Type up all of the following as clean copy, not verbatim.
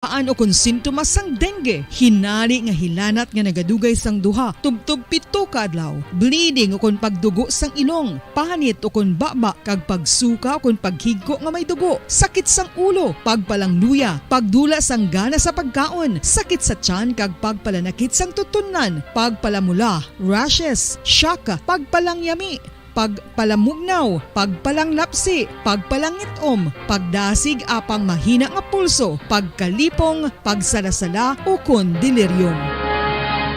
Paano kung sintomas sang dengue? Hinali nga hilanat nga nagadugay sang duha, tubtub pito ka adlaw. Bleeding o kung pagdugo sang ilong, panit o kung baba, kag pagsuka o kung paghigko nga may dugo, sakit sang ulo, pagpalang luya, pagdula sang gana sa pagkaon, sakit sa tiyan kag pagpalanakit sang tutunan, pagpalamula, rashes, shock, pagpalang yami, pagpalamugnaw, pagpalanglapsi, pagpalangitom, pagdasig apang mahina nga pulso, pagkalipong, pagsalasala o kun delirium.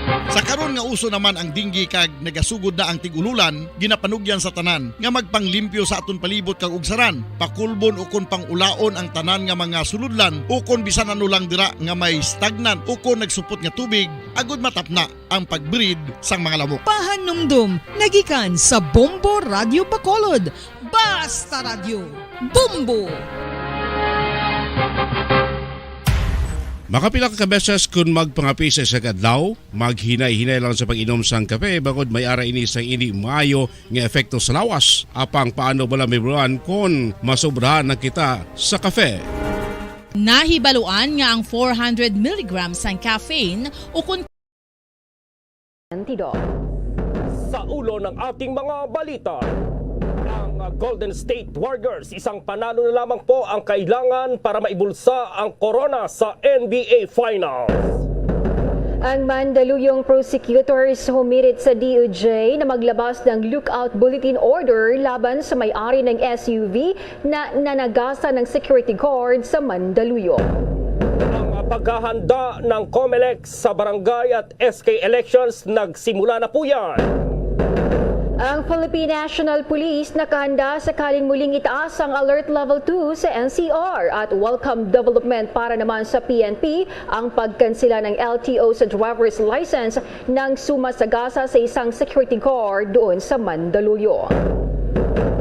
Sa karon nga uso naman ang dinggi kag nagasugod na ang tigululan, ginapanugyan sa tanan nga magpanglimpyo sa aton palibot kag ugsaran, pakulbon o kon pangulaon ang tanan nga mga suludlan o kon bisan ano lang dira nga may stagnan o kon nagsupot nga tubig, agud matapna ang pagbreed sang mga lamok. Pahanumdum, nagikan sa Bombo Radio Bacolod. Basta Radio, Bombo! Makapila ka beses kung magpangapi sa isang adlaw, maghinay-hinay lang sa pag-inom sang kape bagod may ara ini sang ini maayo nga epekto sa lawas. Apang paano bala may buruan kung masobrahan na kita sa kape. Nahibaluan nga ang 400 mg ang caffeine o kung Sa ulo ng ating mga balita, ang Golden State Warriors, isang panalo na lamang po ang kailangan para maibulsa ang corona sa NBA Finals. Ang Mandaluyong prosecutors humirit sa DOJ na maglabas ng lookout bulletin order laban sa may-ari ng SUV na nanagasa ng security guard sa Mandaluyong. Ang paghahanda ng COMELEC sa barangay at SK elections nagsimula na po yan. Ang Philippine National Police nakahanda sakaling muling itaas ang Alert Level 2 sa NCR at welcome development para naman sa PNP ang pagkansela ng LTO sa driver's license ng sumasagasa sa isang security guard doon sa Mandaluyong.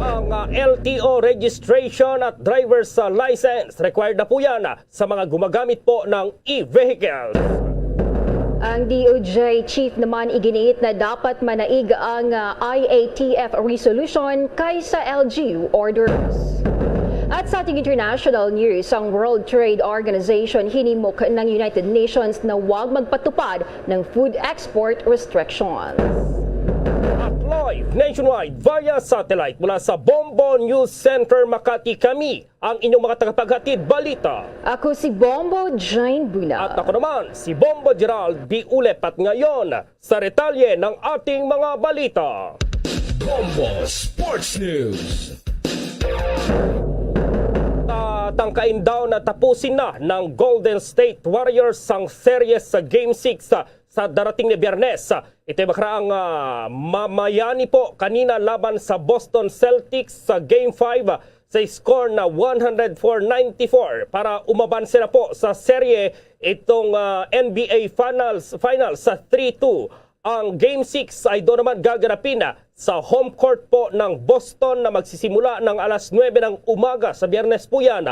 Ang LTO registration at driver's license required na po yan sa mga gumagamit po ng e-vehicle. Ang DOJ chief naman iginiit na dapat manaig ang IATF resolution kaysa LGU orders. At sa ating international news, ang World Trade Organization hinimok ng United Nations na huwag magpatupad ng food export restrictions. At live nationwide via satellite mula sa Bombo News Center Makati, kami ang inyong mga tagapaghatid balita. Ako si Bombo Jane Buna. At ako naman si Bombo Gerald B. Ulep, at ngayon sa retalye ng ating mga balita. Bombo Sports News. Tangkain daw na tapusin na ng Golden State Warriors ang series sa Game 6 sa darating na Biyernes. Ito'y makaraang mamayani po kanina laban sa Boston Celtics sa Game 5 sa score na 104-94 para umabanse na po sa serye itong NBA Finals sa 3-2. Ang Game 6 ay doon naman gaganapin sa home court po ng Boston na magsisimula ng alas 9 ng umaga sa Biyernes po yan.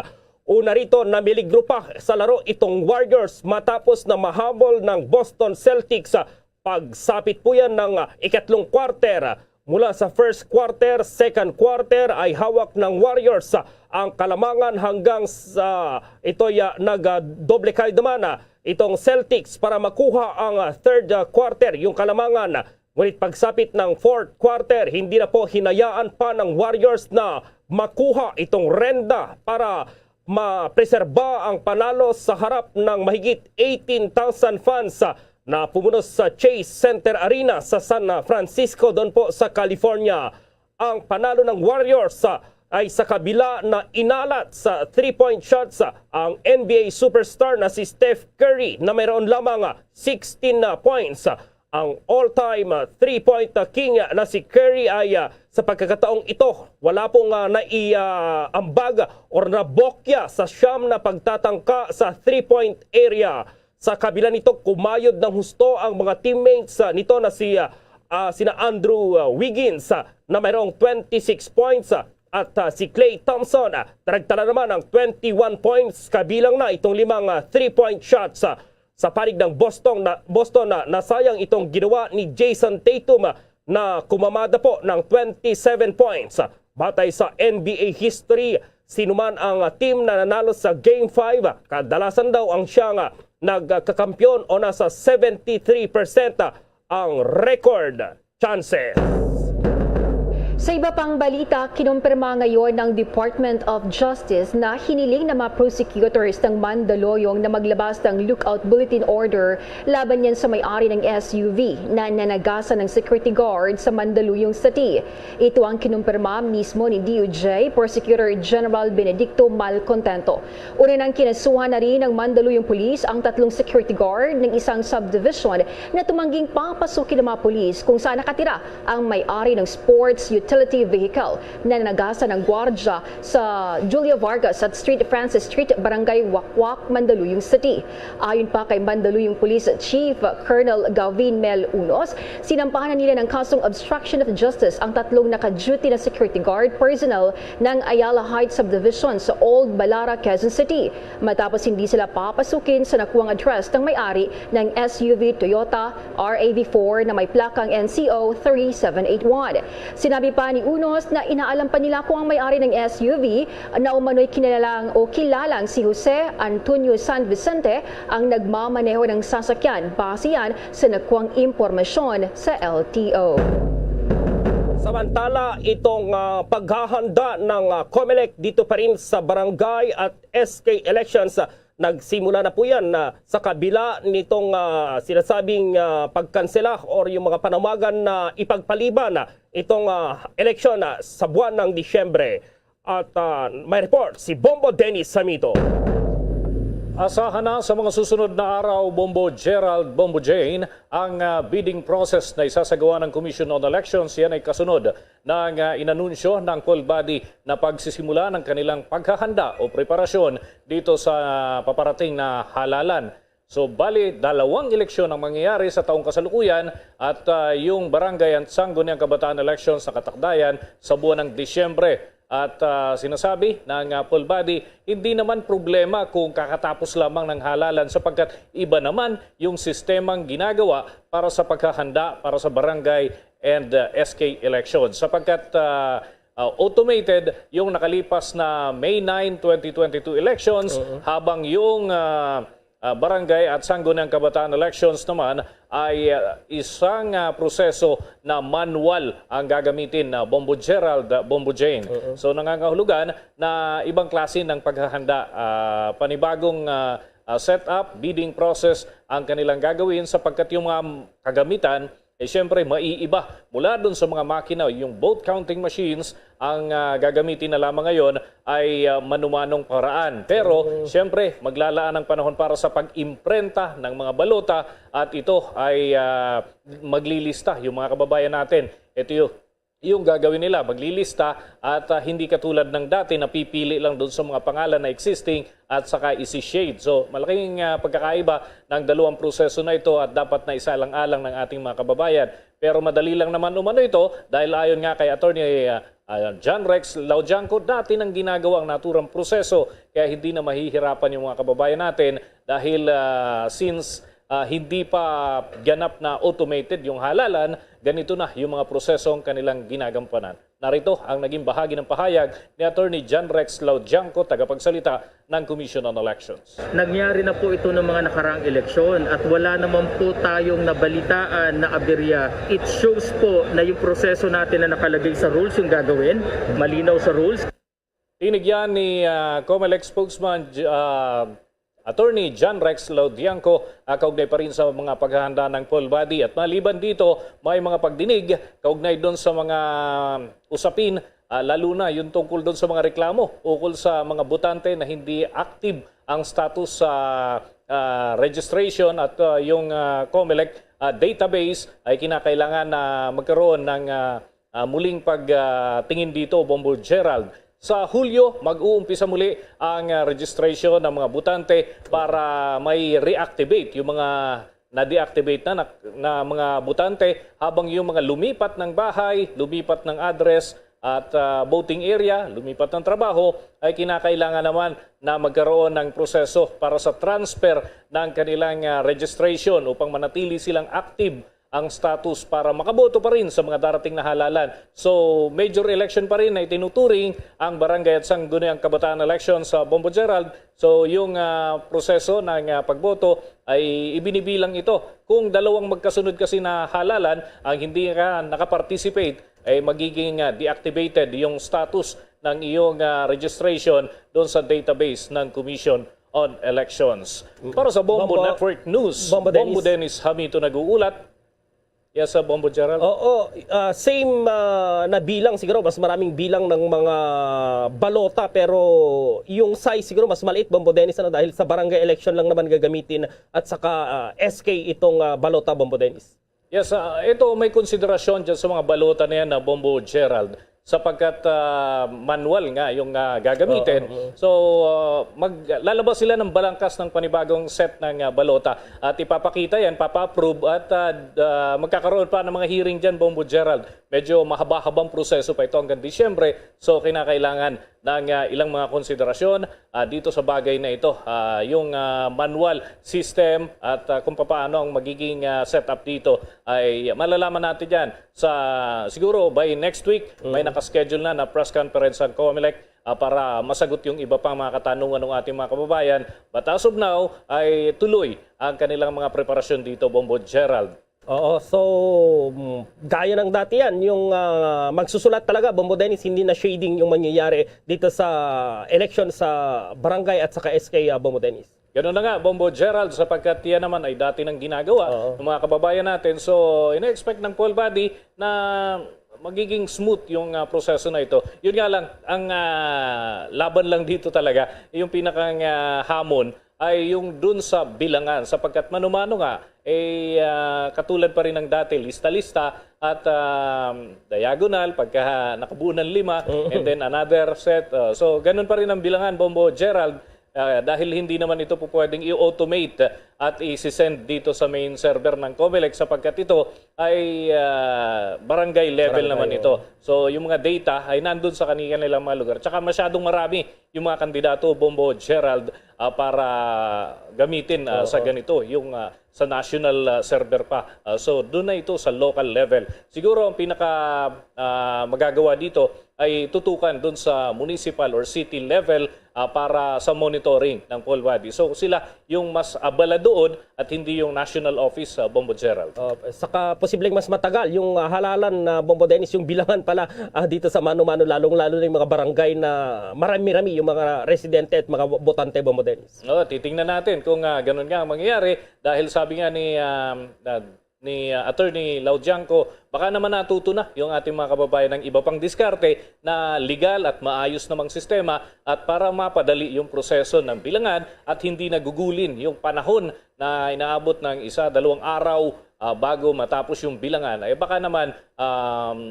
Una rito, namiligro pa sa laro itong Warriors matapos na mahabol ng Boston Celtics. Pagsapit po yan ng ikatlong quarter. Mula sa first quarter, second quarter ay hawak ng Warriors ang kalamangan hanggang sa ito'y nag-doble kayo naman itong Celtics para makuha ang third quarter, yung kalamangan. Ngunit pagsapit ng fourth quarter, hindi na po hinayaan pa ng Warriors na makuha itong renda para mapreserba ang panalo sa harap ng mahigit 18,000 fans na pumunos sa Chase Center Arena sa San Francisco doon po sa California. Ang panalo ng Warriors ay sa kabila na inalat sa 3-point shots ang NBA superstar na si Steph Curry na mayroon lamang 16 points. Ang all-time 3-point king na si Curry ay sa pagkakataong ito wala pong naiambag o nabokya sa siyam na pagtatangka sa 3-point area. Sa kabila nito, kumayod ng husto ang mga teammates nito na sina Andrew Wiggins na mayroong 26 points at si Klay Thompson taragtala naman ng 21 points kabilang na itong 5 3-point shots. Sa panig ng Boston na nasayang itong ginawa ni Jason Tatum na kumamada po ng 27 points. Batay sa NBA history, sino man ang team na nanalo sa Game 5, kadalasan daw ang siyang nagkakampyon o nasa 73% ang record chances. Sa iba pang balita, kinumpirma ngayon ng Department of Justice na hiniling ng mga prosecutors ng Mandaluyong na maglabas ng lookout bulletin order laban yan sa may-ari ng SUV na nanagasan ng security guard sa Mandaluyong City. Ito ang kinumpirma mismo ni DOJ Prosecutor General Benedicto Malcontento. Una nang kinasuhan na rin ng Mandaluyong Police ang 3 security guard ng isang subdivision na tumangging papasukin ng mga police kung saan nakatira ang may-ari ng sports utility vehicle na nanagasan ng gwardya sa Julia Vargas at Street Francis Street, Barangay Wakwak, Mandaluyong City. Ayon pa kay Mandaluyong Police Chief Colonel Gavin Mel Unos, sinampahan nila ng kasong obstruction of justice ang 3 naka-duty na security guard personnel ng Ayala Heights Subdivision sa Old Balara, Quezon City. Matapos hindi sila papasukin sa nakuwang address ng may-ari ng SUV Toyota RAV4 na may plakang NCO 3781. Sinabi pa ni Unos na inaalam pa nila kung ang may-ari ng SUV na umano'y kilalang si Jose Antonio San Vicente ang nagmamaneho ng sasakyan base yan sa nakuwang impormasyon sa LTO. Samantala, itong paghahanda ng COMELEC dito pa rin sa barangay at SK elections, nagsimula na po yan sa kabila nitong sinasabing pagkansela or yung mga panawagan na ipagpaliban itong eleksyon sa buwan ng Disyembre. At may report si Bombo Dennis Samito. Asahan na sa mga susunod na araw, Bombo Gerald, Bombo Jane, ang bidding process na isasagawa ng Commission on Elections. Yan ay kasunod ng inanunsyo ng poll body na pagsisimula ng kanilang paghahanda o preparasyon dito sa paparating na halalan. So, bali, 2 eleksyon ang mangyayari sa taong kasalukuyan at yung barangay at sangguniang kabataan elections sa katakdayan sa buwan ng Disyembre. At sinasabi ng poll body, hindi naman problema kung kakatapos lamang ng halalan sapagkat iba naman yung sistemang ginagawa para sa paghahanda para sa barangay and SK elections. Sapagkat automated yung nakalipas na May 9, 2022 elections habang yung barangay at sangguniang kabataan elections naman ay isang proseso na manual ang gagamitin na Bombo Gerald, Bombo Jane. So nangangahulugan na ibang klase ng paghahanda, panibagong setup, bidding process ang kanilang gagawin sapagkat yung mga kagamitan siyempre maiiba mula doon sa mga makina. Yung vote counting machines ang gagamitin na lamang ngayon ay manumanong paraan. Pero siyempre maglalaan ng panahon para sa pag-imprenta ng mga balota at ito ay maglilista yung mga kababayan natin. Ito yung gagawin nila, maglilista at hindi katulad ng dati na pipili lang doon sa mga pangalan na existing at saka isi-shade. So malaking pagkakaiba ng 2 proseso na ito at dapat na isalang-alang ng ating mga kababayan. Pero madali lang naman umano ito dahil ayon nga kay Attorney John Rex Laudianco, dati nang ginagawa ang naturang proseso kaya hindi na mahihirapan yung mga kababayan natin dahil since hindi pa ganap na automated yung halalan, ganito na yung mga prosesong kanilang ginagampanan. Narito ang naging bahagi ng pahayag ni Attorney John Rex Laudianco, tagapagsalita ng Commission on Elections. Nangyari na po ito ng mga nakaraang eleksyon at wala naman po tayong nabalitaan na aberya. It shows po na yung proseso natin na nakalagay sa rules yung gagawin, malinaw sa rules. Tinigyan ni COMELEC spokesman Attorney John Rex Laudianco, kaugnay pa rin sa mga paghahanda ng poll body. At maliban dito, may mga pagdinig kaugnay doon sa mga usapin, lalo na yung tungkol doon sa mga reklamo ukol sa mga botante na hindi active ang status sa registration at yung COMELEC database ay kinakailangan na magkaroon ng muling pagtingin dito, Bombo Gerald. Sa Hulyo, mag-uumpisa muli ang registration ng mga botante para may reactivate yung mga na-deactivate na mga botante habang yung mga lumipat ng bahay, lumipat ng address at voting area, lumipat ng trabaho ay kinakailangan naman na magkaroon ng proseso para sa transfer ng kanilang registration upang manatili silang active ang status para makaboto pa rin sa mga darating na halalan. So, major election pa rin ay tinuturing ang Barangay at Sangguniang Kabataan Election sa Bombo Gerald. So, yung proseso ng pagboto ay ibinibilang ito. Kung dalawang magkasunod kasi na halalan, ang hindi ka nakaparticipate ay magiging deactivated yung status ng iyong registration doon sa database ng Commission on Elections. Para sa Bombo Network News, Bombo Dennis Hamito nag-uulat. Yes, Bombo Gerald. Oo, same na bilang siguro, mas maraming bilang ng mga balota pero yung size siguro mas maliit, Bombo Dennis, dahil sa barangay election lang naman gagamitin at saka SK itong balota, Bombo Dennis. Yes, ito may konsiderasyon dyan sa mga balota na yan na Bombo Gerald sapagkat manual nga yung gagamitin. So, maglalabas sila ng balangkas ng panibagong set ng balota at ipapakita yan, papa-approve at magkakaroon pa ng mga hearing dyan, Bombo Gerald. Medyo mahaba-habang proseso pa ito hanggang Disyembre. So, kinakailangan ng ilang mga konsiderasyon dito sa bagay na ito. Yung manual system at kung paano ang magiging setup dito ay malalaman natin yan sa siguro by next week. May nakaschedule na press conference ang COMELEC para masagot yung iba pang mga katanungan ng ating mga kababayan. But as of now ay tuloy ang kanilang mga preparasyon dito, Bombo Gerald. Oo, so gaya ng dati yan, yung magsusulat talaga, Bombo Dennis, hindi na shading yung mangyayari dito sa election sa barangay at saka SK, Bombo Dennis. Ganun na nga, Bombo Gerald, sapagkat yan naman ay dati nang ginagawa ng mga kababayan natin. So, ina-expect ng poll body na magiging smooth yung proseso na ito. Yun nga lang, ang laban lang dito talaga, yung pinakang hamon ay yung dun sa bilangan sapagkat manumano nga katulad pa rin ng dati lista-lista at diagonal pagka nakabuo ng 5 and then another set. So ganun pa rin ang bilangan, Bombo Gerald, dahil hindi naman ito po pwedeng i-automate at i-send dito sa main server ng COMELEC sapagkat ito ay barangay level naman ito. So yung mga data ay nandun sa kanilang mga lugar. Tsaka masyadong marami yung mga kandidato, Bombo Gerald, para gamitin sa ganito, yung sa national server pa. So doon na ito sa local level. Siguro ang pinaka magagawa dito ay tutukan doon sa municipal or city level para sa monitoring ng poll body. So sila yung mas abala doon at hindi yung national office, Bombo Gerald. Saka posibleng mas matagal yung halalan na Bombo Dennis, yung bilangan pala dito sa mano-mano, lalong-lalo na yung mga barangay na marami-rami yung mga residente at mga botante, Bombo Dennis. Titingnan natin kung ganun nga ang mangyayari dahil sabi nga ni Attorney Laudianco, baka naman natuto na yung ating mga kababayan ng iba pang diskarte na legal at maayos namang sistema at para mapadali yung proseso ng bilangan at hindi nagugulin yung panahon na inaabot ng 1-2 araw bago matapos yung bilangan, ay baka naman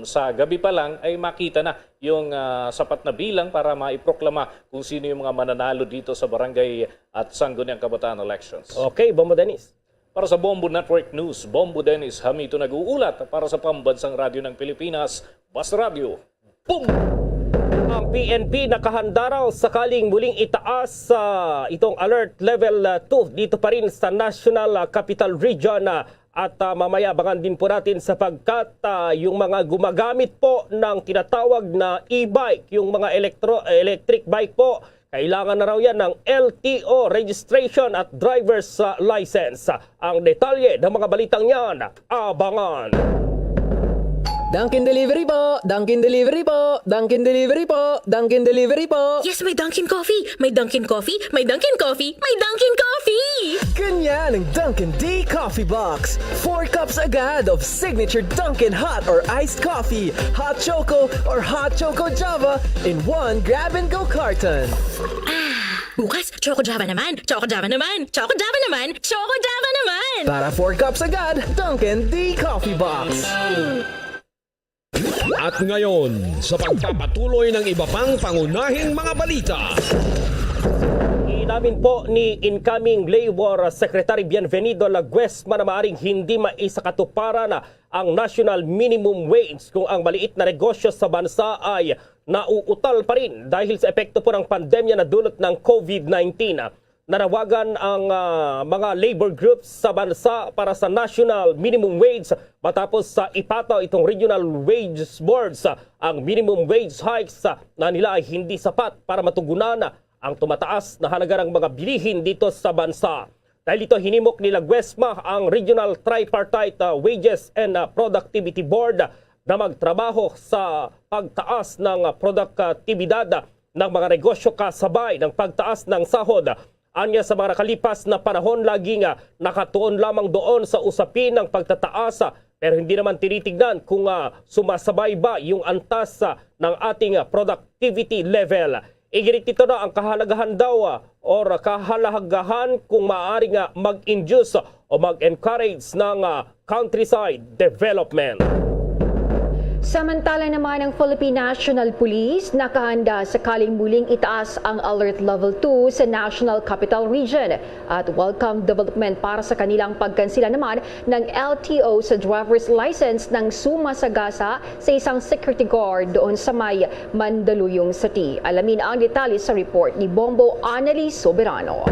sa gabi pa lang ay makita na yung sapat na bilang para maiproklama kung sino yung mga mananalo dito sa barangay at Sangguniang Kabataan Elections. Okay, Bombo Dennis. Para sa Bombo Network News, Bombo Dennis Hamito nag-uulat. Para sa Pambansang Radyo ng Pilipinas, Basta Radio. Boom! Ang PNP nakahanda raw sakaling muling itaas itong alert level 2 dito pa rin sa National Capital Region at mamaya abangan din po natin sapagkat yung mga gumagamit po ng tinatawag na e-bike, yung mga electric bike po, kailangan na raw yan ng LTO registration at driver's license. Ang detalye ng mga balitang yan, abangan! Dunkin Delivery po! Dunkin Delivery po! Dunkin Delivery po! Dunkin Delivery po! Yes, may Dunkin Coffee! May Dunkin Coffee! May Dunkin Coffee! May Dunkin Coffee! Ganyan ang Dunkin D Coffee Box! 4 cups agad of signature Dunkin Hot or Iced Coffee, Hot Choco or Hot Choco Java in 1 grab-and-go carton. Bukas, Choco Java naman! Choco Java naman! Choco Java naman! Choco Java naman! Para 4 cups agad, Dunkin D Coffee Box! At ngayon, sa pagpapatuloy ng iba pang pangunahing mga balita. Inamin po ni incoming Labor Secretary Bienvenido Laguesma na maaaring hindi maisakatuparan ang national minimum wage kung ang maliit na negosyo sa bansa ay nauutal pa rin dahil sa epekto po ng pandemya na dulot ng COVID-19. nanawagan ang mga labor groups sa bansa para sa national minimum wage matapos sa ipataw itong regional wage boards ang minimum wage hikes na nila ay hindi sapat para matugunan ang tumataas na halaga ng mga bilihin dito sa bansa. Dahil ito hinimok nila GWESMA ang Regional Tripartite Wages and Productivity Board na magtrabaho sa pagtaas ng produktibidad ng mga negosyo kasabay ng pagtaas ng sahod. Anya sa mga nakalipas na panahon laging nakatuon lamang doon sa usapin ng pagtataas pero hindi naman tinitignan kung sumasabay ba yung antas ng ating productivity level. Iginit ito na ang kahalagahan daw or kahalagahan kung maaaring mag-induce o mag-encourage ng countryside development. Samantala naman ang Philippine National Police nakahanda sakaling muling itaas ang Alert Level 2 sa National Capital Region at welcome development para sa kanilang pagkansila naman ng LTO sa driver's license ng sumasagasa sa isang security guard doon sa may Mandaluyong City. Alamin ang detalye sa report ni Bombo Annalise Soberano.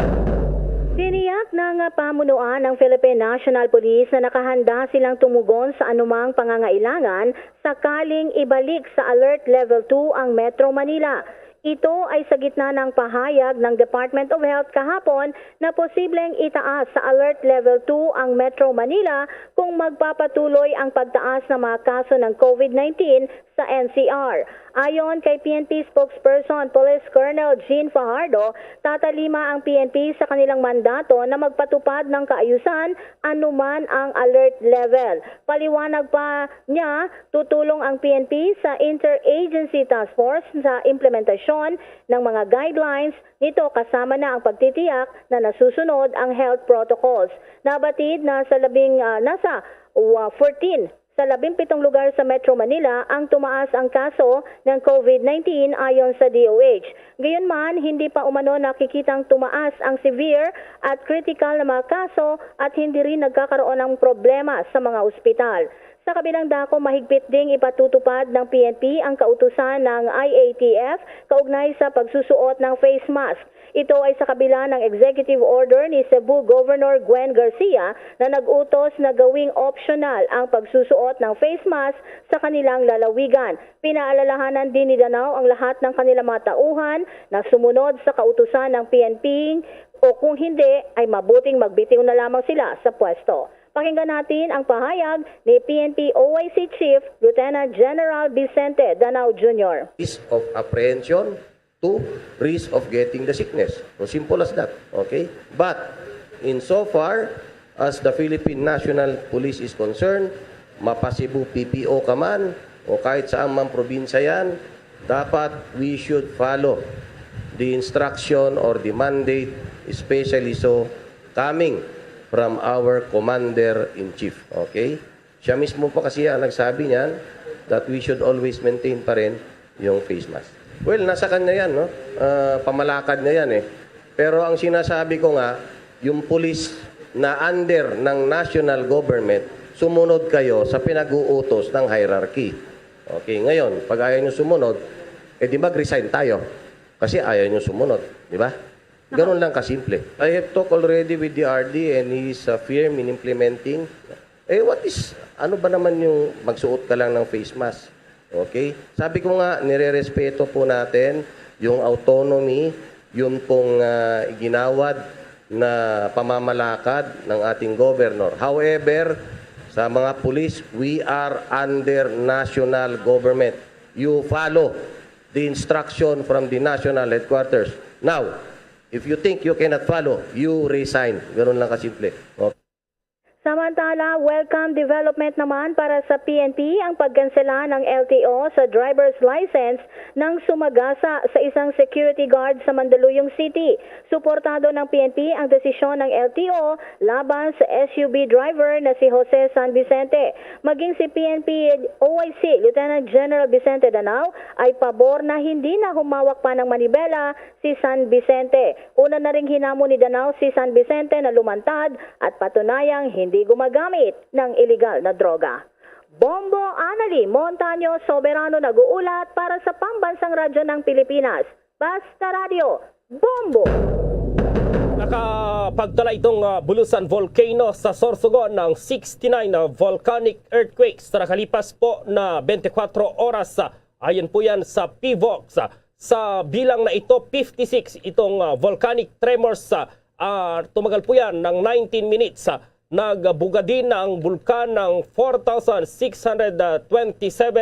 Tiniyak ng pamunuan ng Philippine National Police na nakahanda silang tumugon sa anumang pangangailangan sakaling ibalik sa Alert Level 2 ang Metro Manila. Ito ay sa gitna ng pahayag ng Department of Health kahapon na posibleng itaas sa Alert Level 2 ang Metro Manila kung magpapatuloy ang pagtaas ng mga kaso ng COVID-19 sa NCR. Ayon kay PNP spokesperson Police Colonel Jean Fajardo, tatalima ang PNP sa kanilang mandato na magpatupad ng kaayusan anuman ang alert level. Paliwanag pa niya, tutulong ang PNP sa Interagency Task Force sa implementasyon ng mga guidelines nito kasama na ang pagtitiyak na nasusunod ang health protocols. Nabatid na nasa 14 sa 17 lugar sa Metro Manila ang tumaas ang kaso ng COVID-19 ayon sa DOH. Gayunman, hindi pa umano nakikitang tumaas ang severe at critical na mga kaso at hindi rin nagkakaroon ng problema sa mga ospital. Sa kabilang dako, mahigpit ding ipatutupad ng PNP ang kautusan ng IATF kaugnay sa pagsusuot ng face mask. Ito ay sa kabila ng executive order ni Cebu Governor Gwen Garcia na nag-utos na gawing optional ang pagsusuot ng face mask sa kanilang lalawigan. Pinaalalahanan din ni Danao ang lahat ng kanilang mga tauhan na sumunod sa kautusan ng PNP o kung hindi ay mabuting magbitiw na lamang sila sa pwesto. Pakinggan natin ang pahayag ni PNP OIC Chief Lieutenant General Vicente Danao Jr. Risk of apprehension to risk of getting the sickness. So simple as that. Okay? But insofar as the Philippine National Police is concerned, mapasibu PPO ka man o kahit saan man probinsya yan, dapat we should follow the instruction or the mandate, especially so coming from our Commander-in-Chief. Okay? Siya mismo po kasi nagsabi niyan that we should always maintain pa rin yung face mask. Well, nasa kanya yan, no? Pamalakad niya yan eh. Pero ang sinasabi ko nga, yung police na under ng national government, sumunod kayo sa pinag-uutos ng hierarchy. Okay, ngayon, pag ayaw nyo sumunod, di mag-resign tayo. Kasi ayaw nyo sumunod, di ba? Ganun lang kasimple. I have talked already with the RD and he is firm in implementing. Ano ba naman yung magsuot ka lang ng face mask? Okay? Sabi ko nga, nire-respeto po natin yung autonomy, yung pong ginawad na pamamalakad ng ating governor. However, sa mga pulis, we are under national government. You follow the instruction from the national headquarters. Now, if you think you cannot follow, you resign. Ganun lang kasimple. Okay. Samantala, welcome development naman para sa PNP ang pagkansela ng LTO sa driver's license ng sumagasa sa isang security guard sa Mandaluyong City. Suportado ng PNP ang desisyon ng LTO laban sa SUV driver na si Jose San Vicente. Maging si PNP OIC Lieutenant General Vicente Danao ay pabor na hindi na humawak pa ng manibela si San Vicente. Una na ring hinamon ni Danao si San Vicente na lumantad at patunayang hindi gumagamit ng illegal na droga. Bombo Anali Montaño Soberano nag-uulat para sa Pambansang Radyo ng Pilipinas. Basta Radio, Bombo! Nakapagtala itong Bulusan Volcano sa Sorsogon ng 69 volcanic earthquakes sa nakalipas po na 24 oras. Ayon po yan sa PVOX. Sa bilang na ito, 56 itong volcanic tremors. Tumagal po yan ng 19 minutes. Nagbuga din ang bulkan ng 4,627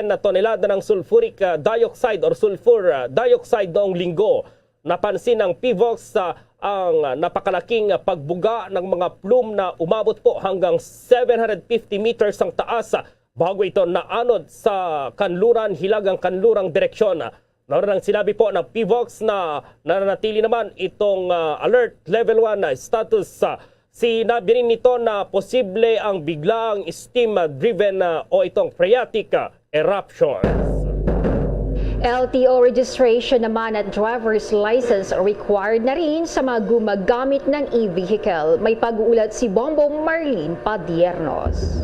na tonelada ng sulfuric dioxide or sulfur dioxide noong linggo. Napansin ng PVOX ang napakalaking pagbuga ng mga plume na umabot po hanggang 750 meters ang taas bago ito naanod sa kanluran, hilagang kanlurang direksyon. Naroon ang sinabi po ng PVOX na nananatili naman itong alert level 1 status. Sinabi rin nito na posible ang biglang steam-driven o itong phreatic eruptions. LTO registration naman at driver's license required na rin sa mga gumagamit ng e-vehicle. May pag-uulat si Bombo Marlene Padiernos.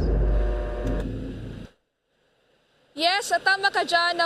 Yes, tama ka dyan,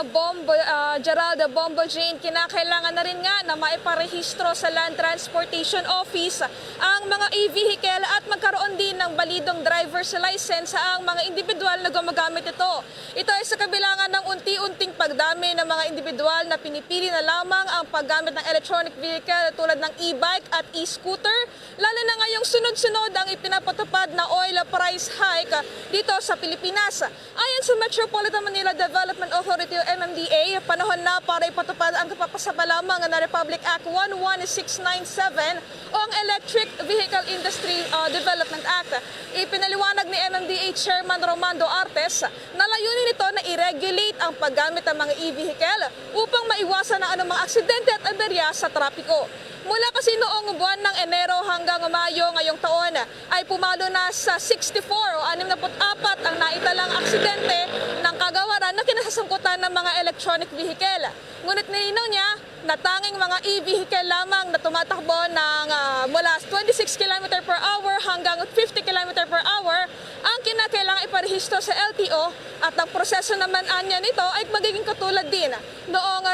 Gerald Bombo Jane. Kinakailangan na rin nga na maiparehistro sa Land Transportation Office ang mga e-vehicle at magkaroon din ng balidong driver's license ang mga individual na gumagamit ito. Ito ay sa kabilangan ng unti-unting pagdami ng mga individual na pinipili na lamang ang paggamit ng electronic vehicle tulad ng e-bike at e-scooter, lalo na ngayong sunod-sunod ang ipinapatupad na oil price hike dito sa Pilipinas. Ayon sa Metropolitan Manila Development Authority o MMDA, panahon na para ipatupad ang kapapasapalamang na Republic Act 11697 o ang Electric Vehicle Industry Development Act. Ipinaliwanag ni MMDA Chairman Romando Artes na layunin nito na i-regulate ang paggamit ng mga e-vehicle upang maiwasan ang anumang aksidente at aberya sa trapiko. Mula kasi noong buwan ng Enero hanggang Mayo ngayong taon ay pumalo na sa 64 o 64 ang naitalang aksidente ng kagawaran na kinasasangkutan ng mga electronic vehicle. Ngunit nilinaw niya na tanging mga e-vehicle lamang na tumatakbo ng mula 26 km per hour hanggang 50 km per hour ang kinakailangan iparehistro sa LTO at ang proseso naman anya nito ay magiging katulad din noong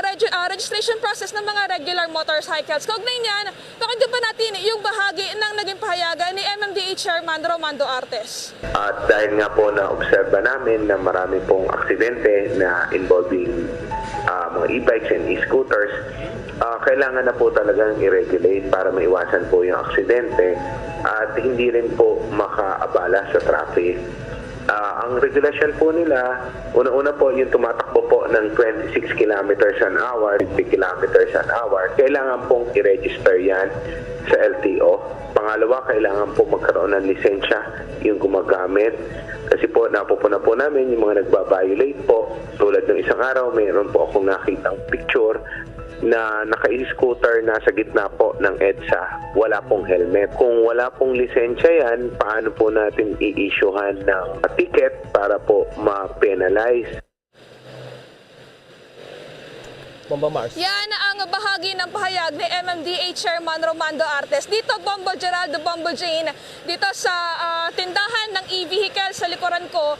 registration process ng mga regular motorcycles. Kaugnay niyan, pakinggan pa natin yung bahagi ng naging pahayagan ni MMDA Chairman Romando Artes. At dahil nga po na-obserba namin na marami pong aksidente na involving mga e-bikes and e-scooters, kailangan na po talagang i-regulate para maiwasan po yung aksidente at hindi rin po makaabala sa traffic. Ang regulasyon po nila, una-una po yung tumatakbo po ng 26 kilometers an hour, 50 kilometers an hour, kailangan pong i-register yan sa LTO. Pangalawa, kailangan po magkaroon ng lisensya yung gumagamit. Kasi po, napupuna po namin yung mga nagbabiolate po. Tulad ng isang araw, mayroon po akong nakitang picture na naka-scooter nasa gitna po ng EDSA. Wala pong helmet. Kung wala pong lisensya yan, paano po natin i-issuehan ng ticket para po ma-penalize? Bomba Mars. Yan ang bahagi ng pahayag ni MMDA Chairman Romando Artes. Dito, Bombo Gerald, Bombo Jane, dito sa tindahan ng e-vehicle sa likuran ko,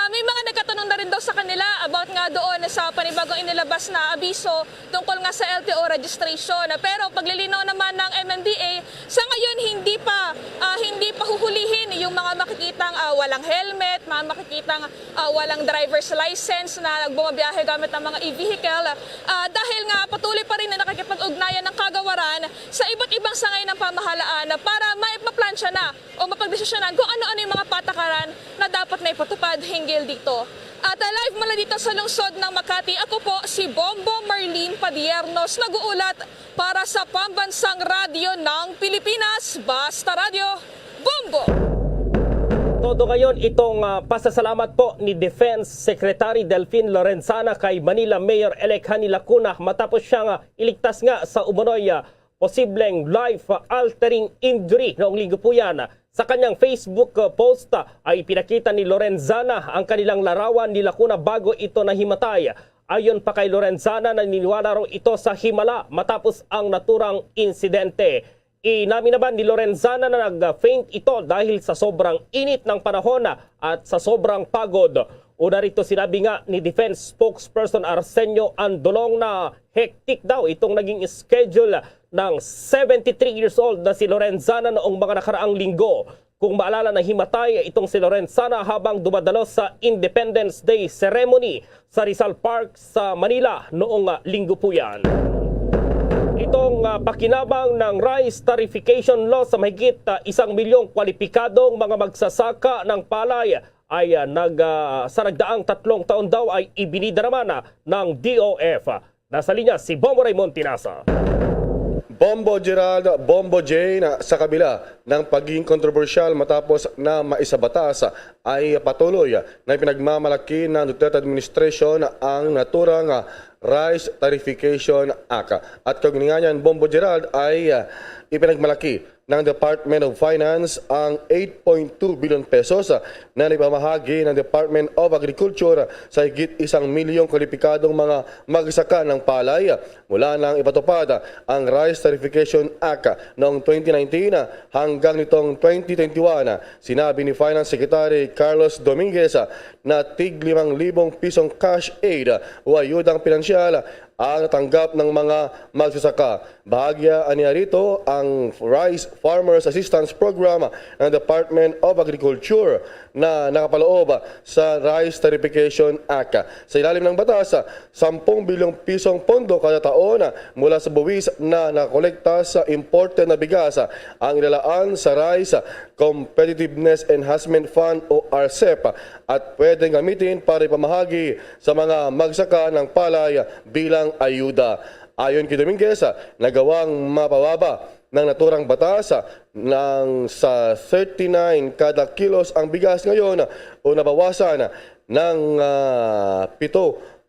may mga nagkatanong na rin daw sa kanila about nga doon sa panibagong inilabas na abiso tungkol nga sa LTO registration. Pero paglilinaw naman ng MMDA, sa ngayon hindi pa huhulihin yung mga makikitang walang helmet, mga makikitang walang driver's license na nagbumabiyahe gamit ng mga e-vehicle. Dahil nga patuloy pa rin na nakikipag-ugnayan ng kagawaran sa iba't ibang sangay ng pamahalaan para maipaplansya na o mapagdesisyonan kung ano-ano yung mga patakaran na dapat na ipatupad hinggil dito. At live mula dito sa lungsod ng Makati, ako po si Bombo Marlene Padiernos, nag-uulat para sa Pambansang Radyo ng Pilipinas, Basta Radio, Bombo! Todo ngayon itong pasasalamat po ni Defense Secretary Delfin Lorenzana kay Manila Mayor-elect Hani Lacuna matapos siyang iligtas nga sa umunoy posibleng life-altering injury noong linggo po yan. Sa kanyang Facebook post ay pinakita ni Lorenzana ang kanilang larawan ni Lacuna bago ito nahimatay. Ayon pa kay Lorenzana, naniniwala raw ito sa himala matapos ang naturang insidente. Inamin naman ni Lorenzana na nag-faint ito dahil sa sobrang init ng panahon at sa sobrang pagod. Una rito sinabi nga ni Defense Spokesperson Arsenio Andolong na hectic daw itong naging schedule ng 73 years old na si Lorenzana noong mga nakaraang linggo. Kung maalala na himatay itong si Lorenzana habang dumadalo sa Independence Day ceremony sa Rizal Park sa Manila noong linggo po yan. Itong pakinabang ng rice tarification law sa mahigit 1 milyong kwalipikadong mga magsasaka ng palay ay sa nagdaang 3 taon daw ay ibinida naman ng DOF. Nasa linya si Bombo Raymond Tinasa. Bombo Gerald, Bombo Jane, sa kabila ng pagiging kontrobersyal matapos na maisabatas ay patuloy na pinagmamalaki ng Duterte administration ang naturang Rice Tarification Act. At kaugnyan, Bombo Gerald ay ipinagmalaki ng Department of Finance ang 8.2 billion pesos na naipamahagi ng Department of Agriculture sa higit 1 milyong kwalipikadong mga magsasaka ng palay mula nang ipatupad ang Rice Tarification Act noong 2019 hanggang nitong 2021. Sinabi ni Finance Secretary Carlos Dominguez na tig 5,000 pisong cash aid o ayudang pinansyal ang natanggap ng mga magsasaka. Bahagya niya rito ang Rice Farmers Assistance Program ng Department of Agriculture na nakapaloob sa Rice Tarification Act. Sa ilalim ng batas, 10 bilyong pisong pondo kada taon mula sa buwis na nakolekta sa imported na bigas ang ilalaan sa Rice Competitiveness Enhancement Fund o RCEP at pwedeng gamitin para ipamahagi sa mga magsaka ng palay bilang ayuda. Ayon kay Dominguez, nagawang mapababa ng naturang batas sa 39 kada kilos ang bigas ngayon o nabawasan ng 7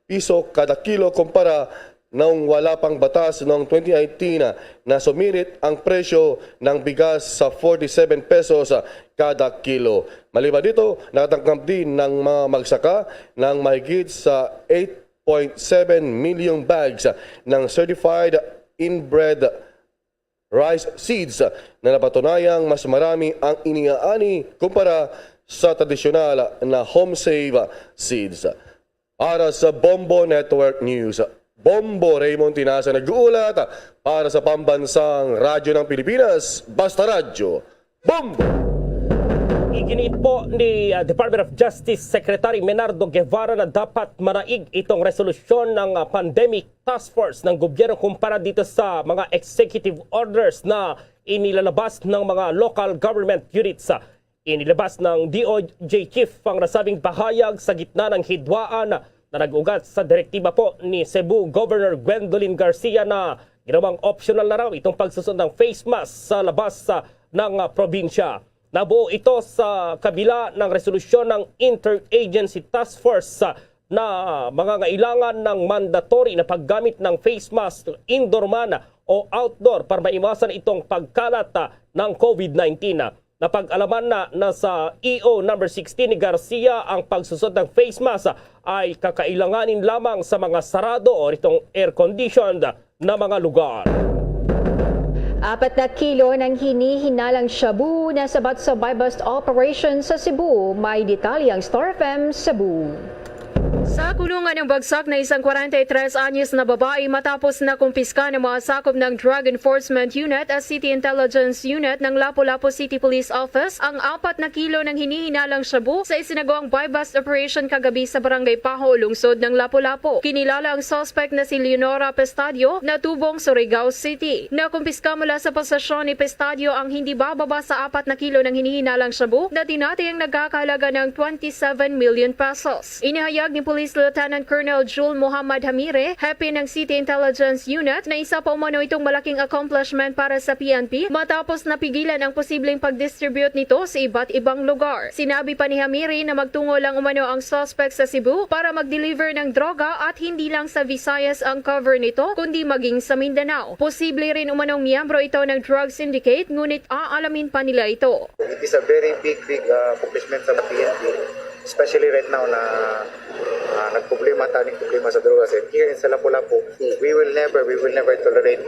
piso kada kilo kumpara nung wala pang batas noong 2018 na sumirit ang presyo ng bigas sa 47 pesos kada kilo. Maliban dito, nakatanggap din ng mga magsaka ng mahigit sa 8.7 million bags ng certified inbred rice seeds na napatunayang mas marami ang iniaani kumpara sa tradisyonal na home save seeds. Para sa Bombo Network News, Bombo Raymond Tinasa nag-uulat para sa Pambansang Radyo ng Pilipinas, Basta Radyo, Bombo! Iginiit po ni Department of Justice Secretary Menardo Guevara na dapat manaig itong resolusyon ng Pandemic Task Force ng gobyerno kumpara dito sa mga executive orders na inilalabas ng mga local government units. Inilabas ng DOJ Chief ang nasabing pahayag sa gitna ng hidwaan na nag-ugat sa direktiba po ni Cebu Governor Gwendolyn Garcia na ginawang optional na raw itong pagsusunod ng face mask sa labas ng probinsya. Nabuo ito sa kabila ng resolusyon ng Interagency Task Force na mga ngailangan ng mandatory na paggamit ng face mask indoor man o outdoor para maiwasan itong pagkalat ng COVID-19. Napag-alaman na sa EO number 16 ni Garcia ang pagsusot ng face mask ay kakailanganin lamang sa mga sarado o itong air-conditioned na mga lugar. 4 na kilo ng hinihinalang shabu na sabat sa buy-bust operation sa Cebu. May detalye ang Star FM Cebu. Sa kulungan ng bagsak na isang 43 anyos na babae matapos na kumpiska ng mga sakop ng Drug Enforcement Unit at City Intelligence Unit ng Lapu-Lapu City Police Office ang 4 na kilo ng hinihinalang shabu sa isinagawang buy-bust operation kagabi sa Barangay Paho, lungsod ng Lapu-Lapu. Kinilala ang suspect na si Leonora Pestadio na tubong Surigao City. Nakumpiska mula sa posesyon ni Pestadio ang hindi bababa sa 4 na kilo ng hinihinalang shabu na tinatayang nagkakahalaga ng 27 million pesos. Inihayag ni Police Lieutenant Colonel Jul Muhammad Hamire, hepe ng City Intelligence Unit, na isa pa umano itong malaking accomplishment para sa PNP matapos napigilan ang posibleng pag-distribute nito sa iba't ibang lugar. Sinabi pa ni Hamire na magtungo lang umano ang suspect sa Cebu para mag-deliver ng droga at hindi lang sa Visayas ang cover nito kundi maging sa Mindanao. Posible rin umanong miyembro ito ng drug syndicate ngunit aalamin pa nila ito. It is a very big accomplishment sa PNP. Especially right now na nagproblema sa drogas. And here in Lapu-Lapu, we will never tolerate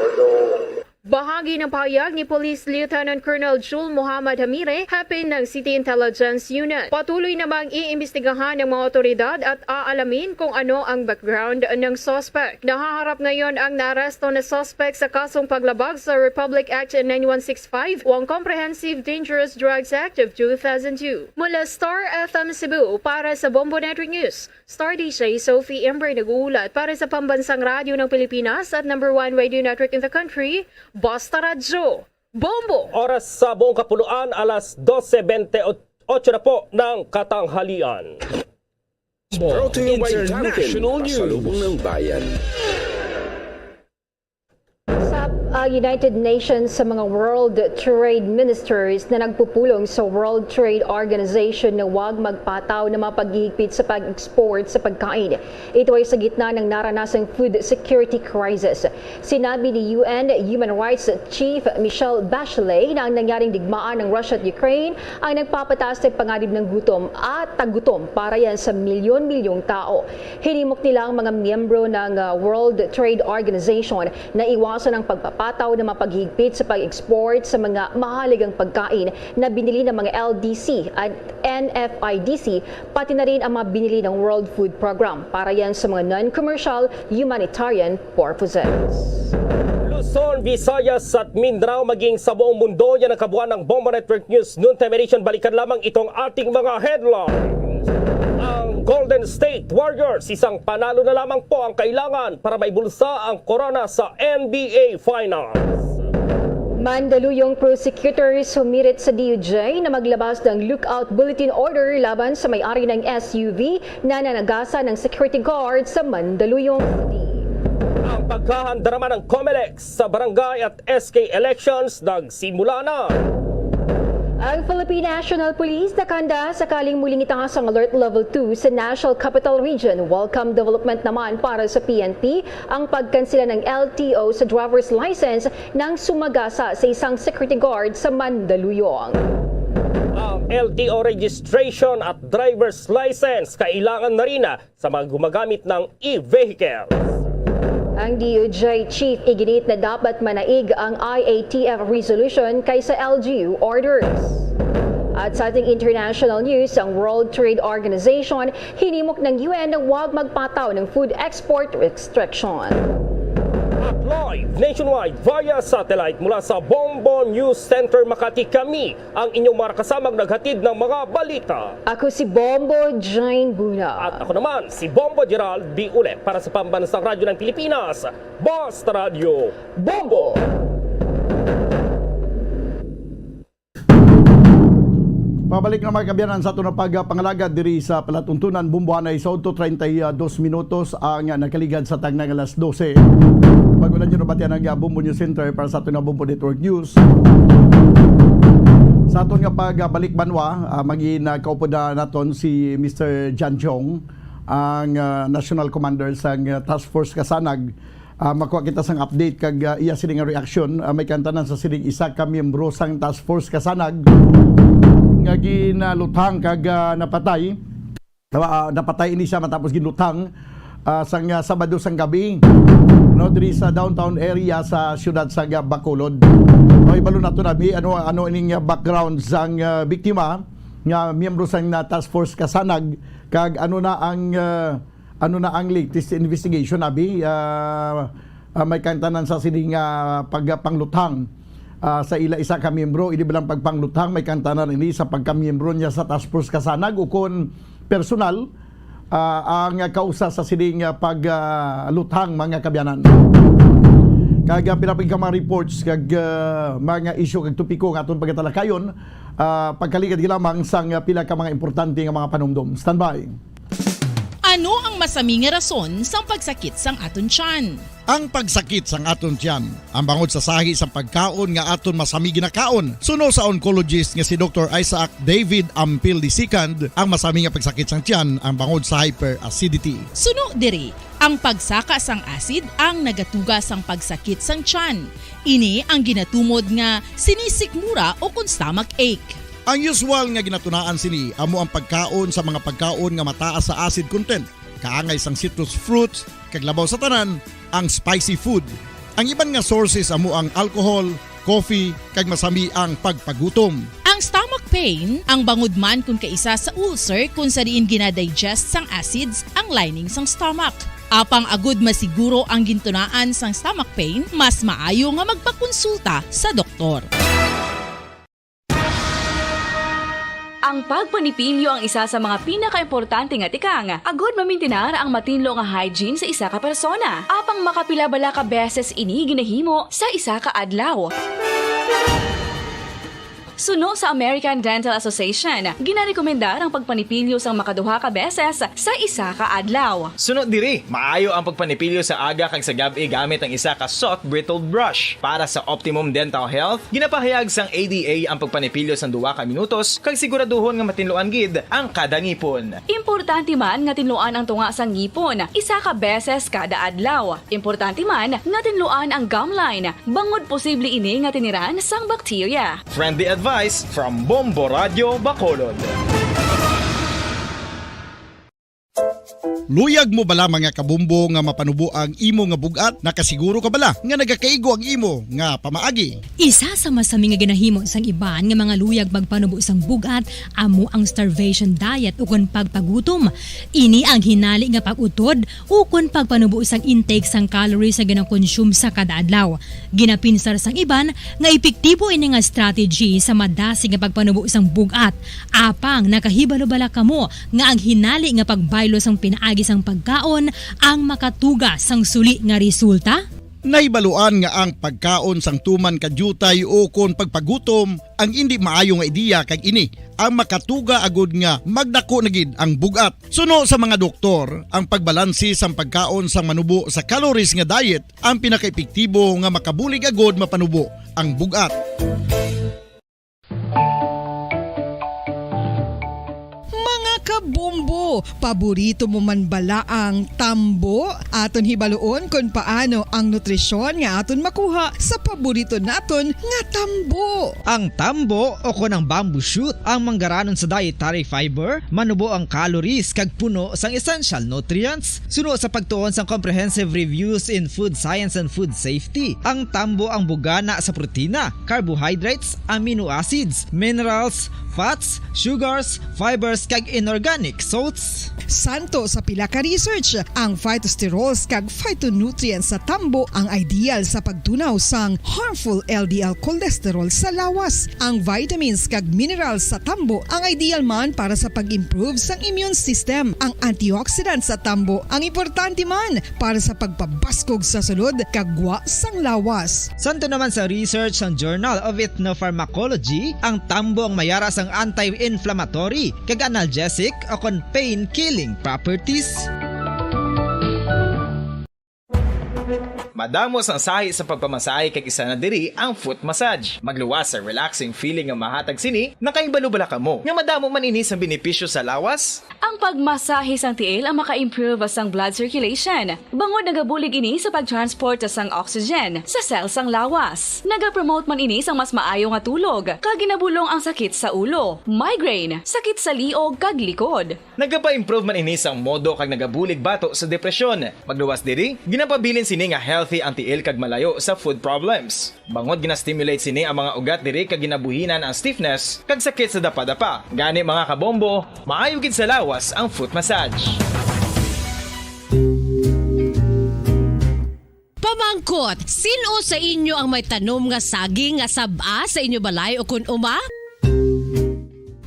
although Bahagi ng pahayag ni Police Lieutenant Colonel Jul Muhammad Hamire, hapin ng City Intelligence Unit. Patuloy namang iimbestigahan ng mga otoridad at aalamin kung ano ang background ng suspect. Nahaharap ngayon ang naaresto na suspect sa kasong paglabag sa Republic Act 9165 o ang Comprehensive Dangerous Drugs Act of 2002. Mula Star FM Cebu para sa Bombo Network News, Star DJ Sophie Ember nag-uulat para sa Pambansang Radyo ng Pilipinas at #1 radio network in the country, Basta Radyo, Bombo! Oras sa buong kapuluan, alas 12:28 na po ng katanghalian. Brought to you by International News. Pasalubong ng bayan. United Nations sa mga World Trade Ministers na nagpupulong sa World Trade Organization na huwag magpataw na mapaghihigpit sa pag-export sa pagkain. Ito ay sa gitna ng naranasang food security crisis. Sinabi ni UN Human Rights Chief Michelle Bachelet na ang nangyaring digmaan ng Russia at Ukraine ang nagpapataas ng panganib ng gutom at tagutom para yan sa milyon-milyong tao. Hinimok nila ang mga miyembro ng World Trade Organization na iwasan ang pagpapataw na mapaghigpit sa pag-export sa mga mahalagang pagkain na binili ng mga LDC at NFIDC, pati na rin ang mga binili ng World Food Program para yan sa mga non-commercial humanitarian purposes. Luzon, Visayas at Mindanao maging sa buong mundo, yan ang kabuuan ng Bombo Network News Noontime Edition. Balikan lamang itong ating mga headlines. Ang Golden State Warriors, isang panalo na lamang po ang kailangan para maibulsa ang Corona sa NBA Finals. Mandaluyong prosecutors humirit sa DOJ na maglabas ng lookout bulletin order laban sa may-ari ng SUV na nanagasan ng security guard sa Mandaluyong City. Ang paghahanda naman ng COMELEC sa barangay at SK elections nagsimula na. Ang Philippine National Police nakahanda sakaling muling itaas ang Alert Level 2 sa National Capital Region. Welcome development naman para sa PNP ang pagkansela ng LTO sa driver's license nang sumagasa sa isang security guard sa Mandaluyong. Ang LTO registration at driver's license kailangan na rin sa mga gumagamit ng e-vehicle. Ang DOJ Chief iginit na dapat manaig ang IATF resolution kaysa LGU orders. At sa ating international news, ang World Trade Organization hinimok ng UN na huwag magpataw ng food export restriction. At live nationwide via satellite mula sa Bombo News Center Makati, kami ang inyong mga kasamang naghatid ng mga balita. Ako si Bombo Jane Buna. At ako naman si Bombo Gerald B. Ule para sa Pambansang Radyo ng Pilipinas, Basta Radio, Bombo! Pabalik na mga kabiyanan sa ito na pagpangalagad diri sa palatuntunan Bumbuanay sa 32 minutos ang nakaligad sa tagnang alas 12. Pagulan nyo na batian ang Bombo News Center para sa ito na Bombo Network News. Sa ito nga pagbalik banwa, kaupo na naton si Mr. Jan Jong, ang National Commander sa Task Force Kasanag. Makuha kita sang update kag iya sining reaction. May kantanan sa sining isa ka miyembro sang Task Force Kasanag nga ginalutang kag napatay. Napatay ini siya matapos ginlutang sang Sabado sang gabi no diri sa downtown area sa siyudad sa Bacolod. Ibalo nato nabi ano ining background sang biktima nga miyembro sang Task Force Kasanag kag ano na ang latest investigation nabi may kantanan sa sining pagpanglutang sa isa ka miyembro, hindi ba lang pagpanglutang, may kantanan ini sa pagkamiyembro niya sa Task Force Kasanag o kung personal ang kausa sa sining paglutang mga kabyanan. Kag pinapig ka mga reports kag mga issue kag tupiko nga atong pagtalakayon pagkaligad lamang sang pila ka mga importante nga mga panumdum. Standby. Ano ang masaming rason sa pagsakit sang aton tiyan? Ang pagsakit sang aton tiyan, ang bangod sa sahi sang pagkaon nga aton masami ginakaon. Suno sa oncologist nga si Dr. Isaac David Ampil II, ang masami nga pagsakit sang tiyan ang bangod sa hyperacidity. Suno diri, ang pagsaka sang acid ang nagatuga sang pagsakit sang tiyan. Ini ang ginatumod nga sinisikmura o kung stomach ache. Ang usual nga ginatunaan sini amo ang pagkaon sa mga pagkaon nga mataas sa acid content. Kaangay sang citrus fruits, kag labaw sa tanan, ang spicy food. Ang iban nga sources amo ang alcohol, coffee, kag masami ang pagpagutom. Ang stomach pain, ang bangod man kung kaisa sa ulcer kung sa diin ginadigest sang acids ang lining sang stomach. Apang agud masiguro ang gintunaan sang stomach pain, mas maayo nga magpakonsulta sa doktor. Ang pagpanipilyo ang isa sa mga pinaka-importante nga tikang. Agud mamintinar ang matinlo nga hygiene sa isa ka persona. Apang makapila bala ka beses ini ginahimo sa isa ka adlaw. Suno sa American Dental Association, ginarekomendar ang pagpanipilyo sang makaduha ka beses sa isa ka adlaw. Sunod diri, maayo ang pagpanipilyo sa aga kag sa gabi gamit ang isa ka soft brittle brush. Para sa optimum dental health, ginapahayag sang ADA ang pagpanipilyo sang 2 ka minutos kag siguraduhon nga matinluan gid ang kada ngipon. Importante man nga tinluan ang tunga sang ngipon, isa ka beses kada adlaw. Importante man nga tinluan ang gum line, bangod posible ini nga tiniran sang bakterya. Friendly advice from Bombo Radio Bacolod. Luyag mo bala mga kabumbo nga mapanubo ang imo nga bugat? Nakasiguro ka bala nga nagakaigo ang imo nga pamaagi? Isa sa masami nga ginahimo sang iban nga mga luyag magpanubo sang bugat amo ang starvation diet ukon pagpagutom. Ini ang hinali nga pag-utod ukon pagpanubo sang intake sang calories sa ginakonsume sa kada adlaw. Ginapinsar sang iban nga epektibo ini nga strategy sa madasig nga pagpanubo sang bugat. Apang nakahibalo bala kamo nga ang hinali nga pagbaylo sang pinaagi sang pagkaon ang makatuga sang suli nga resulta? Naibaluan nga ang pagkaon sang tuman kadyutay o kon pagpagutom ang hindi maayo nga ideya kag ini ang makatuga agud nga magdako na gid ang bugat. Suno sa mga doktor, ang pagbalansi sang pagkaon sang manubo sa calories nga diet ang pinakaepektibo nga makabulig agud mapanubo ang bugat. Kabumbo, paborito mo man bala ang tambo? Aton hibaluon kung paano ang nutrisyon nga aton makuha sa paborito naton nga tambo. Ang tambo o kon ang bamboo shoot ang manggaranon sa dietary fiber, manubo ang calories kag puno sang essential nutrients. Suno sa pagtuon sang comprehensive reviews in food science and food safety, ang tambo ang bugana sa protina, carbohydrates, amino acids, minerals, fats, sugars, fibers kag inorganic salts. Santo sa pila ka research, ang phytosterols kag phytonutrients sa tambo ang ideal sa pagtunaw sang harmful LDL cholesterol sa lawas. Ang vitamins kag minerals sa tambo ang ideal man para sa pag-improve sang immune system. Ang antioxidants sa tambo ang importante man para sa pagpabaskog sa sulod kag gwa sang lawas. Santo naman sa research ng Journal of Ethnopharmacology, ang tambo ang mayara sang anti-inflammatory kag analgesic o kon pain-killing properties. Madamos ang sahi sa pagpamasahe kag isa na diri ang foot massage. Magluwas sa relaxing feeling nga mahatag sini, nakaibalo-bala ka mo. Nga madamo man ini sa benepisyo sa lawas. Ang pagmasahe sang tiil ang maka-improve sang blood circulation. Bangod nagabulig ini sa pagtransport sang oxygen sa cells sang lawas. Nagapromote man ini sang mas maayo nga tulog. Kag ginabulong ang sakit sa ulo, migraine, sakit sa liog kag likod. Nagapa-improve man ini sang modo kag nagabulig bato sa depresyon. Magluwas diri, ginapabilin sini nga healthy ang tiil kag malayo sa food problems. Bangod gina-stimulate sini ang mga ugat diri kag ginabuhinan ang stiffness kag sakit sa dapa-dapa. Gani mga kabombo, maayo gid sa lawas ang foot massage. Pamangkot, sino sa inyo ang may tanom nga saging nga saba sa inyo balay o kun uma?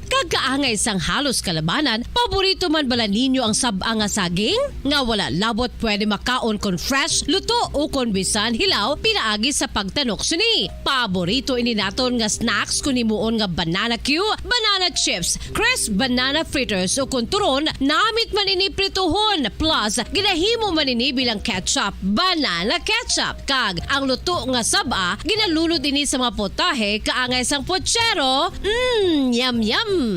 Kagkaangay sang halos kalabanan, paborito man bala ninyo ang saba nga saging? Nga wala labot pwede makaon kon fresh, luto o kon bisan hilaw pinaagi sa pagtanok sini. Paborito ini naton nga snacks kun himuon nga banana Q, banana chips, crisp banana fritters o kon turon, namit man ini prituhon plus ginahimo man ini bilang ketchup, banana ketchup. Kag ang luto nga saba ginalunod ini sa mga potahe kaangay sang pochero. Yum yum.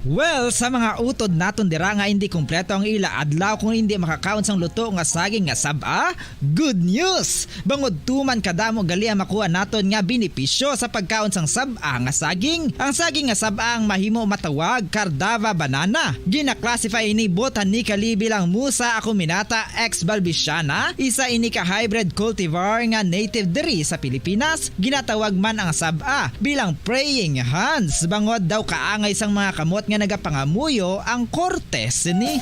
Well, sa mga utod naton dira nga hindi kumpleto ang ila adlaw kung hindi makakaon sang luto nga saging nga sab-a, good news! Bangod tuman kadamo gali ang makuha naton nga benepisyo sa pagkaon sang sab-a nga saging. Ang saging nga sab-a ang mahimo matawag Cardava banana. Gina-classify ini botanically bilang Musa acuminata ex balbisiana, isa ini ka hybrid cultivar nga native diri sa Pilipinas. Ginatawag man ang sab-a bilang praying hands. Bangod daw kaangay sang mga kamot nga nagapangamuyo ang kortes ni.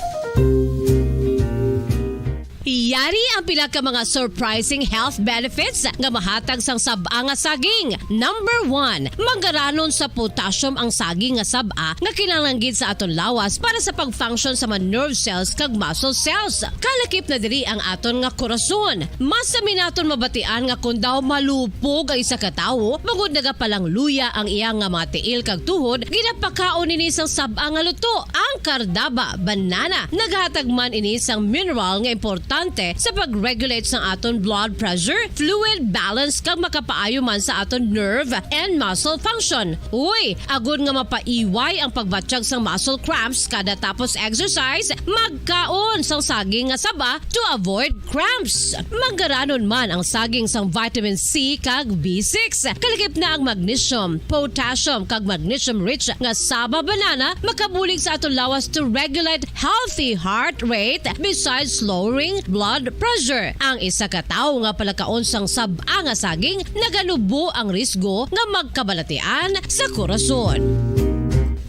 Yari ang pila ka mga surprising health benefits nga mahatag sang sab-a nga saging. Number 1, manggaranon sa potassium ang saging nga sab-a nga kinahanglan sa aton lawas para sa pag-function sa mga nerve cells kag muscle cells. Kalakip na diri ang aton nga korason. Mas sa minaton mabatian nga kung daw malupog ang isa ka tawo, bangod nagapalang luya ang iyang nga mga tiil kag tuhod, ginapakaon ini sang sab-a nga luto, ang Cardava banana. Naghatag man ini sang mineral nga importante sa pag-regulate sa aton blood pressure, fluid balance kag makapaayo man sa aton nerve and muscle function. Uy, agud nga mapaiway ang pagbatsyag sang muscle cramps kada tapos exercise, magkaon sang saging nga saba to avoid cramps. Manggaranon man ang saging sang vitamin C kag B6. Kalakip na ang magnesium, potassium kag magnesium rich nga saba banana makabulig sa aton lawas to regulate healthy heart rate besides lowering blood pressure. Ang isa ka tawo nga palakaon sang sab-a nga saging nagalubo ang risgo nga magkabalatian sa korason.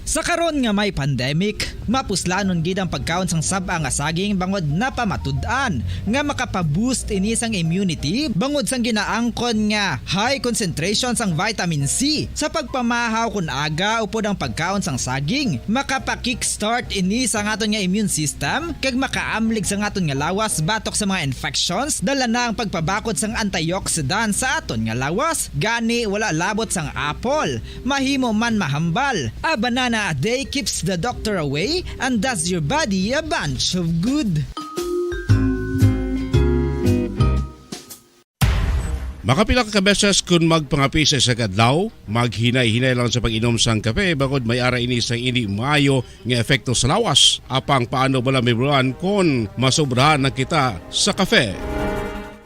Sa karon nga may pandemic, mapuslanon gid ang pagkaon sang sab-a nga saging bangod napamatud-an nga makapaboost ini sang immunity bangod sang ginaangkon nga high concentration sang vitamin C. Sa pagpamahaw kun aga upod ang pagkaon sang saging, makapa-kickstart ini sa aton nga immune system kag makaamlig sa aton nga lawas batok sa mga infections. Dala na ang pagpabakod sang antioxidant sa aton nga lawas. Gani wala labot sang apple, mahimo man mahambal. A banana a day keeps the doctor away and does your body a bunch of good. Makapila ka beses kung magpangapi sa kadlaw, maghinay-hinay lang sa pag-inom sang kape bagod may ara ini sang hindi maayo nga epekto sa lawas. Apang paano bala may buruan kung masobrahan na kita sa kape.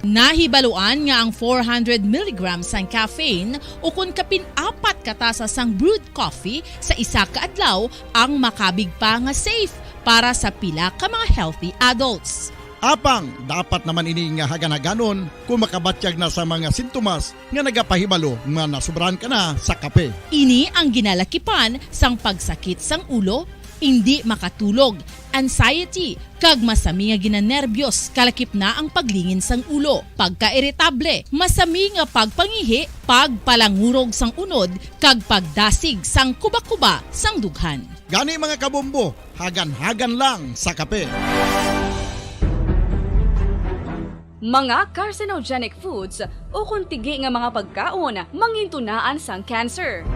Nahibaluan nga ang 400 mg sang caffeine o kung kapin-apat katasa sang brewed coffee sa isa ka adlaw ang makabig pa nga safe para sa pila ka mga healthy adults. Apang, dapat naman ini nga haganaganon kung makabatyag na sa mga sintomas nga nagapahibalo nga nasubrahan ka na sa kape. Ini ang ginalakipan sang pagsakit sang ulo, hindi makatulog, anxiety, kag masami nga ginanerbiyos, kalakip na ang paglingin sang ulo, pagka-irritable, masami nga pagpangihi, pagpalangurog sang unod, kag pagdasig sang kuba-kuba sang dughan. Gani mga kabombo, hagan-hagan lang sa kape. Mga carcinogenic foods o kuntigi nga mga pagkaon mangintunaan sang cancer.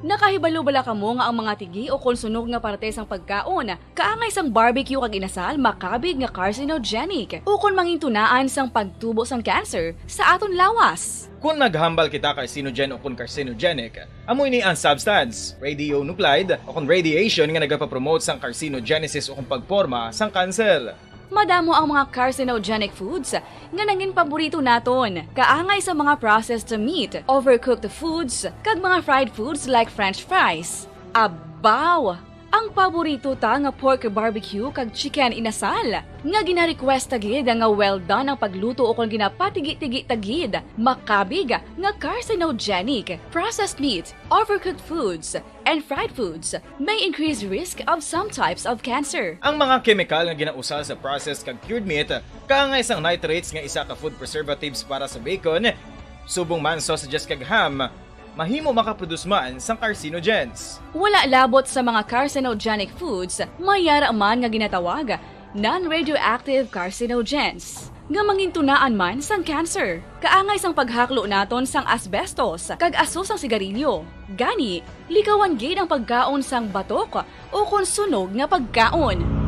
Nakahibalo bala kamo nga ang mga tigi o konsunog nga parte sang pagkaon kaangay sang barbecue kag inasal makabig nga carcinogenic o kon mangintunaan sang pagtubo sang cancer sa aton lawas. Kung maghambal kita carcinogen o kung carcinogenic, amoy ni ang substance, radionuclide o kung radiation nga nagapapromote sang carcinogenesis o kung pagporma sang cancer. Madamo ang mga carcinogenic foods nga nangin paborito naton. Kaangay sa mga processed meat, overcooked foods, kag mga fried foods like french fries. Abaw! Ang paborito ta nga pork barbecue kag chicken inasal. Nga gina-request tagid nga well done ang pagluto o kung ginapatigi-tigi tagid. Makabig nga carcinogenic, processed meat, overcooked foods, and fried foods may increase risk of some types of cancer. Ang mga chemical nga ginausal sa processed kag cured meat, kaangay sang nitrates nga isa ka food preservatives para sa bacon, subong man sausages kag ham, mahimo makaproduce man sang carcinogens. Wala labot sa mga carcinogenic foods, mayara man nga ginatawag non-radioactive carcinogens nga mangintunaan man sang cancer. Kaangay sang paghaklo naton sang asbestos kag aso sang sigarilyo. Gani, likawan gid ang pagkaon sang batok o kung sunog nga pagkaon.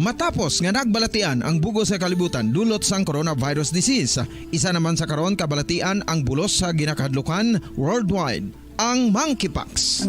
Matapos nga nagbalatian ang bugo sa kalibutan dulot sang coronavirus disease, isa naman sa karon kabalatian ang bulos sa ginakahadlukan worldwide, ang monkeypox.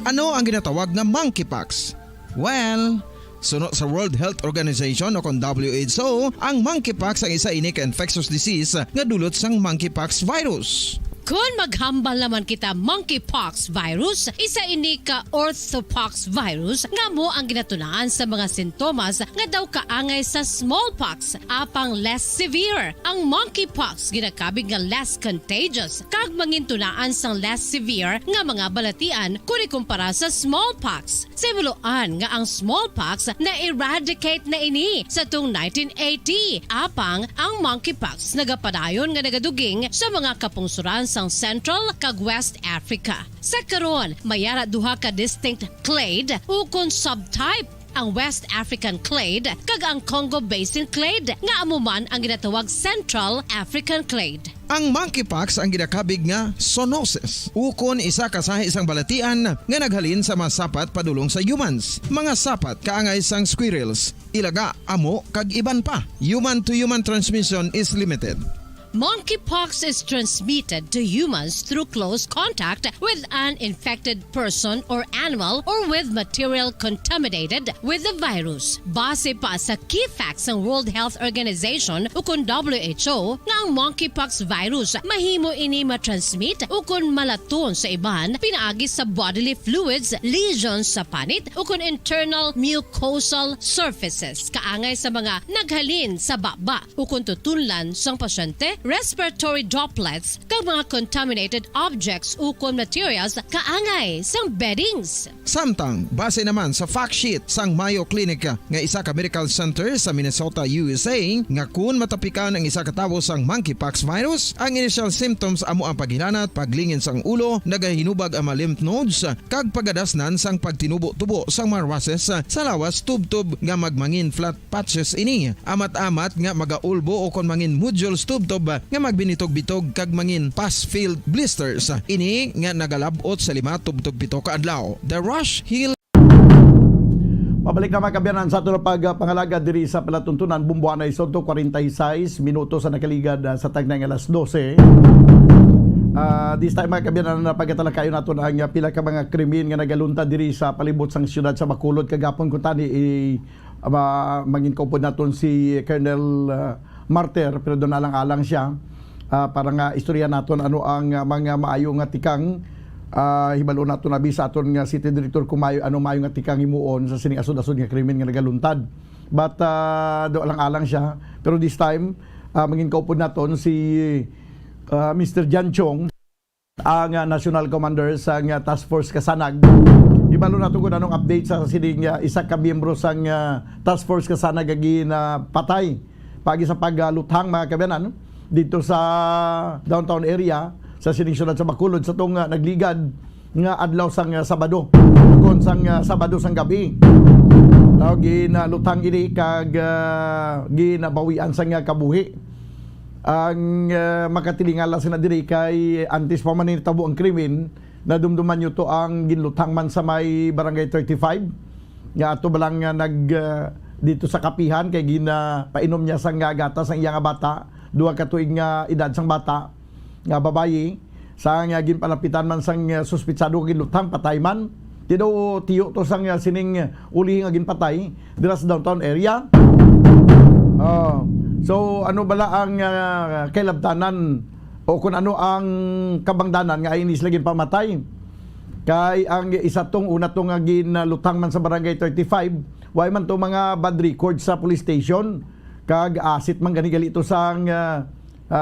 Ano ang ginatawag na monkeypox? Well, sunod sa World Health Organization o kung WHO, ang monkeypox ang isa ini ka infectious disease nga dulot sang monkeypox virus. Kung maghambal naman kita monkeypox virus, isa ini ka orthopox virus nga mo ang ginatunaan sa mga sintomas nga daw kaangay sa smallpox, apang less severe. Ang monkeypox ginakabig nga less contagious kag mangintunaan sang less severe nga mga balatian kung ikumpara sa smallpox. Simuloan nga ang smallpox na eradicate na ini sa tung 1980, apang ang monkeypox nagapadayon nga nagaduging sa mga kapungsuran sa Central kag West Africa. Sa karon, mayara duha ka distinct clade ukon subtype, ang West African clade kag ang Congo Basin clade nga amuman ang ginatawag Central African clade. Ang monkeypox ang ginakabig nga zoonosis, ukon isa kasahi isang balatian nga naghalin sa mga sapat padulong sa humans. Mga sapat kaangay sang squirrels, ilaga, amo kag iban pa. Human to human transmission is limited. Monkeypox is transmitted to humans through close contact with an infected person or animal or with material contaminated with the virus. Base pa sa key facts ng World Health Organization ukon WHO nga ang monkeypox virus mahimo ini matransmit ukon malaton sa iban pinaagi sa bodily fluids, lesions sa panit ukon internal mucosal surfaces kaangay sa mga naghalin sa baba ukon tutunlan sang pasyente, respiratory droplets kag mga contaminated objects ukon materials kaangay sang beddings. Samtang base naman sa fact sheet sang Mayo Clinic nga isa ka medical center sa Minnesota, USA, nga kun matapikan ang isa ka tawo sang monkeypox virus, ang initial symptoms amo ang paghilanat, paglingin sang ulo, nagahinubag ang mga lymph nodes kag pagadasnan sang pagtinubo-tubo sang mga rashes sa lawas tubtob nga magmangin flat patches ini. Amat-amat nga magaulbo o kon mangin nodules tubtob nga magbinitog-bitog kag mangin pus-filled blisters. Ini nga nagalabot sa 5-7 ka adlaw. The Rush Hill. Pabalik naman kabyanan sa ito na pagpangalaga diri sa palatuntunan Bumbuanay Soto, 46 minutos sa nakaligad sa tagnang alas 12. This time mga kabyanan na pagkatala kayo nato na ang pila ka mga krimen nga nagalunta diri sa palibot sang siyudad sa Bacolod kagapon kung tani mangin ko po naton si Colonel Martir, pero doon alang-alang siya para nga istorya naton ano ang mga maayo nga tikang hibalo naton abi sa aton nga city director kung ano maayo nga tikang himuon sa sining asod-asod nga krimen nga nagaluntad. But doon alang-alang siya, pero this time mangin ko po naton si Mr. Jan Chong, ang National Commander sa Task Force Kasanag. Ibalo nato kung anong update sa sining isa ka miyembro sa Task Force Kasanag na patay pagi sa pagluthang mga kabyanan dito sa downtown area sa sining syudad sa Bacolod sa tong nagligad nga adlaw sang Sabado kon sang Sabado sang gabi. Ginaluthang ini kag ginabawian sang kabuhi. Ang makatilingala sina diri kay antes pa man tabo ang krimen na dumduman nyo to ang ginluthang man sa may barangay 35 nga ato balang dito sa kapihan kay ginapainom niya sang gatas sang iya nga bata, 2 ka tuig nga edad sang bata nga babayi, sa nga ginpalapitan man sang suspitsado ginluthang patay man. Tido tiyo to sang sining uli nga ginpatay dira sa downtown area. So ano bala ang kailabtanan o kung ano ang kabangdanan nga inis lagi pamatay kay ang isa tong una tong ginluthang man sa barangay 35 way man to mga bad record sa police station kag asit man ganigali ito sang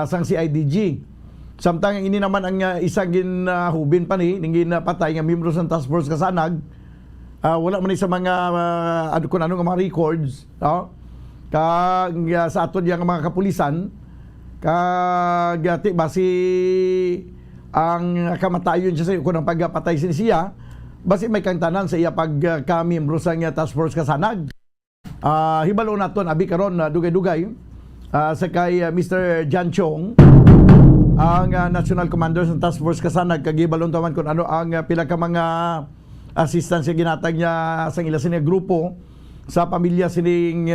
CIDG. Samtang ini naman ang isa ginhubin pa ni ning ginapatay nga miyembro sa Task Force Kasanag, wala man sa mga kung ano nga mga records, no? Kag sa aton yang mga kapulisan kag basi ang kamatayon siya sa kung ang pagpatay siya basi may kangtanan sa iya pagka-miyembro sa Task Force Kasanag. Hibalo naton abi karon dugay-dugay sa kay Mr. Jan Chong, ang National Commander sa Task Force Kasanag, kag hibalon taman kung ano ang pila ka mga assistance ginatag niya sa ila sini grupo sa pamilya sining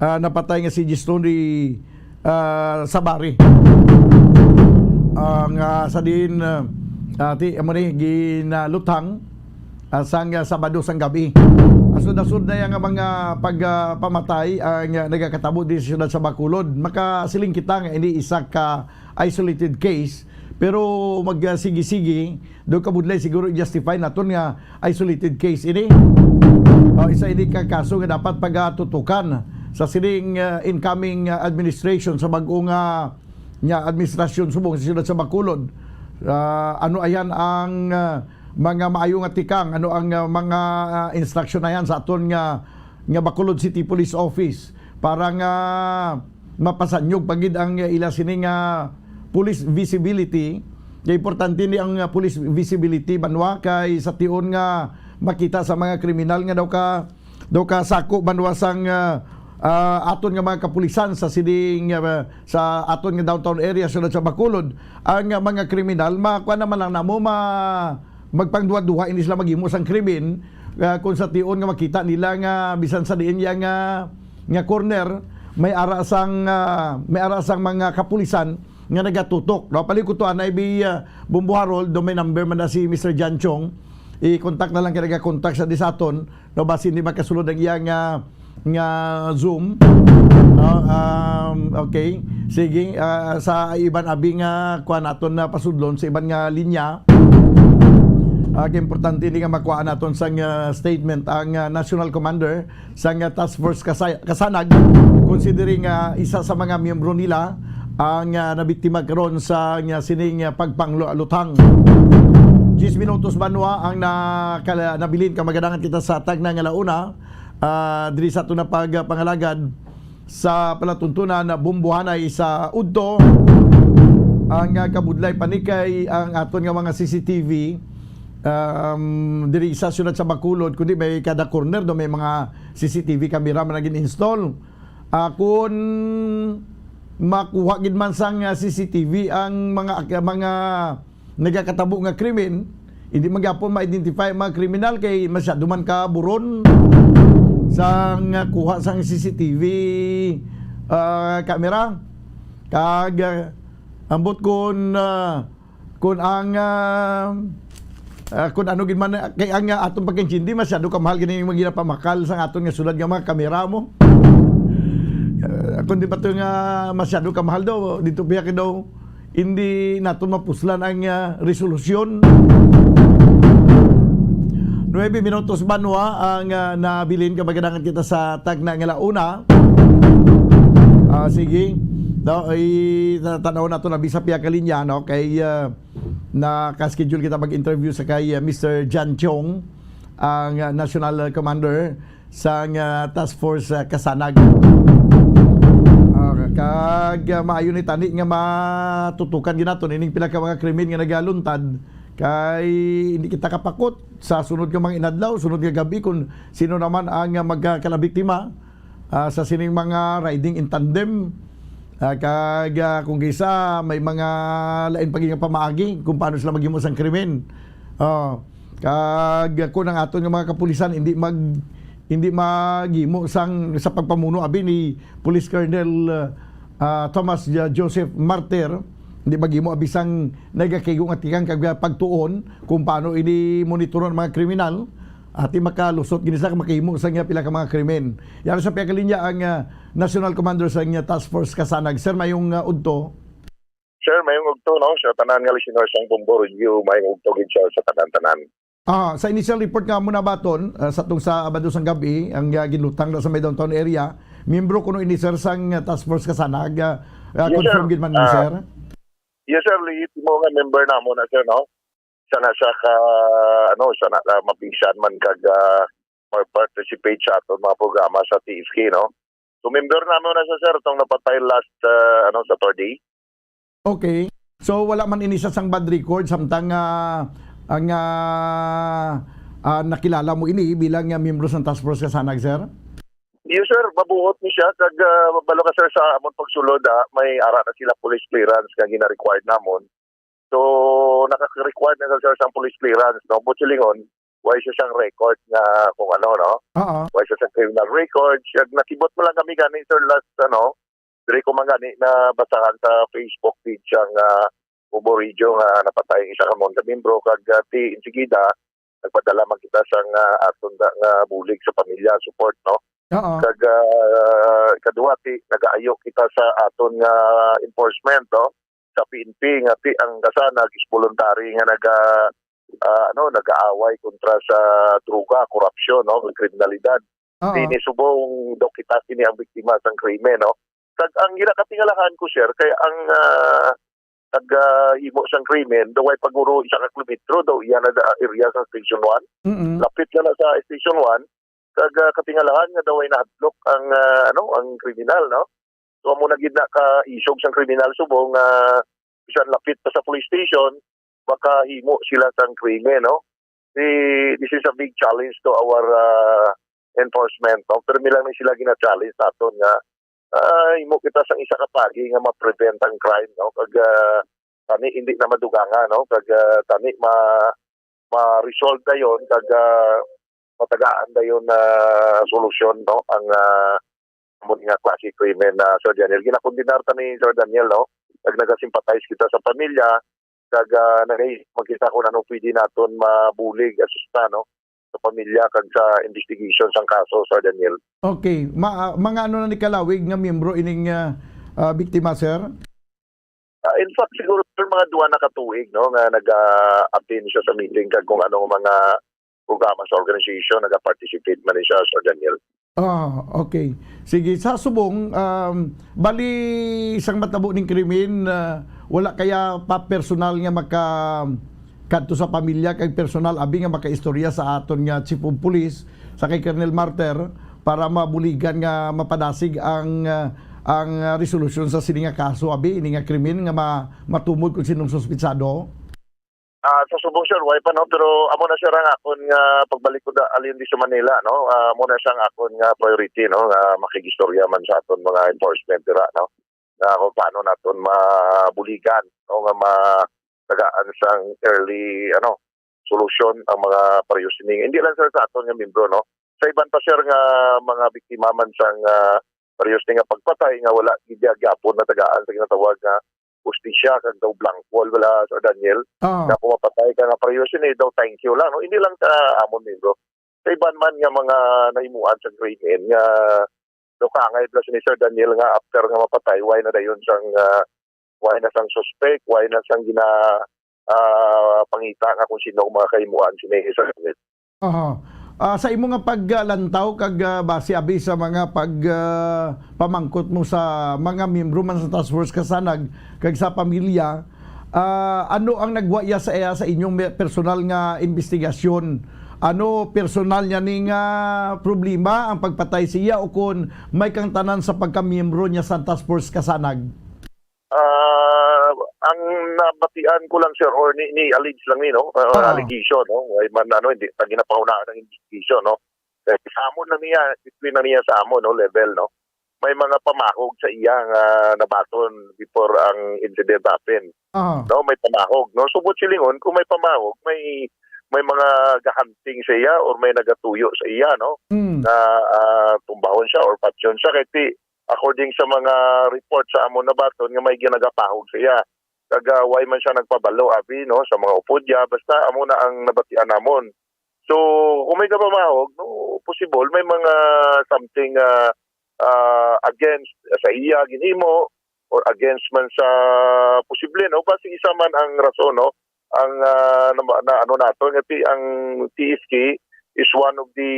napatay nga si Gistori Sabari. Ang sa din ti amo ni ginalutang sang Sabado sang gabi. Asud-asud na yang mga pagpamatay ang nagakatabo di sa siyudad sa Bacolod. Makasiling kita nga ini isa ka isolated case, pero magsigi-sigi do kabudlay siguro justify naton nga isolated case ini. Isa ini ka kaso nga dapat pagatutukan sa sining incoming administration sa bag-o nga administrasyon subong sa siyudad sa Bacolod. Ano ayan ang mga maayong atikang, ano ang mga instruction na yan sa aton nga Bacolod City Police Office para nga mapasanyog pagid ang ila sining police visibility. Kaya importante ni ang police visibility banwa kay sa tion nga makita sa mga kriminal nga daw ka sako banwa sang aton nga mga kapulisan sa sining sa aton nga downtown area sulod sa Bacolod. Ang mga kriminal makuha naman lang namo magpangduwa-duwa hindi sila maghimo sang krimen kung sa tion nga makita nila nga bisan sa diin nga corner may ara sang mga kapulisan nga nagatutok. No, palikutuan na ibi Bumbuharol do may number man na si Mr. Jan Chong. I-contact na lang kaya nag-contact sa disaton no basi hindi makasulod ang iya nga Zoom. Okay. Sige, sa iban abi nga kuha naton na pasudlon sa iban nga linya. Importante ni nga makuha naton sang statement ang National Commander sang Task Force Kasanag, considering isa sa mga miyembro nila ang nabiktima karon sa sining pagpanglutang. 10 minutos banwa ang nabilin kamaganangan kita sa tagna nga launa diri sa ito na pagpangalagad sa palatuntunan na bumbuhanay sa Udto. Ang kabudlay panikay ang aton nga mga CCTV diri sa siyudad sa Bacolod, kundi may kada corner do may mga CCTV camera man naging install. Kung makuha gid man sang CCTV ang mga nagakatabo nga krimen, hindi magyapon ma-identify mga kriminal kay masyado man ka buron sang kuha sang CCTV camera. Kag ambot kun ang kung ano gid man kay ang atong pagkintindi masyado ka mahal gini magina pamakal sa aton nga sulad nga mga kamera mo. Kung di pa ito nga masyado ka mahal daw dito piya ka daw hindi naton mapuslan ang resolusyon. 9 minutos banwa ang nabilin kamaganangan kita sa tagna nga launa. Sige. Tanaw na ito na bisa piya kalinya no kay naka-schedule kita mag-interview sa kay Mr. Jan Chong, ang National Commander sa Task Force Kasanag. Kag maayo ni tani nga matutukan ginaton ining pila ka mga krimen nga nagaluntad kay hindi kita kapakot sa sunod nga mga inadlaw, sunod nga gabi kung sino naman ang magkalabiktima sa sining mga riding in tandem. Kag kung gisa may mga lain paging pamaagi kung paano sila maghimo sang krimen. Kag kung ang aton nga mga kapulisan hindi maghimo sang sa pagpamuno abi ni Police Colonel Thomas Joseph Martir, hindi maghimo abi sang nagakigong atikang kag pagtuon kung paano ini monitoron mga kriminal. Ati makalusot ginisa ka makahimo sa pila ka mga krimen. Yan sa pagkalinya ang National Commander sa Task Force Kasanag. Sir, mayong udto. Sir, mayong udto no sa tanan nga listener sang Bombo Review, mayong udto gid siya sa tanan-tanan. Sa initial report nga muna baton sa tong sa Abado sang gabi ang ginlutang sa may downtown area, miyembro kuno ini sir sang Task Force Kasanag. Confirm gid man ni sir. Yes sir, liit mo nga member namo na sir no. Sana siya ka sana ka mapisan man kag participate sa aton mga programa sa TFK no. So member naman na siya sir tong napatay last Saturday. Okay. So wala man ini sa sang bad record samtang ang nakilala mo ini bilang miyembro sa Task Force Kasanag sir? Yes sir, mabuot ni siya kag balo ka sir sa amon pagsulod may ara na sila police clearance kag gina-required namon. So, nakaka-required na sir sa police clearance, no? Butchilingon, why siya siyang record nga kung ano, no? Why siya siyang criminal record. Siya, nakibot mo lang kami gani, sir, last, dire ko man gani na basahan sa Facebook page siyang Uboridyo nga napatay ang isa ka mga membro kag ti insigida nagpadala man kita sang aton nga bulig sa pamilya support, no? Kag kadua ti nagaayo kita sa aton nga enforcement, no? Sa PNP nga ti ang kasana is voluntary nga nag-aaway kontra sa droga, korupsyon, no, kriminalidad. Subong daw kita kini ang biktima sang krimen, no. Kag ang ginakatingalahan ko, sir, kay ang imo sang krimen daw ay paguro isa ka kilometro daw iya na area sa Station 1. Lapit na sa Station 1. Kag katingalahan nga daw ay nahadlok ang ang kriminal, no. So amo na gid na ka isog sang kriminal subong bisan lapit pa sa police station baka himo sila sang krimen, no. This is a big challenge to our enforcement, no. Pero milang ni sila gina-challenge naton nga himo kita sang isa ka pagi nga ma-prevent ang crime, no. Kag tani hindi na madugangan, no. Kag tani ma-resolve dayon kag matagaan dayon na solusyon, no, ang nga klase krimen na Sir Daniel. Ginakondinar ta ni Sir Daniel, no. Nagasimpatize kita sa pamilya kag magkita ko na pwede naton mabulig asusta, no, sa pamilya kag sa investigation sang kaso, Sir Daniel. Okay, mga ano na ni kalawig nga miyembro ining biktima, sir? In fact siguro sir, mga duwa na katuig, no, nga nag-attend siya sa meeting kag kung anong mga programa sa organization nag-participate man siya, Sir Daniel. Okay. Sige, sa subong bali isang matabo ning krimen, wala kaya pa personal nga kadto sa pamilya kay personal abi nga makaistorya sa aton nga Chief of Police sa kay Colonel Marter para mabuligan nga mapadasig ang resolution sa sini nga kaso abi ini nga krimen nga matumod kung sinong suspitsado. Sa subong sir, way pa, no, pero amo na siya ang akon nga pagbalik ko alin di sa Manila, no. Amo na siya ang akon nga priority, no, nga makigistorya man sa aton mga enforcement dira, no. Kung paano naton mabuligan, no, nga tagaan sang early solusyon ang mga pariyusining. Hindi lang sir sa aton nga membro, no. Sa iban pa sir nga mga biktima man sang pariyusining nga pagpatay nga wala gidyagapon na tagaan sa ginatawag nga justisya kag daw blank wall wala, Sir Daniel. Na pumapatay ka nga pariyusin daw thank you lang, no. Hindi lang ka amon membro. Sa iban man nga mga nahimuan sa krimen nga daw kangay plus ni Sir Daniel nga after nga mapatay why na dayon sang why na sang suspect, why na sang pangita nga kung sino mga kahimuan sini Sir Daniel. Sa imo nga paglantaw kag base abi sa mga pamangkot mo sa mga miyembro man sa task force kasanag kag sa pamilya, ano ang nagwaya sa inyong personal nga investigasyon? Ano personal niya ning problema ang pagpatay siya o kun may kang tanan sa pagkamiyembro niya sa task force kasanag? Ang nabatian ko lang sir or ni allege lang ni, no, allegation, no, ay man hindi pa ginapaunaan ng investigation, no. Sa amon lang niya, between na niya sa amon, no, level, no. May mga pamahog sa iyang nabaton before ang incident happen. No, may pamahog, no. Subot silingon kung may pamahog, may mga gahanting sa iya or may nagatuyo sa iya, no. Na tumbahon siya or patsyon siya kay according sa mga report sa amon na baton nga may ginagapahog sa iya. Kagaway man siya nagpabalo abi, no, sa mga upodya basta amo na ang nabatian namon. So kung may kapamahog, no, possible may mga something against sa iya ginhimo or against man sa posible, no, kasi isa man ang rason, no, ang nato nga ang TSK is one of the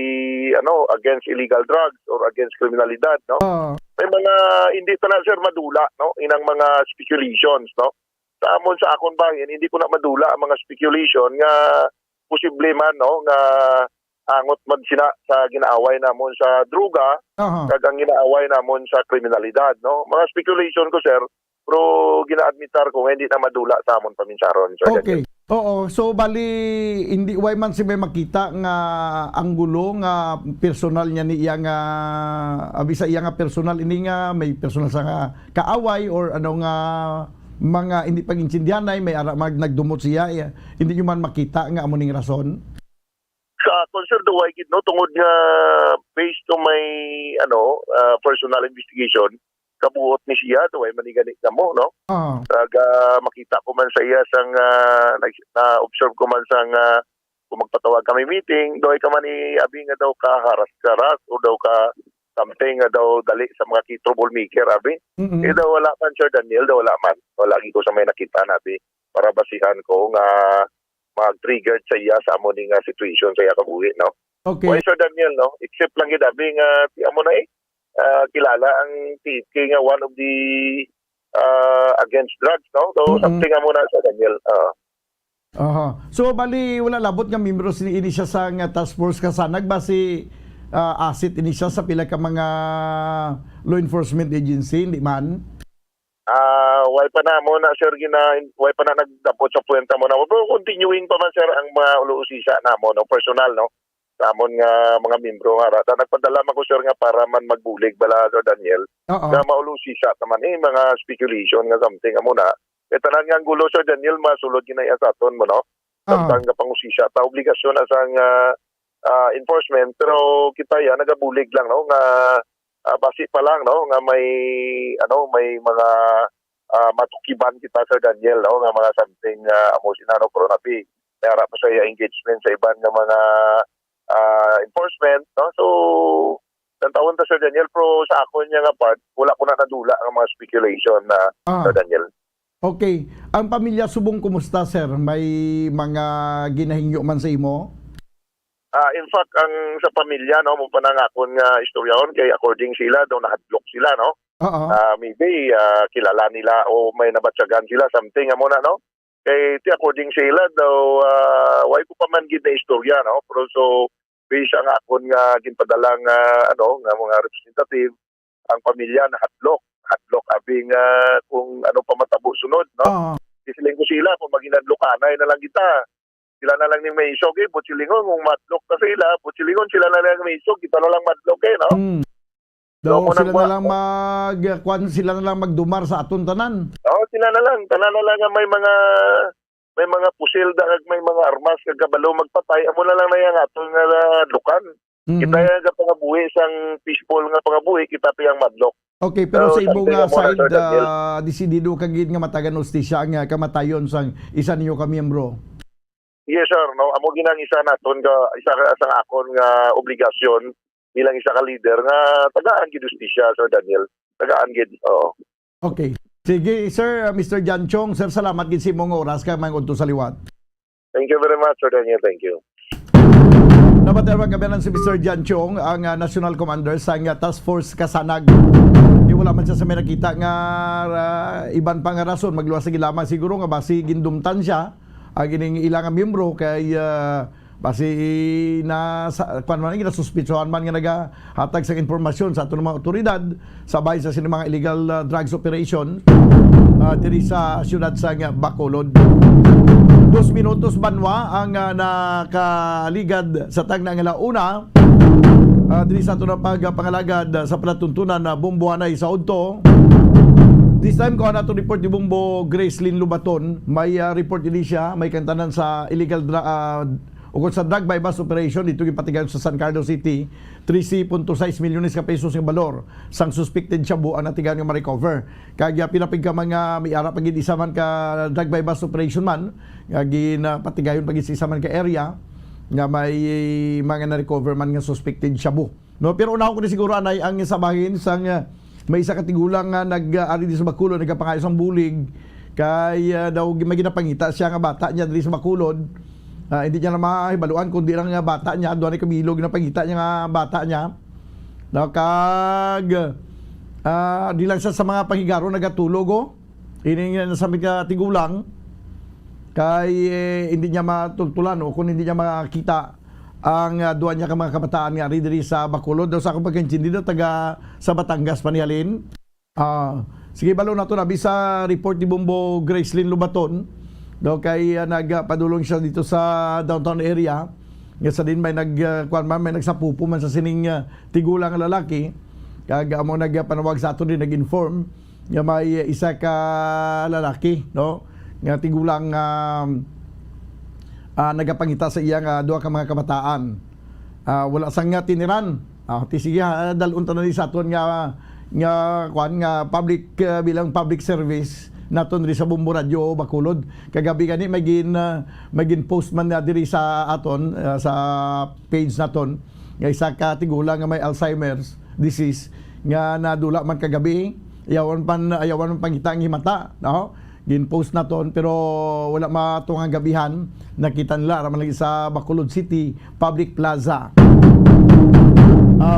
against illegal drugs or against kriminalidad, no. May mga hindi ta na sir madula, no, inang mga speculations, no. Sa amon sa akon bahin hindi ko na madula ang mga speculation nga posible man, no, nga angot man sina sa ginaaway namon sa droga kag ang ginaaway namon sa kriminalidad, no. Mga speculation ko sir pero gina-admitar ko hindi na madula sa amon paminsaron, sir. Okay. Oo, so bali hindi way man si may makita nga ang gulo nga personal niya ni iya nga abi sa iya nga personal ini nga may personal sa nga kaaway or ano nga mga hindi pag-intindihan ay may nagdumot siya, hindi nyo man makita nga amo ning rason? gihapon sir duway gid no tungod nga based to my personal investigation kabuot ni siya duway maniganit na mo no. Makita ko man sa iya sang na-observe ko man sang kung magpatawag kami meeting doy ka man abi nga daw ka haras o daw ka something nga daw dali sa mga key troublemaker abi. Daw wala man Sir Daniel daw wala man. Wala ko sa may nakita nabi para basihan ko nga mag-triggered sa iya sa amo ning situation sa iya kabuhi no. Okay. Why Sir Daniel no? Except lang gid abi nga amo na kilala ang TK nga one of the against drugs no. So something amo na Sir Daniel. So bali wala labot nga membro ini siya sa task force kasanag ba si asset ini siya sa pila ka mga law enforcement agency hindi man? Why pa na mo na sir why pa na nagdapot sa puwenta mo na pero continuing pa man sir ang mga uluusisa na mo no personal no sa amon nga mga membro nga rata nagpadala man ko sir nga para man magbulig bala Sir Daniel na maulusisa naman mga speculation nga something amo na tanan nga gulo Sir Daniel masulod ginay asaton mo no samtang nga pangusisa ta obligasyon asang enforcement pero kita ya nagabulig lang no nga basi pa lang no nga may mga matukiban kita Sir Daniel no nga mga something amo sinano pero napi mayara pa sa engagement sa iban nga mga enforcement no so tawon ta Sir Daniel pero sa ako niya nga part wala ko na nadula ang mga speculation na Sir Daniel. Okay, ang pamilya subong kumusta sir? May mga ginahingyo man sa imo? In fact, ang sa pamilya, no, mo pa nangakon nga istoryaon, kay according sila, daw nahadlok sila, no? Maybe, kilala nila o may nabatsagan sila, something amo na, no? Kay according sila, daw, why ko pa man gid na istorya, no? Pero so, based ang akon nga, ginpadalang, nga mga representative, ang pamilya nahadlok abing kung ano pa matabo sunod, no? Isiling ko sila, kung maginadlokanay na lang kita. Sila na lang ni may isog butsilingon kung madlok na sila, butsilingon sila na lang may isog, kita na lang madlok no? Sila na lang magdumar sa aton tanan. Sila na lang, tanan na lang may mga pusil dahag may mga armas kag kabalo magpatay, amo na lang na yang aton nga lukan. Kita nga pangabuhi sang peaceful nga pangabuhi, kita piyang madlok. Okay, pero sa ibong side, disidido kagid nga matagan ustisya nga kamatayon sang isa ninyo ka miyembro. Yes sir, no. Amo ginang isa naton nga isa sa akon nga obligasyon bilang isa ka leader nga tagaan gid justisya Sir Daniel. Tagaan gid. Okay. Sige sir, Mr. Jan Chong, sir salamat gid sa imong oras kay mangunto sa liwat. Thank you very much Sir Daniel, thank you. Nabaterwa kabilang si Mr. Jan Chong, ang National Commander sa Task Force Kasanag. Wala man siya sa may nakita nga iban pang rason magluwas sa gilaman siguro nga basi gindumtan siya ang ining ilang miyembro kay basi na suspitsohan man nga nagahatag sa informasyon sa aton mga otoridad sabay sa mga illegal drugs operation diri sa siyudad sa Bacolod. 2 minutos banwa ang nakaligad sa tagna nga launa diri sa ato na pagpangalagad sa palatuntunan na Bumbuanay sa Udto. This time ko na to report ni Bumbo Gracelyn Lubaton. May report din siya, may kantanan sa illegal sa drug by bus operation dito gipatigayon sa San Carlos City. 13.6 milyones ka pesos ng balor sang suspected shabu ang natigan nga ma-recover. Kaya pinapig ka mga may ara pagid isa man ka drug by bus operation man, patigayon pagid isa man ka area nga may mga na-recover man nga suspected shabu. No, pero una ko ni siguro anay ang sabahin sang may isa katigulang nga nag-ari di sa Bacolod nagkapangayo sang bulig kay daw may ginapangita siya nga bata niya diri sa Bacolod. Hindi niya na mahibaluan kundi lang nga bata niya doon ay kabilog na pangita niya nga bata niya. Di lang siya sa mga panghigaro nagatulog ini nga sa mga tigulang kay hindi niya matultulan o kung hindi niya makita ang duwan niya ka mga kabataan nga diri sa Bacolod daw sa akong pagkaintindi daw taga sa Batangas panihalin. Sige balo na to na bisa report ni Bumbo Gracelyn Lubaton daw kay nagpadulong siya dito sa downtown area nga sa din may may nagsapupo man sa sining tigulang lalaki kag amo nagpanawag sa aton din nag-inform nga may isa ka lalaki no nga tigulang nagapangita sa iya nga duha ka mga kabataan wala sang nga tiniran. Ti sige dalun tanan sa aton nga public bilang public service naton ri sa Bombo Radio Bacolod. Kagabi gani magin post man na diri sa aton sa page naton nga isa ka tigulang nga may Alzheimer's disease nga nadula man kagabi. Ayawan pangita ang himata, no? Gin-post naton pero wala matungang gabihan. Nakita nila raman lagi sa Bacolod City Public Plaza.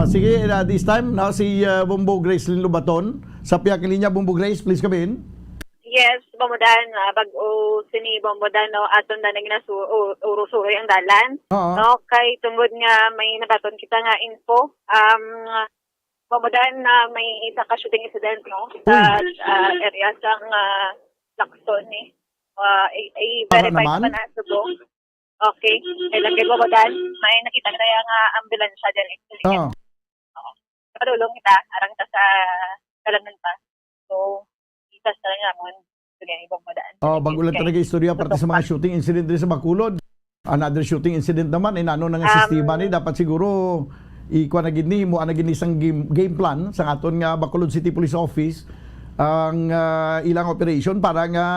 Sige, this time now si Bombo Grace Lynn Lubaton sa piyak linya. Bombo Grace, please come in. Yes, Bombodan, bag-o sini Bombodan no aton na urusuroy ang dalan. No, kay tungod nga may nabaton kita nga info. Bombodan na may isa ka shooting incident no sa area sang Lacson ni. I-verify pa na subong. Okay. Kailan kay Bombodan, may nakita kaya nga ambulansya dyan actually. Padulong kita, arang kita sa dalangan pa. So, itas talaga naman. Sige, Bombodan. Bago lang talaga istorya parte sa mga shooting incident din sa Bacolod. Another shooting incident naman, inano na nga sistema ni, dapat siguro ikuha na gini mo na gini isang game plan sa aton nga Bacolod City Police Office ang ilang operation para nga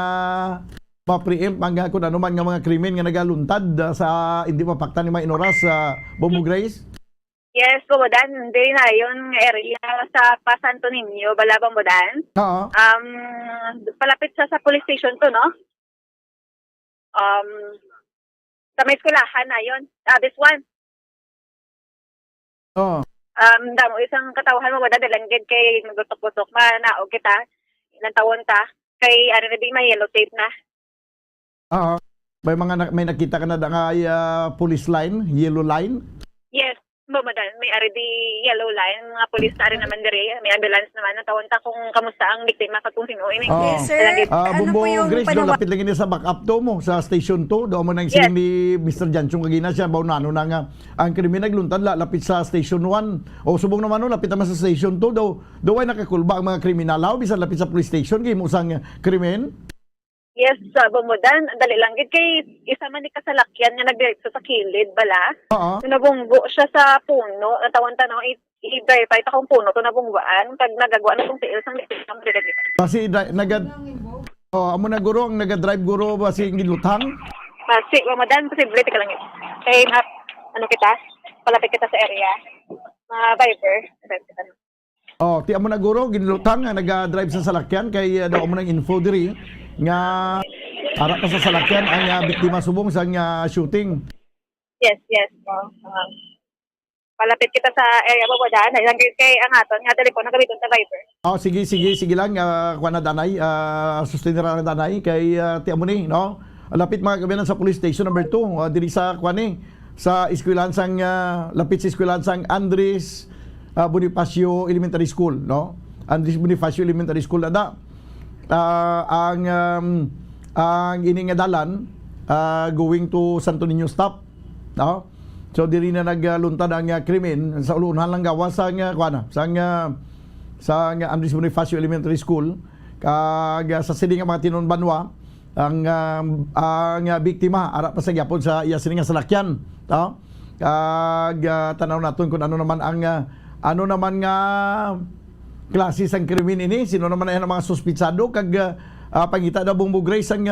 ma-preempt ang kung ano man nga mga krimen nga nagaluntad sa hindi mapaktan ni mga inoras sa Bombo Grace. Yes, Bombodan, hindi na yung area sa Pasanto Niño, Bala Bombodan. Oo. Palapit sa police station to, no? Sa may eskulahan na yun. This one. Oo. Damo isang katawhan mo wala dalanggid kay nagutok-gutok manaog kita ilang tawon ta kay ano na di may yellow tape na. May nakita ka na nga police line, yellow line? Yes, Bombodan, may already yellow line, mga police na rin naman diri, may ambulance naman natawon ta kung kamusta ang biktima kat kung sino ini. Yes, sir. Bombo Grace, do lapit lang ini sa backup to mo sa station 2, do mo nang siling ni Mr. Janchong kagina siya baunano na nga ang krimen nagluntad lapit sa station 1. O subong naman no lapit naman sa station 2 do ay nakakulba ang mga kriminal bisan lapit sa police station kay musang krimen. Yes, Bombodan, dali lang gid kay isa man ni kasalakyan nga nagdiretso sa kilid bala. Nabunggo siya sa puno, natawon tanaw i-verify ta kung puno to nabungguan kag nagagwa na kung tiil sang biktima dili. Kasi amo na guro ang naga-drive guro basi gilutang. Basi Bombodan posible ka lang. Kay ano kita, palapit kita sa area. Viber, ti amo na guro ginlutang nga naga-drive sa salakyan kay daw mo nang info diri nga ara ka sa salakyan ang biktima subong sa shooting. Yes. Palapit kita sa area Bombodan, lang kay ang aton nga telepono gamiton sa Viber. Sige lang kuha na danay sustainera na danay kay ti amo ni no. Lapit mga kabiyanan sa police station number 2 diri sa kuani sa eskwelahan sang lapit sa eskwelahan sang Andres Bonifacio Elementary School no. Andres Bonifacio Elementary School ada. Ang ini nga dalan going to Santo Niño stop no? So diri na nagluntad ang krimen sa ulunan lang gawa sa Andres Bonifacio Elementary School kag sa siling nga mga tinunbanwa ang biktima ara pa sa gyapon sa iya sining nga salakyan no? Kag tanaw naton kung ano naman nga klase sang krimen ini, sino naman ang mga suspitsado kag pangita da Bombo Grace ang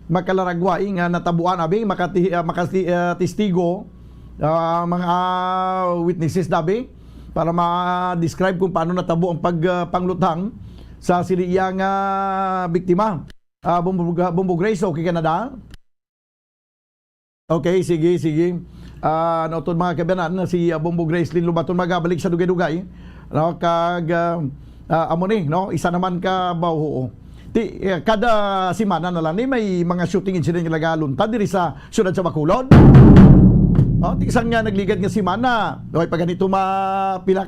makalaragway nga natabuan abi makatistigo mga witnesses dabi para ma-describe kung paano natabo ang panglutang sa siliya nga biktima. Bombo Grace, okay ka na da? Okay, sige. Nautod mga kabanan si Bombo Grace Lynn Lubaton magabalik sa dugay-dugay. No, kag amo ni no isa naman ka bawo kada semana na lang ni may mga shooting incident nga nagaluntad diri sa syudad sa Bacolod. Isang nga nagligad nga semana okay pag ganito mapila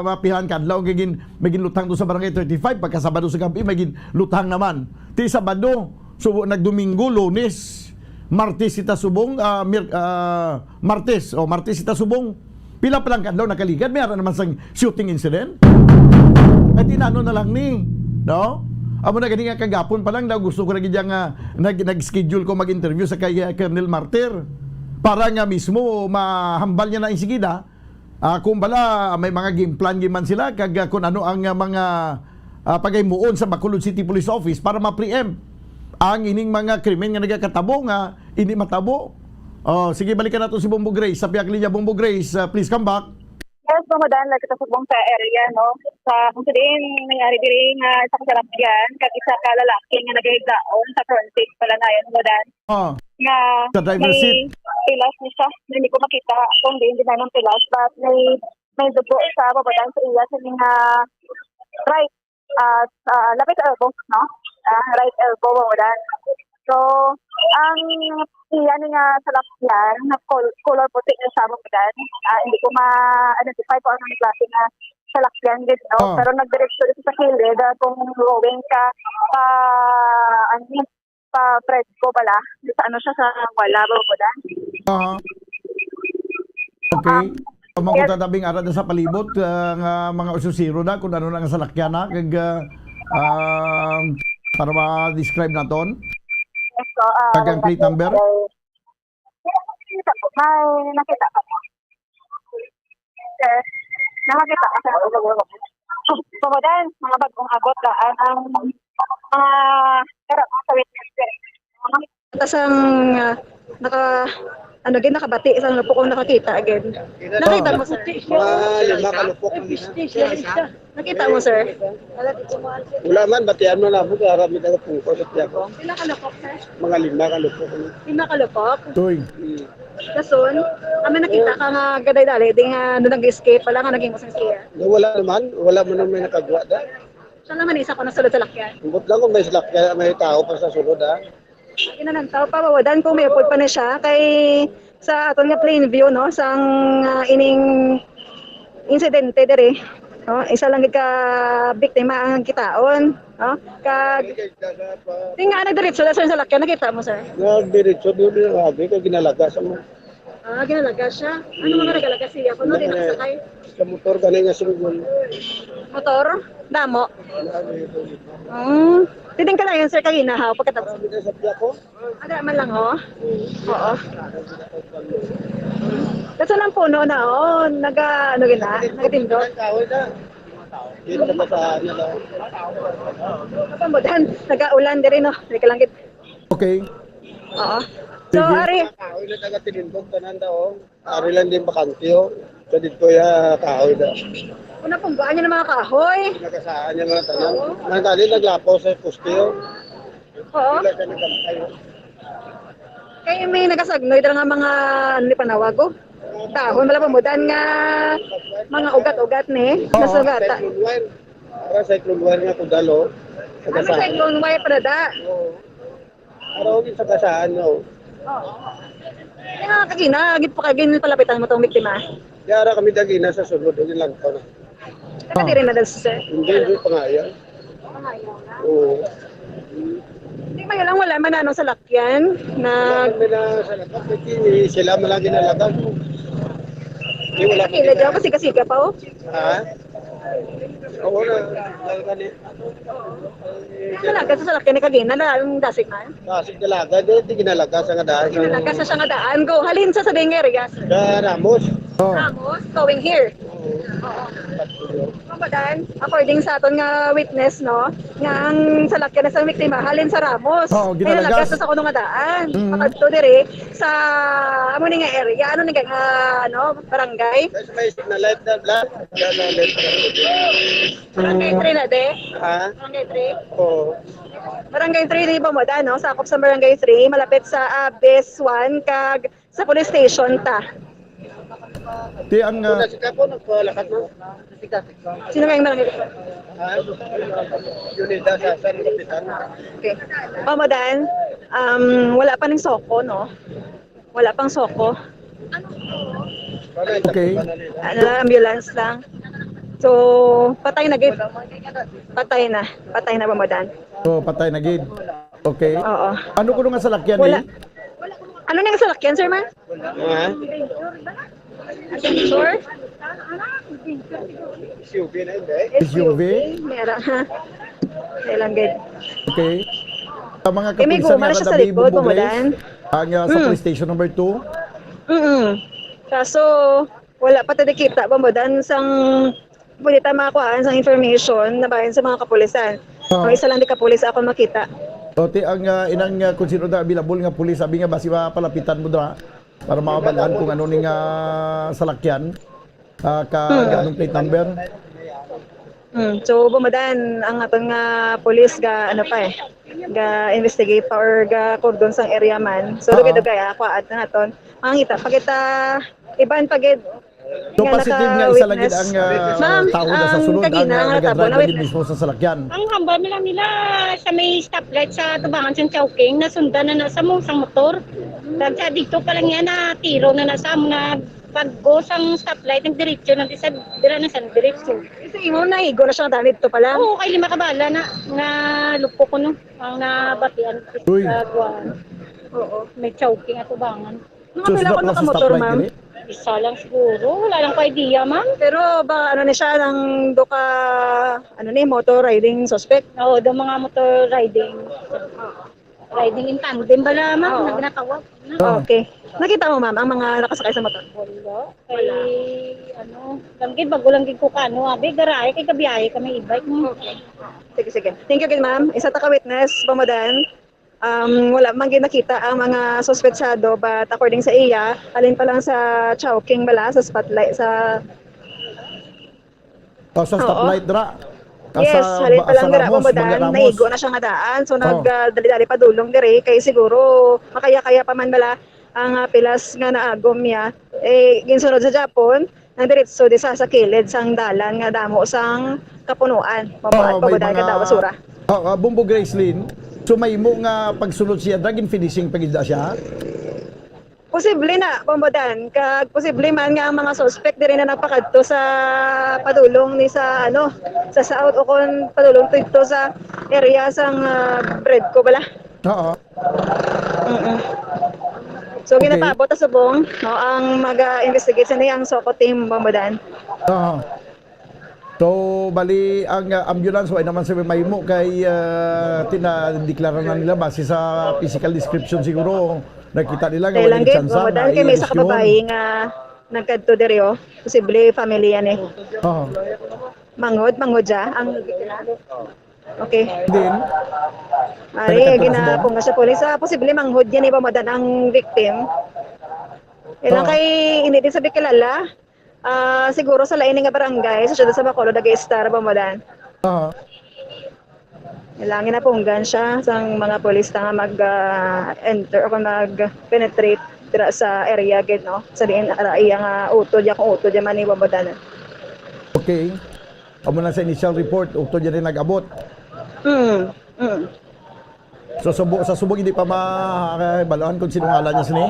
mapilan kadlaw magin lutang do sa barangay 35 pagka Sabado sa gabi magin lutang naman ti Sabado subo nagdomingo Lunes Martes ita subong Martes ita subong pila pa lang kadlaw nakaligad, mayroon naman sang shooting incident. At inano na lang ni, no? Amo na gani nga kagapon pa lang daw gusto ko na gid nga nag-schedule ko mag-interview sa kay Colonel Martir. para nga mismo mahambal niya na insigida. Kung bala may mga game plan giman sila kag kung ano ang mga pagaymuon sa Bacolod City Police Office para ma-preempt ang ining mga krimen nga nagakatabo nga hindi matabo. Sige, balikan nato si Bombo Grace sa Piak Linya. Bombo Grace, please come back. Yes, Ramadan, like ito subong sa area, no? Kung sa din, nangyari din sa kasalapyan, kag isa ka lalaki nga nagahigdaon sa front seat pala na yan, Ramadan. Nga Sa driver's seat. pilas niya siya. Hindi ko makita kung hindi na ng pilas, but may dugo sa babadan sa iya sa mga right, lapit sa elbow, no? Right elbow, Ramadan. So, ang iyan nga salapyan na color puti na sa babadan, hindi ko ma-identify kung anong klase na salapyan din, no? Pero nagdiretso dito sa kilid kung rowing ka pa-fresco pala. Sa ano siya sa wala babadan. Okay. Mga tatabing arad sa palibot nga mga ususiro na kung ano na nga salakyan na kag para ma-describe naton. So, Kagang plate number? May nakita ka po. Nakakita ka sa babadan, mga bagong abot daan ang pero sa witness Tapos ang nakabati isang lupo kong nakakita again. Nakita mo, sir? Lima kalupok. Nakita mo, sir? Wala man, batian mo na mo. Karami na pungko sa tiyak ko. Ilang kalupok, sir? Mga 5 kalupok. 5 kalupok? Tuy. Kason, kami nakita ka nga gaday dali, di nga nag-escape pala nga naging musang siya. Wala naman, wala mo naman may nakagawa da. Siya naman isa ko nasulod sa lakyan. Umbot lang kung may salakyan, may tao pa sa sulod ha. Kinanantaw pa bawadan kung may upod pa na siya kay sa aton nga plain view no sang ining insidente dire no isa lang ka biktima ang kitaon no kag tinga na diretso sa lakyan nakita mo sir Diretso doon yung habi ka ginalaga sa mo. Ginalaga siya ano mga nagalaga siya kuno din nakasakay Sa motor ganun nga sunod. motor damo Tiding ka lang yun, sir, kagina ha, pagkatapos. Ada man lang, ho? Oo. Kasi lang puno na, nagatindot. Dito na sa ano lang. Kapambudan, nag-aulan din rin, no? Hindi ka lang git. Okay. Oo. So, Ari. Kahoy na taga-tinindog, tanan daw. Ari lang din bakantyo. So, dito ya kahoy na. Una pong buwan niya ng mga kahoy. Nagasaan niya mga tanan. Nagdali, naglapaw sa kustiyo. Oo. Kaya may nagasagnoy dala nga mga panawago. Kahoy, malapambudan nga mga ugat-ugat ni. Nasugata. Para sa cyclone nga kudalo. Ano sa cyclone wire para da? Araw din sa kasaan, no? Oo. Kaya kagina, agit pa kagin palapitan mo itong biktima. Yara kami dagina sa sunod, hindi lang ko na. Hindi rin na dahil sir? Hindi pangayan. Pangayan na? Oo. Hindi ba lang wala man anong salakyan na... Wala man na salakyan, hindi sila malagi nalagang. Hindi wala man. Kilid daw, kasi-kasika pa oh. Ha? Oo na, lalagani. Nalaga sa salakyan ni kagina na ang dasig man? Dasig dalaga, hindi ginalaga sa nga daan. Ginalaga sa nga daan. Go, halin sa ding area. Sa Ramos. Ramos, going here. Oo. Kabadan, according sa aton nga witness, no, nga ang salakyan na sa biktima, halin sa Ramos. Ginalagas. Sa kuno nga daan. Makadto dire sa amo ni nga area, ano ni nga barangay? May signal light na black. Barangay 3 na de? Ha? Barangay 3? Oo. Barangay 3 di ba mo da, no? Sakop sa Barangay 3, malapit sa Base 1 kag sa police station ta. Ti ang Sika po nagpalakat mo. Sino kayong barangay? Unida sa San Kapitan. Okay. Pamadan, wala pa ng soko, no? Wala pang soko. Okay. Ano lang, ambulance lang. So, patay na gid. Patay na pamadan. So, patay na gid. Okay. Oo. Ano kuno nga salakyan Wala. ni? Ano nang salakyan, sir, man? Ha? Sure? SUV na hindi. SUV? Meron, ha? Kailan gid. Okay. Sa mga May kapulisan gumana nga siya sa kadabi likod, Bumbo Grace, pamadan. ang sa police station number 2. Kaso wala pa tayo kita pamadan sang pwede tayo makakuhaan sang information na bayan sa mga kapulisan. Ang isa lang di kapulis ako makita. O ti ang inang kung sino da bilabol nga pulis sabi nga basi palapitan mo da para makabalaan kung ano ning salakyan anong plate number. So bumadan ang atong nga pulis ga ano pa ga investigate pa or ga cordon sang area man. So dugay-dugay ako at na naton mangita pagita iban pagid. So positive nga isa lagi ang tao na sa sunod ang nag-drive mismo sa salakyan. Ang hamba nila sa may stoplight sa tubangan sa Chowking nasundan na sa mong sang motor. Sa dito pa lang yan na tiro na nasa na pag-go sang stoplight ng diretsyo ng isa dira na sa diretsyo. Kasi imo na igo na siya dali dito pala. Oo, kay lima ka bala na nga lupo ko no ang nabatian sa guwan. Oo, may Chowking at tubangan. Mga pila ko na motor ma'am. Isa lang siguro, wala lang ko idea ma'am. Pero ba ano ni siya ng doka ano ni motor riding suspect? Oo, do mga motor riding. Riding in tandem bala ma'am, nagnatawag. Okay. Nakita mo ma'am ang mga nakasakay sa motor? Wala. Kay ano, langgit bago langgit ko kano, abi garay kay kabiyahe kami e-bike mo. Sige. Thank you gid ma'am. Isa ta ka witness pamadan. Wala man ginakita ang mga suspetsado but according sa iya, alin pa lang sa Chowking bala sa spotlight sa stoplight dra. Yes, halin pa lang dira pamadan, naigo na siya nga daan. So nagdali-dali pa dulong diri kay siguro makaya-kaya pa man bala ang pilas nga naagom niya. Ginsunod sa Japon, nang diretso di sa kilid sang dalan nga damo sang kapunuan. Pabudaan ka daw basura. Bumbo Gracelyn, so may mo nga pagsunod siya, dragin finishing pagida siya? Posible na, pamadan. Kag posible man nga ang mga suspect diri na napakadto sa padulong ni sa sa south o kon padulong dito sa area sang bread ko bala. Oo. So ginapabot ta subong ang mag-investigate sa niyang SOCO team pamadan. Oo. So bali ang ambulance way naman sa mahimo kay tinadeklara na nila base sa physical description siguro. Nakita nila nga walang chance na kay may isa ka babae nga nagkadto diri posible family yan Oo. Mangod ja ang okay. Din. Ari ginapong sa pulis posible manghod yan pamadan ang victim. Ilang kay hindi din sabi kilala. Siguro sa lain nga barangay sa siyudad sa Bacolod nag-star pamadan. Oo. Ilangin na punggan siya sa mga polis nga mag-enter o mag-penetrate dira sa area gid sa diin iya nga utod ya kung utod ya man ni pamadan. Okay. Amo na sa initial report utod ya rin nag-abot. So sa subok hindi pa mabalaan kung sino ngalan niya sini?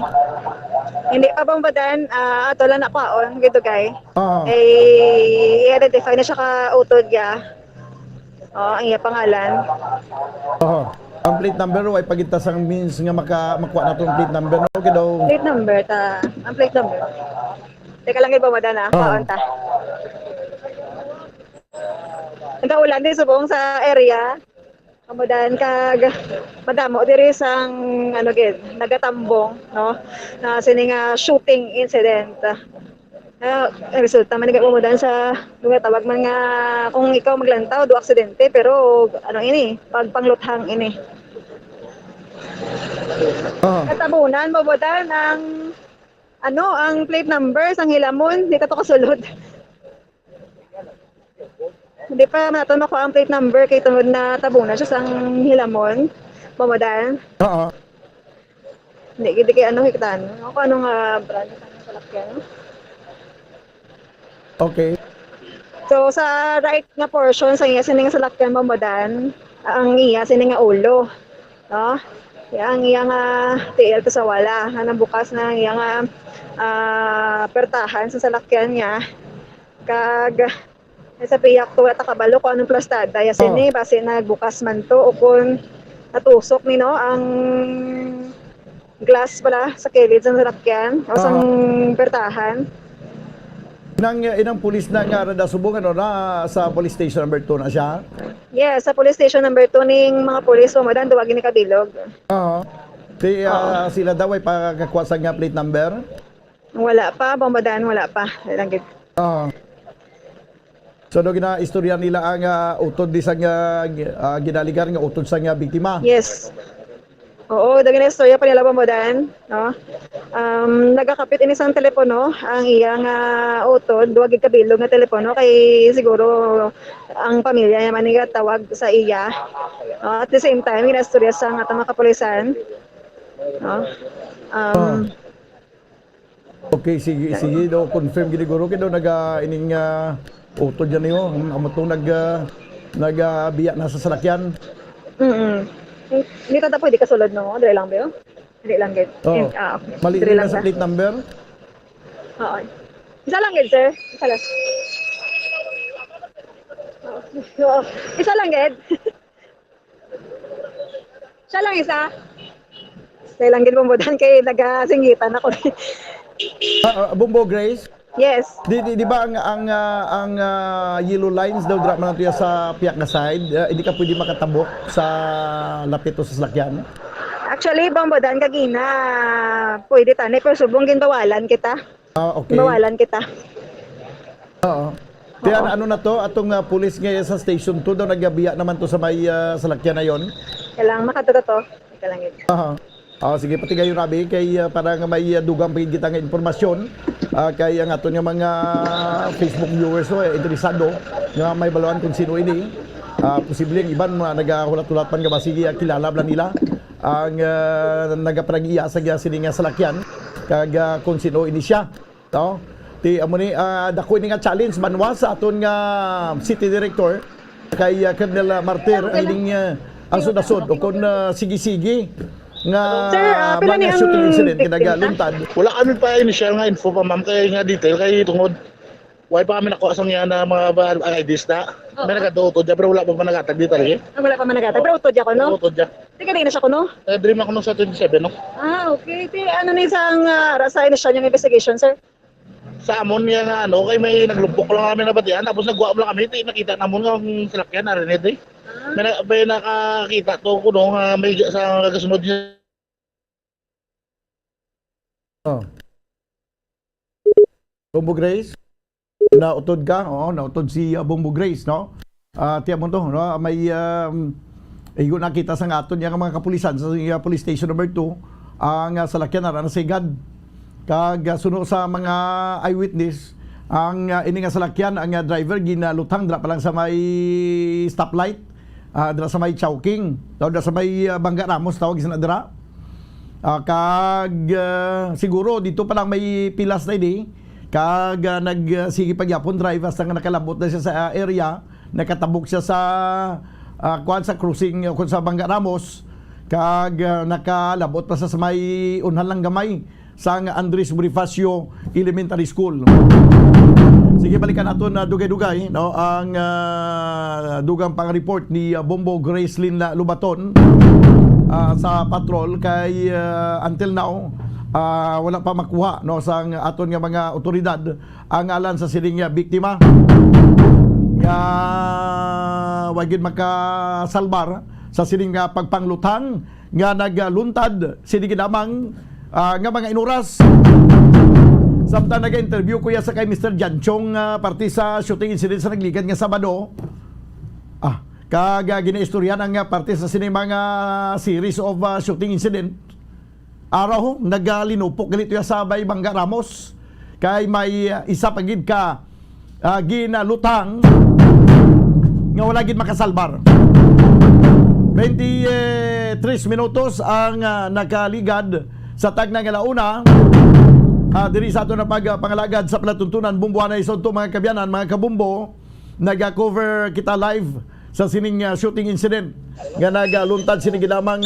Hindi pa pamadan ato lang nakwaon gito kay. I-identify na siya ka utod ya. Ang iya pangalan. Ang plate number ay pagitas ang means nga makuha na itong plate number. Okay daw. Plate number ta. Ang plate number. Teka lang kayo pamadan Kaon ta. Nagkaulan din subong sa area. Pamadan kag madamo diri sang nagatambong na sini nga shooting incident. Resulta man nga pamadan sa lugar tawag man nga kung ikaw maglantaw do aksidente pero pagpangluthang ini. Katabunan pamadan ang plate number sang Hilamon di ka to kasulod. Hindi pa nato makuha ang plate number kay tungod na tabunan siya sang Hilamon pamadan. Oo. Hindi kay hikitan. Ako brand sa salakyan. Okay. So sa right nga portion sa iya sining salakyan pamadan, ang iya sining nga ulo. Ang iya nga tiil to sa wala, hanang bukas na iya nga pertahan sa salakyan niya. Kag sa piyak to ta kabalo ko anong plastada ya sini base nagbukas man to o kun natusok ni ang glass pala sa kilid sa salakyan o sang pertahan. Inang pulis na nga rada subong na sa police station number 2 na siya? Yes, sa police station number 2 ning mga pulis pamadan duwagin ni kabilog. Sila daw ay pagkakuha sa nga plate number? Wala pa, Bambadan, wala pa. Lang gid. So do gina-istorya nila ang utod di sa ginaligar nga utod sa biktima. Yes. Oo, daghan na istorya pa nila Bambadan, no? Nagakapit ini sang telepono ang iyang utod, duwag gid kabilog nga telepono kay siguro ang pamilya niya man nga tawag sa iya. At the same time, gina-istorya sa nga mga kapulisan. No? Okay, sige do confirm gid guro kay do ining utod yan niyo amatong nagbiya na sa salakyan. Hindi ka pwede kasulod no, dali lang ba? Dali lang gid. Okay. Mali Dali lang sa plate number. Oo. Isa lang gid, sir. Isa lang. Isa lang gid. Siya lang isa. Dali lang gid Bambadan kay nagasingitan ako. Bumbo Grace. Yes. Di ba ang yellow lines daw drop man tuya sa piyak na side, hindi ka pwede makatabok sa lapit o sa salakyan? Actually, Bambadan kagina pwede tani pero subong ginbawalan kita. Okay. Bawalan kita. Oo. Kaya ano na to, atong pulis ngayon sa station 2 daw nagabiya naman to sa may salakyan na yon. Kailangan makatuto to. Kailangan. Sige, pati kayo Rabi, kay parang may dugang pagin kita nga informasyon kay ang ato nga mga Facebook viewers interesado nga may baluan kung sino ini. Posible ang iban nagahulat-hulat man nga ba sige kilala bla nila ang nagapanag-iasa nga sini nga salakyan kag kung sino ini siya. No? Ti amo ni dako ini nga challenge manwa sa aton nga city director kay Colonel Martir ang ining asod-asod o kung sige-sige nga mga shooting incident kinagaluntad. Wala kami pa initial nga info pa ma'am kay nga detail kay tungod wala pa kami nakuha sa nga mga IDs na may nagatuto dyan pero wala pa nagatag dito lagi. Wala pa nagatag pero utod dyan ko no? Utod dyan. Di ka na siya ko no? Dream ako no sa 27 no? Okay. Di ano na isang rasa initial yung investigation sir? Sa amon nga kay may naglumpok lang kami na batian tapos nagwa lang kami nakita namon nga ang salakyan narinig may nakakita to ko no may sa kasunod niya. Bumbo Grace, nautod ka? Nautod si Bumbo Grace, no? Tiyan mo to, no? May nakita sa aton yung mga kapulisan sa police station number 2 ang salakyan na nasigad. Kag suno sa mga eyewitness ang ini nga salakyan ang driver ginalutang dra pa lang sa may stoplight. Dra sa may Chowking, dra sa may Bangga Ramos tawag sa dra. Siguro dito pa lang may pilas na ini. Kag nagsige pagyapon drive hasta nga nakalabot na siya sa area, nakatabok siya sa sa cruising kun sa Bangga Ramos. Kag nakalabot pa sa may unhan lang gamay sa Andres Bonifacio Elementary School. Sige, balikan nato na dugay-dugay no ang dugang pang-report ni Bombo Gracelyn Lubaton sa patrol kay until now wala pa makuha no sa aton nga mga otoridad ang alan sa sining biktima nga wagid makasalbar sa sining pagpanglutang nga nagluntad sining ginamang nga mga inuras. Samtang nag-interview kuya sa kay Mr. Janchong parte sa shooting incident sa naglikan nga Sabado. Kag ginaistoryan ang parte sa sini mga series of shooting incident. Araw nagalinupok galit ya sabay Bangga Ramos kay may isa pagid ka ginalutang nga wala gid makasalbar. 23 minutos ang nakaligad sa tagna nga launa. Diri sa ato na pagpangalagad sa palatuntunan Bumbuanay Sonto mga kabyanan, mga kabumbo, naga-cover kita live sa sining shooting incident nga nagaluntad sining ginamang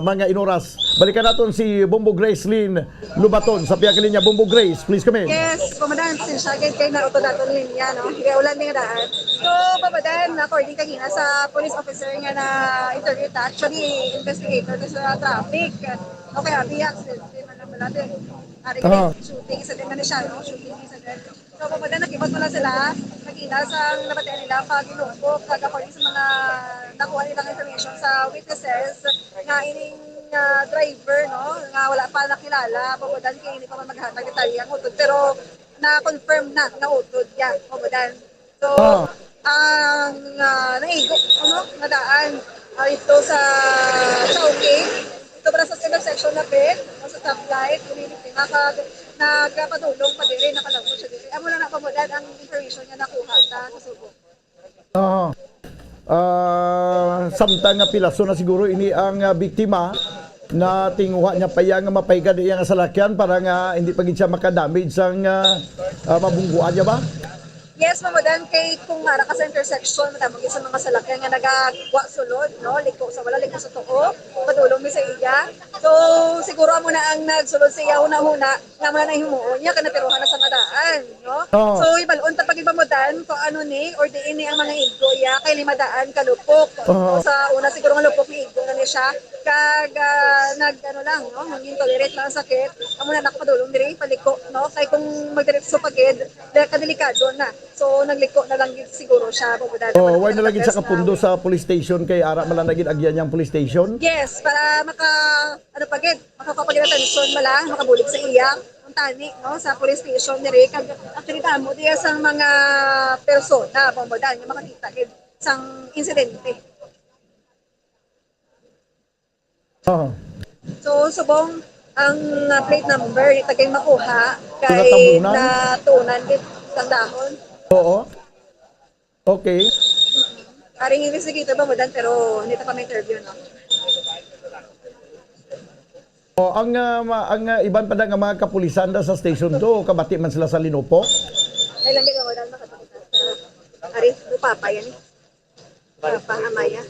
mga inoras. Balikan naton si Bombo Gracelyn Lubaton sa piyang linya. Bombo Grace, please come in. Yes, Pamadan, sinsagad kay na uto daton linya no. Kaya ulan nga daan. So Pamadan, according kagina sa police officer nga na interview ta, actually investigator sa traffic. Okay, biyak di man lang malate. Shooting sa din na siya, no? Shooting sa din. So, Pamadan, nakibot mo lang sila. Nagina sa nabatayan nila pag ilumpok. According sa mga nakuha nilang information sa witnesses, nga ining driver, no, nga wala pa nakilala, pamudan kay hindi pa man maghatag detalye ang utod, pero na-confirm na utod yan, pamudan. So, ang naigo, nga daan, ito sa Chowking, ito para sa intersection na pit, sa stoplight, nagpadulong pa din, nakalagos siya din. Amo na pamudan ang information niya nakuha sa Subo. Samtang nga pilaso na siguro ini ang biktima na tinguha niya pa yang mapayga di yang salakyan para nga hindi pagid siya makadamage sang mabungguan niya ba? Yes, mamudan kay kung mara ka sa intersection, matamag sa mga salakyan nga nagagwa sulod, no, liko sa wala, liko sa tuo, padulong mi sa iya. So, siguro mo na ang nagsulod sa iya una-una, nga mo na himuon niya, kanatiruhan na sa madaan, no? So, ibalon ta pag ibamudan, kung ano ni, or diin ni ang mga iggo, iya, kay limadaan kalupok. So, sa una siguro nga lupok ni iggo na ni siya, kag nag-ano lang, no, hangin tolerate lang ang sakit, amo na nakapadulong diri, paliko, no? Kay kung magdiretso pagid, kadelikado na. So, nagliko na lang siguro siya. Why na lagi sa kapundo sa police station kay ara malanagin agyan niyang police station? Yes, para makapapagin atensyon malang, makabulig sa iya, ang tani, no, sa police station ni Rick. Actually, tamo diya sa mga persona, pambadan, yung makakita sang insidente. So, subong, ang plate number, itagay makuha, kay natunan din sa dahon. Oo. Okay. Aring investigator ba mo dan, pero hindi pa may interview, no? Ang iban pa nga mga kapulisan da sa station do, kabati man sila sa Linupo? Ay lang mo dan makapakita sa Ari, Papa yan eh. Papa Amaya.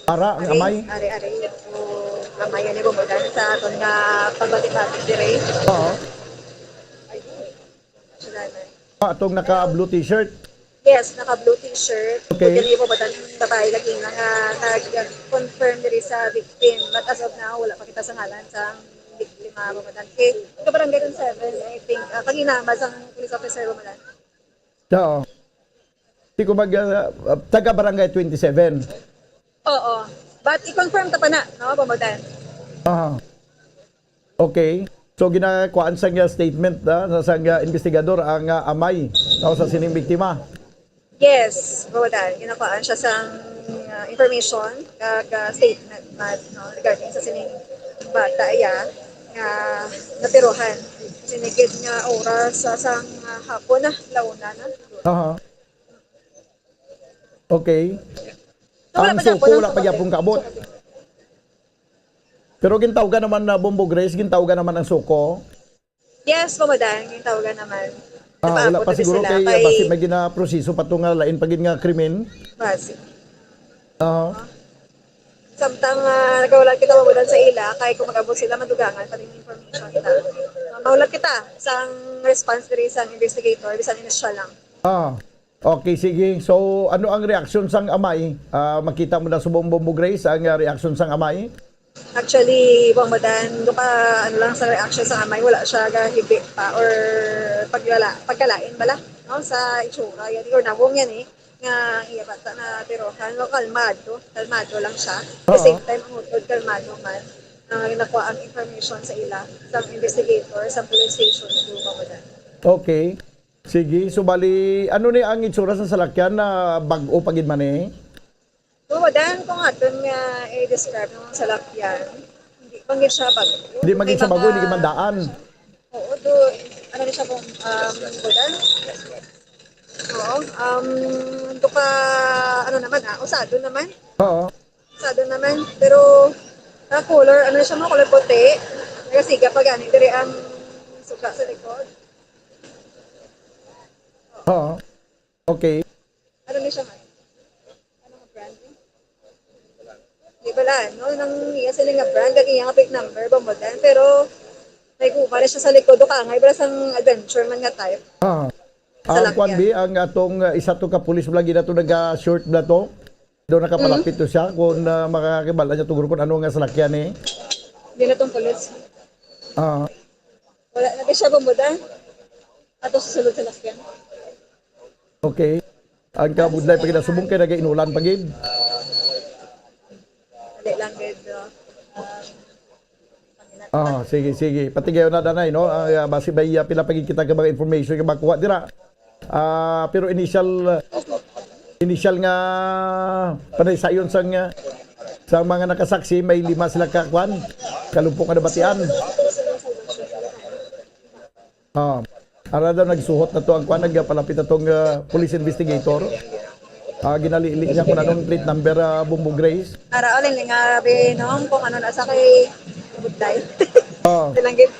Para ang amay? Ari. So, Amaya ni mo dan sa aton nga pagbati-bati dire. Atong naka-blue t-shirt? Yes, naka-blue t-shirt. Okay. Kaya po ba tayo babae lagi na nag-confirm diri sa victim. But as of now, wala pa kita sa ngalan sa biktima po ba tayo. Okay, ito barangay 7, I think. Pag-inamas ang police officer po ba tayo. Oo. Hindi ko taga-barangay 27. Oo. But i-confirm ta pa na, no, po ba tayo. Okay. So ginakuan sa nga statement sa investigador ang amay sa sining biktima. Yes, Bodan, ginakuan siya sa information kag statement no, regarding sa sining bata iya nga natiruhan. Sinigid nga oras sa sang hapon na launa na. Okay. Ang suko wala pa gyapon kaabot. Pero gintawgan naman na Bombo Grace, gintawgan naman ang suko. Yes, Bodan, gintawgan naman. Wala pa siguro kay basi may gina-proseso pa to nga lain pagid nga krimen. Basi. Samtang nagawala kita mabudan sa ila, kay kung mag-abot sila madugangan pa rin information kita. Maulat kita sa response diri sa investigator, bisan initial lang. Okay, sige. So, ano ang reaksyon sang amay? Makita mo na sa Bombo Grace ang reaksyon sang amay? Actually, Bodan, ano lang sa reaction sa amay, wala siya gahibi pa or pagkalain bala, no, sa itsura yan, or nabong yan nga iya bata na tirohan, no, kalmado lang siya. At the same time, ang utod, kalmado man, nakuha ang information sa ila, sa investigator, sa police station, Bodan. Okay. Sige, so bali, ano ni ang itsura sa salakyan na bag-o pagid man Bodan, kung aton nga i-describe ng salakyan, hindi bangit siya bago. Hindi maging sa bago, hindi kimandaan. Oo, ano na siya pong Bodan? Oo, ito pa, ano naman usado naman. Usado naman, pero color, ano na siya mo, color puti. Nagasiga pa gani, dari ang suga sa likod. Okay. Ano na siya man? Di bala, no? Nang iya sila nga brand, ang iya nga plate number, Bodan, pero nagkukala siya sa likod o kangay, bala sang adventure man nga type. Ang kwanbi, ang atong isa to ka police vlog na to nag-short na to, doon nakapalapit to siya, kung makakibala niya to grupo, ano nga salakyan Hindi na tong police. Wala na siya, Bodan. Ato susunod sa salakyan. Okay. Ang kabudlay pagid subong kay nagainulan pagid. with Sige. Pati gayon na danay, no? Basi ba pinapagin kita ka mga information ka makuha dira. Pero initial nga panay sayon sa mga nakasaksi may 5 sila kakwan. Kalumpok ka nabatian. Ara daw nagsuhot na to ang kwan, nagpalapit na tong police investigator. Ginalili niya kung anong plate number Bumbo Grace. Ara alin nga be no kung ano nasa kay Budday. Tilangit.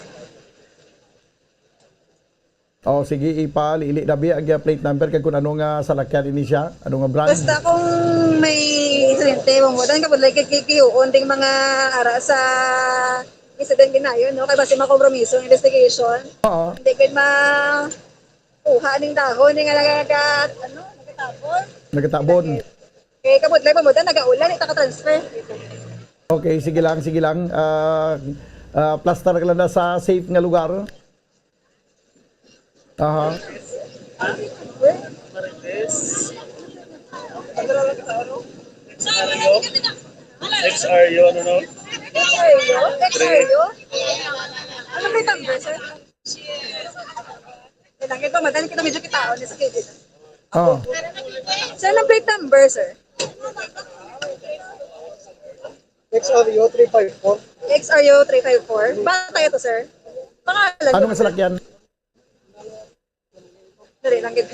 Sige, ipalili na biya ang plate number kag kung anong salakyan ini siya, anong brand. Basta kung may insidente mo dan ka Budday kikiuon ding mga ara sa incident ginayon no kay basi makompromiso investigation. Hindi gid kuha ning dahon nga nagatabon. Kay kabudlay pa mo dan nagaulan ita ka transfer. Okay, sige lang. Plaster ka lang na sa safe nga lugar. XRU, ano no? XRU? Ano ba yung number, sir? Kailangan ito, madali kita medyo kitaon sa kidid. Sir, ang plate number, sir? XRU 354. XRU 354. Bakit tayo to, sir? Pangalan. Ano nga salakyan? Dali lang gid.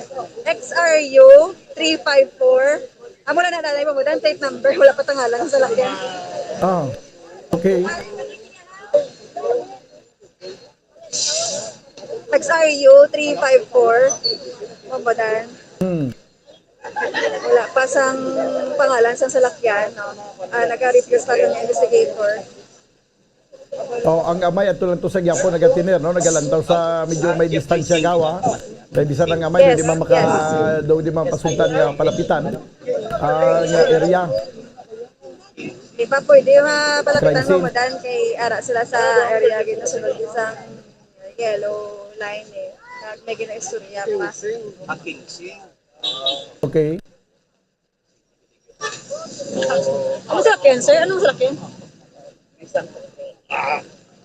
XRU 354. Amo na nadalay mo dan plate number, wala pa tangalan sa salakyan. Okay. XRU 354. Mambadan. Wala pa sang pangalan sa salakyan, no. Naka-refuse pa ng investigator. Ang amay ato lang to sa Gyapo nagatiner, no, nagalantaw sa medyo may distansya gawa. Kay bisan ang amay di man daw di man pasuntan nga palapitan nga area. Di pa pwede mapalapitan mo madan kay ara sila sa area ginasunod isang yellow line may ginaistorya pa. Okay. Anong salakyan, sir? Anong salakyan?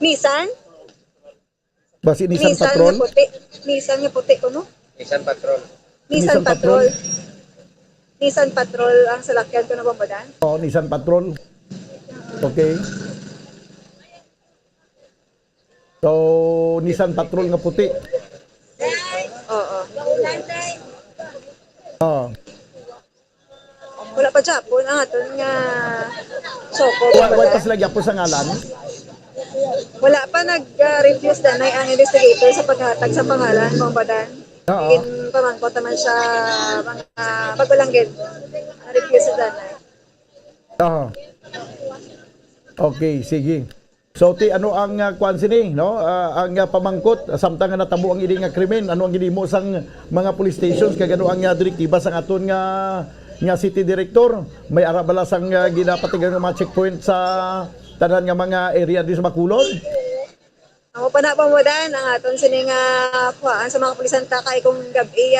Nissan? Basi Nissan Patrol? Nissan nga puti ko, no? Nissan Patrol. Nissan Patrol. Nissan Patrol ang salakyan ko na Bambadan? Nissan Patrol. Okay. So, Nissan Patrol nga puti. Wala pa Japon ang aton nga soko. Wala pa sila Japon sa ngalan? Wala pa nag-refuse danay ang investigator sa paghatag sa pangalan Bambadan. Pamangkot naman siya mga pagbalanggit. Refuse danay. Okay, sige. So ano ang kwan sini, no? Ang pamangkot samtang nga natabo ang ini nga krimen, ano ang gihimo sang mga police stations kag ano ang direktiba sang aton nga city director, may ara bala sang ginapatigan nga mga checkpoint sa tanan nga mga area di sa Bacolod. Ako pa na pamudan ang aton sini nga kuhaan sa mga pulisan kay kung gabi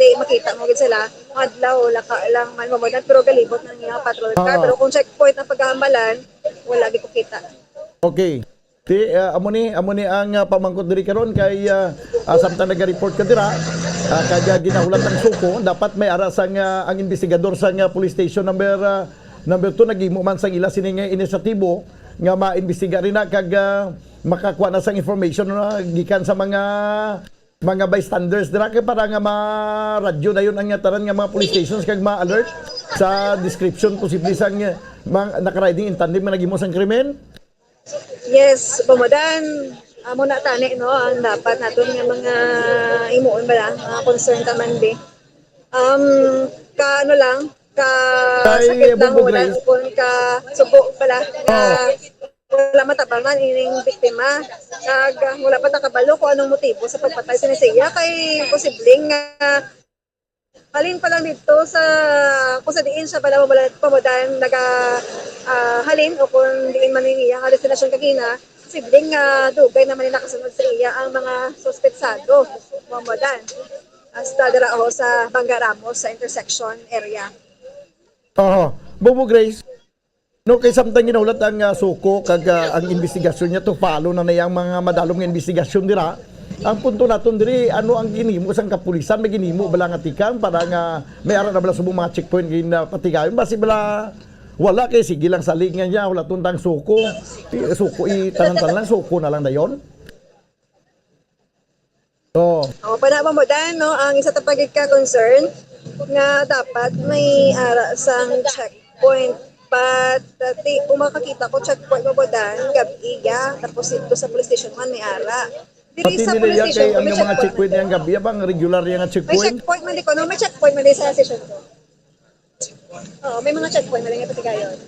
di makita mo gid sila adlaw laka lang man pamudan pero galibot nang nga patrol car pero kung checkpoint ang paghahambalan wala gid ko kita. Okay. Amo ni ang pamangkot diri karon kay samtang naga-report ka dira kaya ginahulat ang suko dapat may ara sang ang investigador sa police station number 2 nagimo man sang ila sini nga inisyatibo nga maimbestiga rin na kag makakuha na sang information na gikan sa mga bystanders dira kay para nga ma-radyo dayon ang tanan nga mga police stations kag ma-alert sa description posible sang mga naka-riding in tandem nga nagimo sang krimen. Yes, Bamadan, amo na tani no ang dapat naton nga mga imuon ba lang, mga concern taman di. Ka ano lang, ka sakit lang wala upon ka subo pala wala matabangan ining biktima. Kag wala pa takabalo kung anong motibo sa pagpatay sa siya kay posibleng halin pa lang dito sa kung sa diin siya pala pamadan halin o kung diin man niya ang destinasyon kagina posibleng dugay naman nila kasunod sa iya ang mga suspetsado pamadan hasta dira sa Bangga Ramos sa intersection area. Bobo Grace, No, kay samtang ginaulat ang suko kag ang investigasyon niya to follow na nayang mga madalom nga investigasyon dira. Ang punto naton diri ano ang ginimo sang kapulisan may ginimo bala nga tikan para nga may ara na bala subong mga checkpoint gin patigayon basi bala wala kay sige lang salig nga niya wala tuntang suko tanan-tanan lang suko na lang dayon. Panaba mo dan no ang isa ta pagid ka concern nga dapat may ara sang checkpoint but kung makakita ko checkpoint mo dan gabi tapos dito sa police station man may ara. Pati nila yan kay ang mga checkpoint niyang gabi, bang regular yung may checkpoint? checkpoint man di ko, no? May checkpoint man di sa session ko. Oo, may mga checkpoint man nga pati kayo.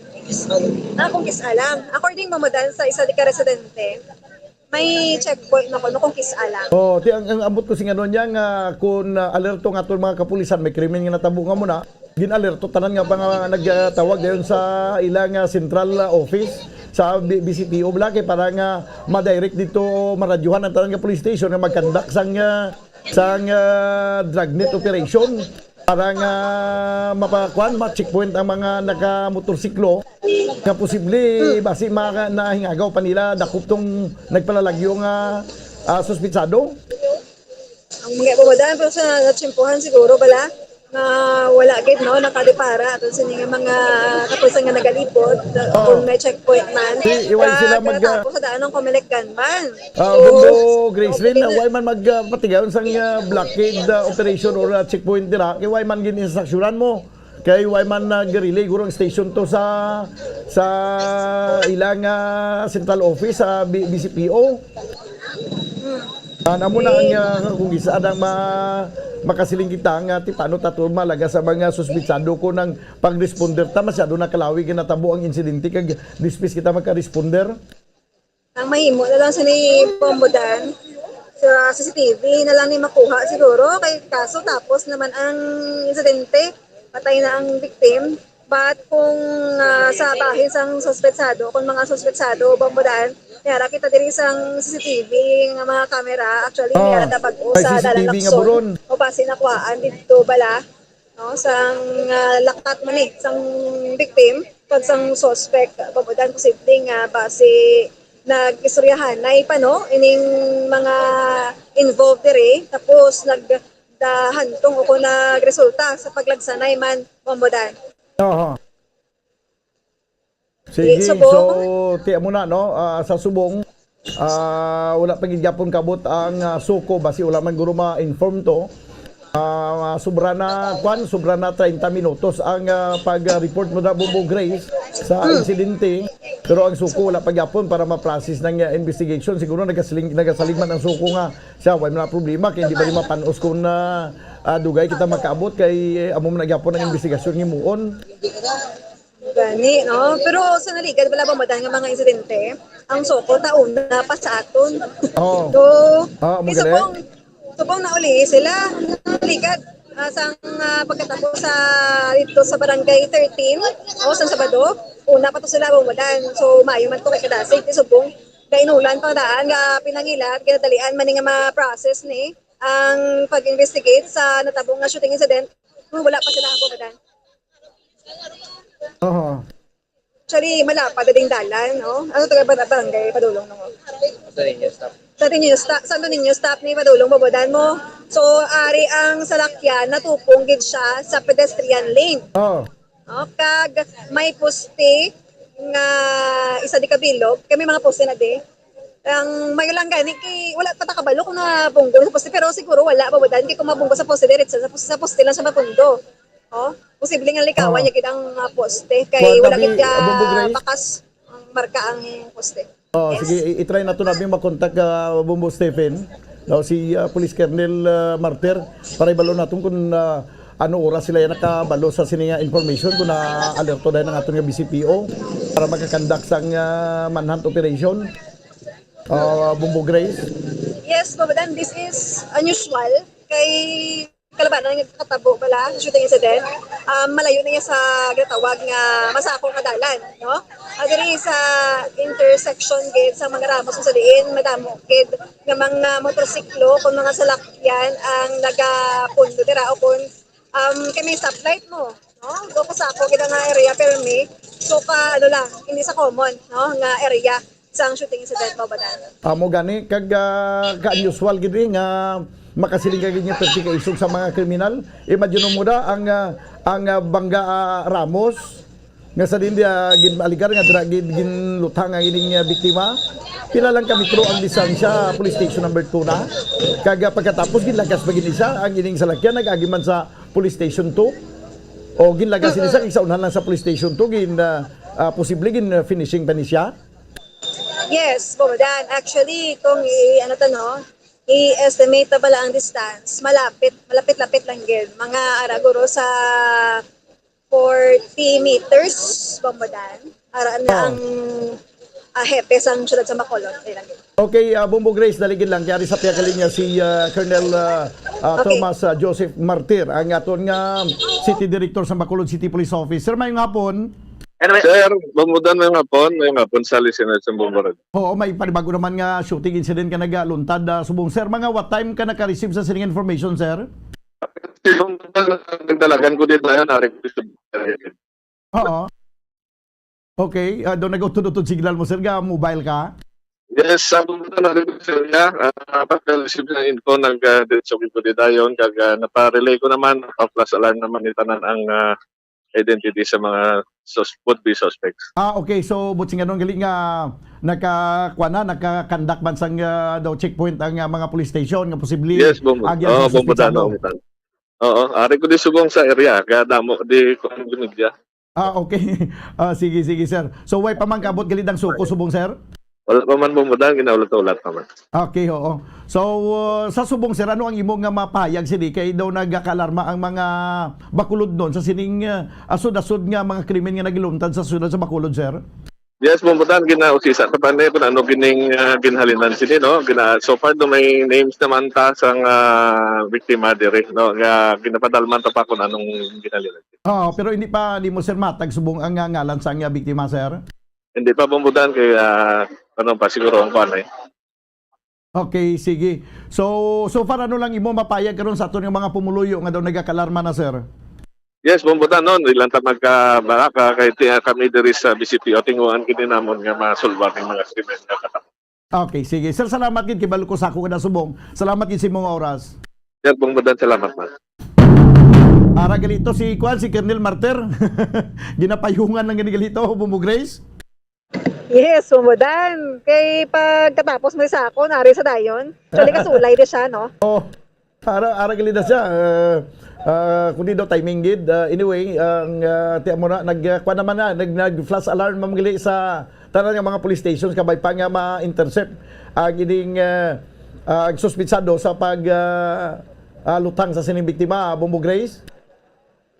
Kung kisalam. According mo dan sa isa di ka residente, may checkpoint na ko, no, kung kisalam. Ang ambot ko sing ano niya nga kung alerto nga to mga kapulisan, may krimen nga natabo nga muna, ginalerto tanan nga pa nga nagtawag dayon sa ilang central office sa BCPO Blake para nga ma-direct dito maradyuhan ang tanan nga police station nga magkandak sang dragnet operation para nga mapakuan ma-checkpoint ang mga naka-motorsiklo nga posible basi nahingagaw pa nila dakop tong nagpalalagyo nga suspitsado. Ang mga bumadaan pero sa natsimpuhan siguro bala na wala gid no nakadepara aton sa mga kapulisan nga nagalipod kung may checkpoint man iwan sila tapos sa daan ng Comelec man Gundo Gracelyn why man magpatigayon sang blockade operation or checkpoint dira kay why man gin-instructionan mo kay why man nag-relay gurong station to sa ilang central office sa BCPO. Namo na ang kung isa ang makasiling kita nga ti paano tato malaga sa mga suspitsado ko ng pag-responder ta masyado na kalawi kinatabo ang insidente kag dispis kita magka-responder. Ang mahimo na lang sa ni Pombodan sa CCTV na lang ni makuha siguro kay kaso tapos naman ang insidente patay na ang victim but kung sa bahin sang suspetsado kung mga suspetsado Pombodan kaya kita diri sang CCTV nga mga camera actually niya napag-o sa dalan o base nakuhaan dito bala no sang lakat man sang victim pag sang suspect pabudan posible nga base nag-istoryahan na ipano ining mga involved diri tapos nagdahantong o nagresulta sa paglagsanay man Pombodan. Sige, so tiya mo na no sa subong wala pa gid gyapon kabot ang suko basi wala man guro ma-inform to. Sobra na 30 minutos ang pag-report mo na Bubo Grace sa insidente pero ang suko wala pa gyapon para ma-process ng investigation siguro nagasalig man ang suko nga siya wala na problema kay hindi ba mapanos kung dugay kita makaabot kay amo man gyapon ang investigasyon himuon. Gani, no? Pero sa naligad, wala ba madang nga mga insidente? Ang soko, tauna pa sa aton. Subong na uli sila. Naligad. Sang pagkatapos dito sa barangay 13, sa Sabado, una pa to sila bumadan. So, mayo man to kay kadasig. Subong, kainulan pang daan, pinangilat, kinadalian man nga ma-process ni ang pag-investigate sa natabong nga shooting incident. Wala pa sila bumadan. Actually, malapad na ding dalan, no? Ano taga barangay Padulong no? Sa ninyo stop ni Padulong babadan mo. So, ari ang salakyan natupong gid siya sa pedestrian lane. Kag may poste nga isa di kabilog, kay may mga poste na di. Ang may lang gani kay wala pa ta kabalo kung nabunggo sa poste pero siguro wala babadan kay kung mabunggo sa poste diretso sa poste lang sa mapundo. Posible nga likawan niya kitang poste kay wala gid bakas ang marka ang poste. Sige, i-try na to namin makontak Bumbo Stephen, si Police Colonel Martir para ibalo natin kung ano oras sila yan nakabalo sa sininga information kung na-alerto dahil ng aton nga BCPO para magkakandak sang manhunt operation. Bumbo Grace? Yes, Babadan, this is unusual kay kalabanan nga katabo bala sa shooting incident. Malayo na niya sa gatawag nga masakong kadalan, no? Diri sa intersection gid sa mga ramos sa diin madamo gid nga mga motorsiklo kung mga salakyan ang nagapundo dira o kung kay may stoplight mo, no? Do ko sa ako gid nga area permi So hindi sa common, no, nga area sa shooting incident mo ba dan? Amo gani kag ka-unusual gid nga makasiling ka ganyan perti ka isog sa mga kriminal. Imagine mo da ang Bangga Ramos nga sa din dia ginaligar nga ginlutang ang ining biktima. Pila lang kami ang distansya police station number 2 na. Kag pagkatapos ginlagas pa gini siya ang ining salakyan nag-agiman sa police station 2. O ginlagas ni siya isa unahan lang sa police station 2 posible finishing pa ni siya. Yes, Bodan. Actually, kung i-estimate na bala ang distance, malapit-lapit lang gid. Mga araguro sa 40 meters, Bodan. Araan na ang hepe sang syudad sa Bacolod. Okay, Bumbo Grace, daligid lang. Kaya sa piya kalinya si Colonel Thomas Joseph Martir, ang aton nga City Director sa Bacolod City Police Office. Sir, mayong hapon. Sir, mamudan mayong hapon sa listeners sa Bumborod. Oo, may panibago naman nga shooting incident ka nagaluntad subong. Sir, mga what time ka naka-receive sa sining information, sir? Nagdalagan ko dito na yun, Oo. Okay, doon nag-utod-utod signal mo, sir, mobile ka? Yes, sabi mo na rin sir niya. Pagka-receive ng info, nag-diretso ko dito yun. Naparelay ko naman, plus alarm naman itanan ang identity sa mga would-be suspects. Okay. So, buti nga nung galing nga nakakandak man sang daw checkpoint ang mga police station nga posible. Yes, bumbudan. Oo, ari ko di sugong sa area. Kaya damo, di ko ang binigya. Okay. Sige, sir. So, way pa man kabot galid ang suko subong, sir? Wala pa man bumudan, ginaulat-ulat naman. Okay, oo. So, sa subong, sir, ano ang imong nga mapayag sini kay daw nagakalarma ang mga Bacolod doon sa sining asod-asod nga mga krimen nga nagilumtad sa sudad sa Bacolod, sir? Yes, bumudan, ginausisa sa panay kung ano gining ginhalinan sini, no? So far, do may names naman ta sang biktima dire, no? Ginapadalman ta pa kung anong ginhalinan. Pero hindi mo, sir, matag subong ang ngalan sang biktima, sir? Hindi pa bumudan kaya ano pa siguro ang panay. Okay, sige. So far ano lang imo mapayag karon sa aton nga mga pumuluyo nga daw nagakalarma na, sir? Yes, bumudan noon ilang ta magkabaraka kay kami diri sa BCPO tinguan kini namon nga masulbar ng mga krimen nga kata. Okay, sige. Sir, salamat gid kibalo ko sa ako kada subong. Salamat gid sa imong oras. Yes, bumudan, salamat man. Ara galito si Colonel Martir. Ginapayungan ng ganigalito, Bumbo Grace. Yes, Bodan. Kay pagkatapos mo sa ako, nari sa dayon. Actually, kasulay din siya, no? Ara galito siya. Kundi daw timing gid. Anyway, tiyan mo na, nag-flash alarm mamgali sa tanan nga mga police stations kabay pa nga ma-intercept ang ining suspitsado sa lutang sa sining biktima, Bumbo Grace.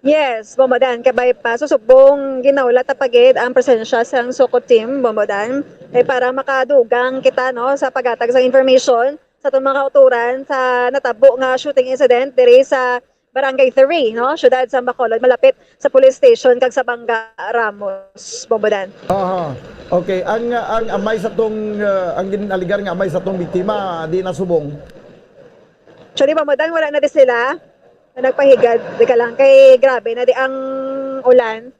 Yes, Bodan. Kabay pa susubong ginawla tapagid ang presensya sa Soko team, Bodan. Para makadugang kita, no, sa paghatag sa information sa itong mga kauturan sa natabo nga shooting incident diri sa Barangay 3, no? Syudad sa Bacolod, malapit sa police station kag sa Bangga Ramos, Bodan. Okay, ang amay sa tong ang ginaligar nga amay sa tong biktima di nasubong. Actually, Bodan, wala na di sila. Nagpahigad, di ka lang. Kay grabe na di ang ulan.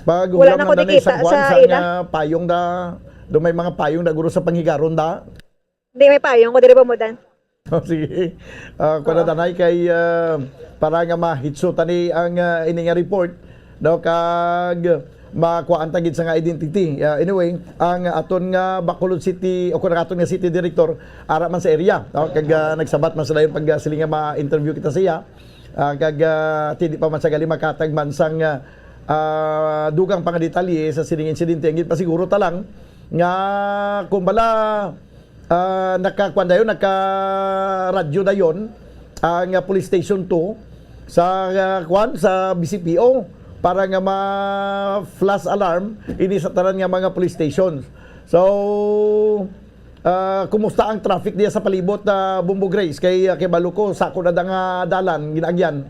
Pag wala na ko dikita sa ila. Payong do may mga payong na guro sa panghigaron da. Hindi may payong ko diri Bodan. Sige. Kuna danay kay para nga mahitsutan ni ang ining report daw kag makuhaan tagid sa nga identity. Anyway, ang aton nga Bacolod City o kung aton nga City Director ara man sa area. Kag nagsabat man sa dayon pag sila nga ma-interview kita siya. Kag hindi pa man sa gali makatag man sang dugang pangadetalye sa sining insidente. Ngit pa siguro ta lang nga kumbala nakakuan dayon naka-radyo dayon ang police station 2 sa sa BCPO para nga ma-flash alarm ini sa tanan nga mga police stations. So, kumusta ang traffic diya sa palibot na Bumbo Grace? Kay Baluko, sako na nga dalan, ginagyan.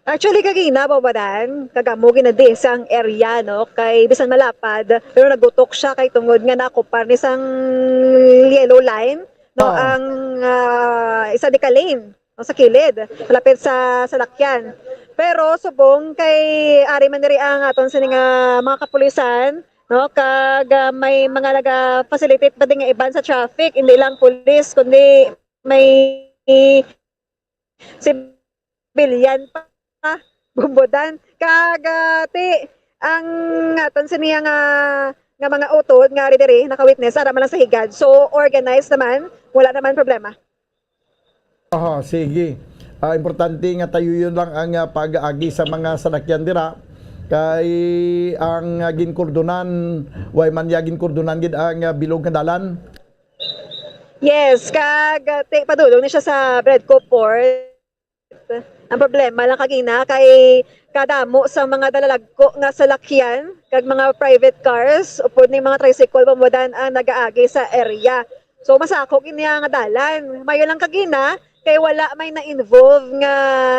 Actually, kagina, Bodan, kagamugi na di sa ang area, no? Kay bisan malapad, pero nagutok siya kay tungod nga nakupar ni sang yellow line, no? Ang isa di ka lane, no? Sa kilid, malapit sa lakyan. Pero subong kay ari man diri ang aton sa mga kapulisan, no, kag may mga naga-facilitate pa din nga iban sa traffic, hindi lang pulis kundi may civilian pa bumbodan kag ti ang aton sa niya nga mga utod nga ari diri naka-witness ara man lang sa higad. So organized naman, wala naman problema. Sige. Importante nga tayo yun lang ang pag-agi sa mga salakyan dira kay ang ginkordonan way man ginkordonan gid ang bilog nga dalan. Yes, kag padulong ni siya sa Bredco Port. Ang problema lang kagina kay kadamo sa mga dalalagko nga salakyan kag mga private cars upod ni mga tricycle pamudan ang nagaagi sa area. So masakop ini nga dalan. Mayo lang kagina kay wala may na-involve nga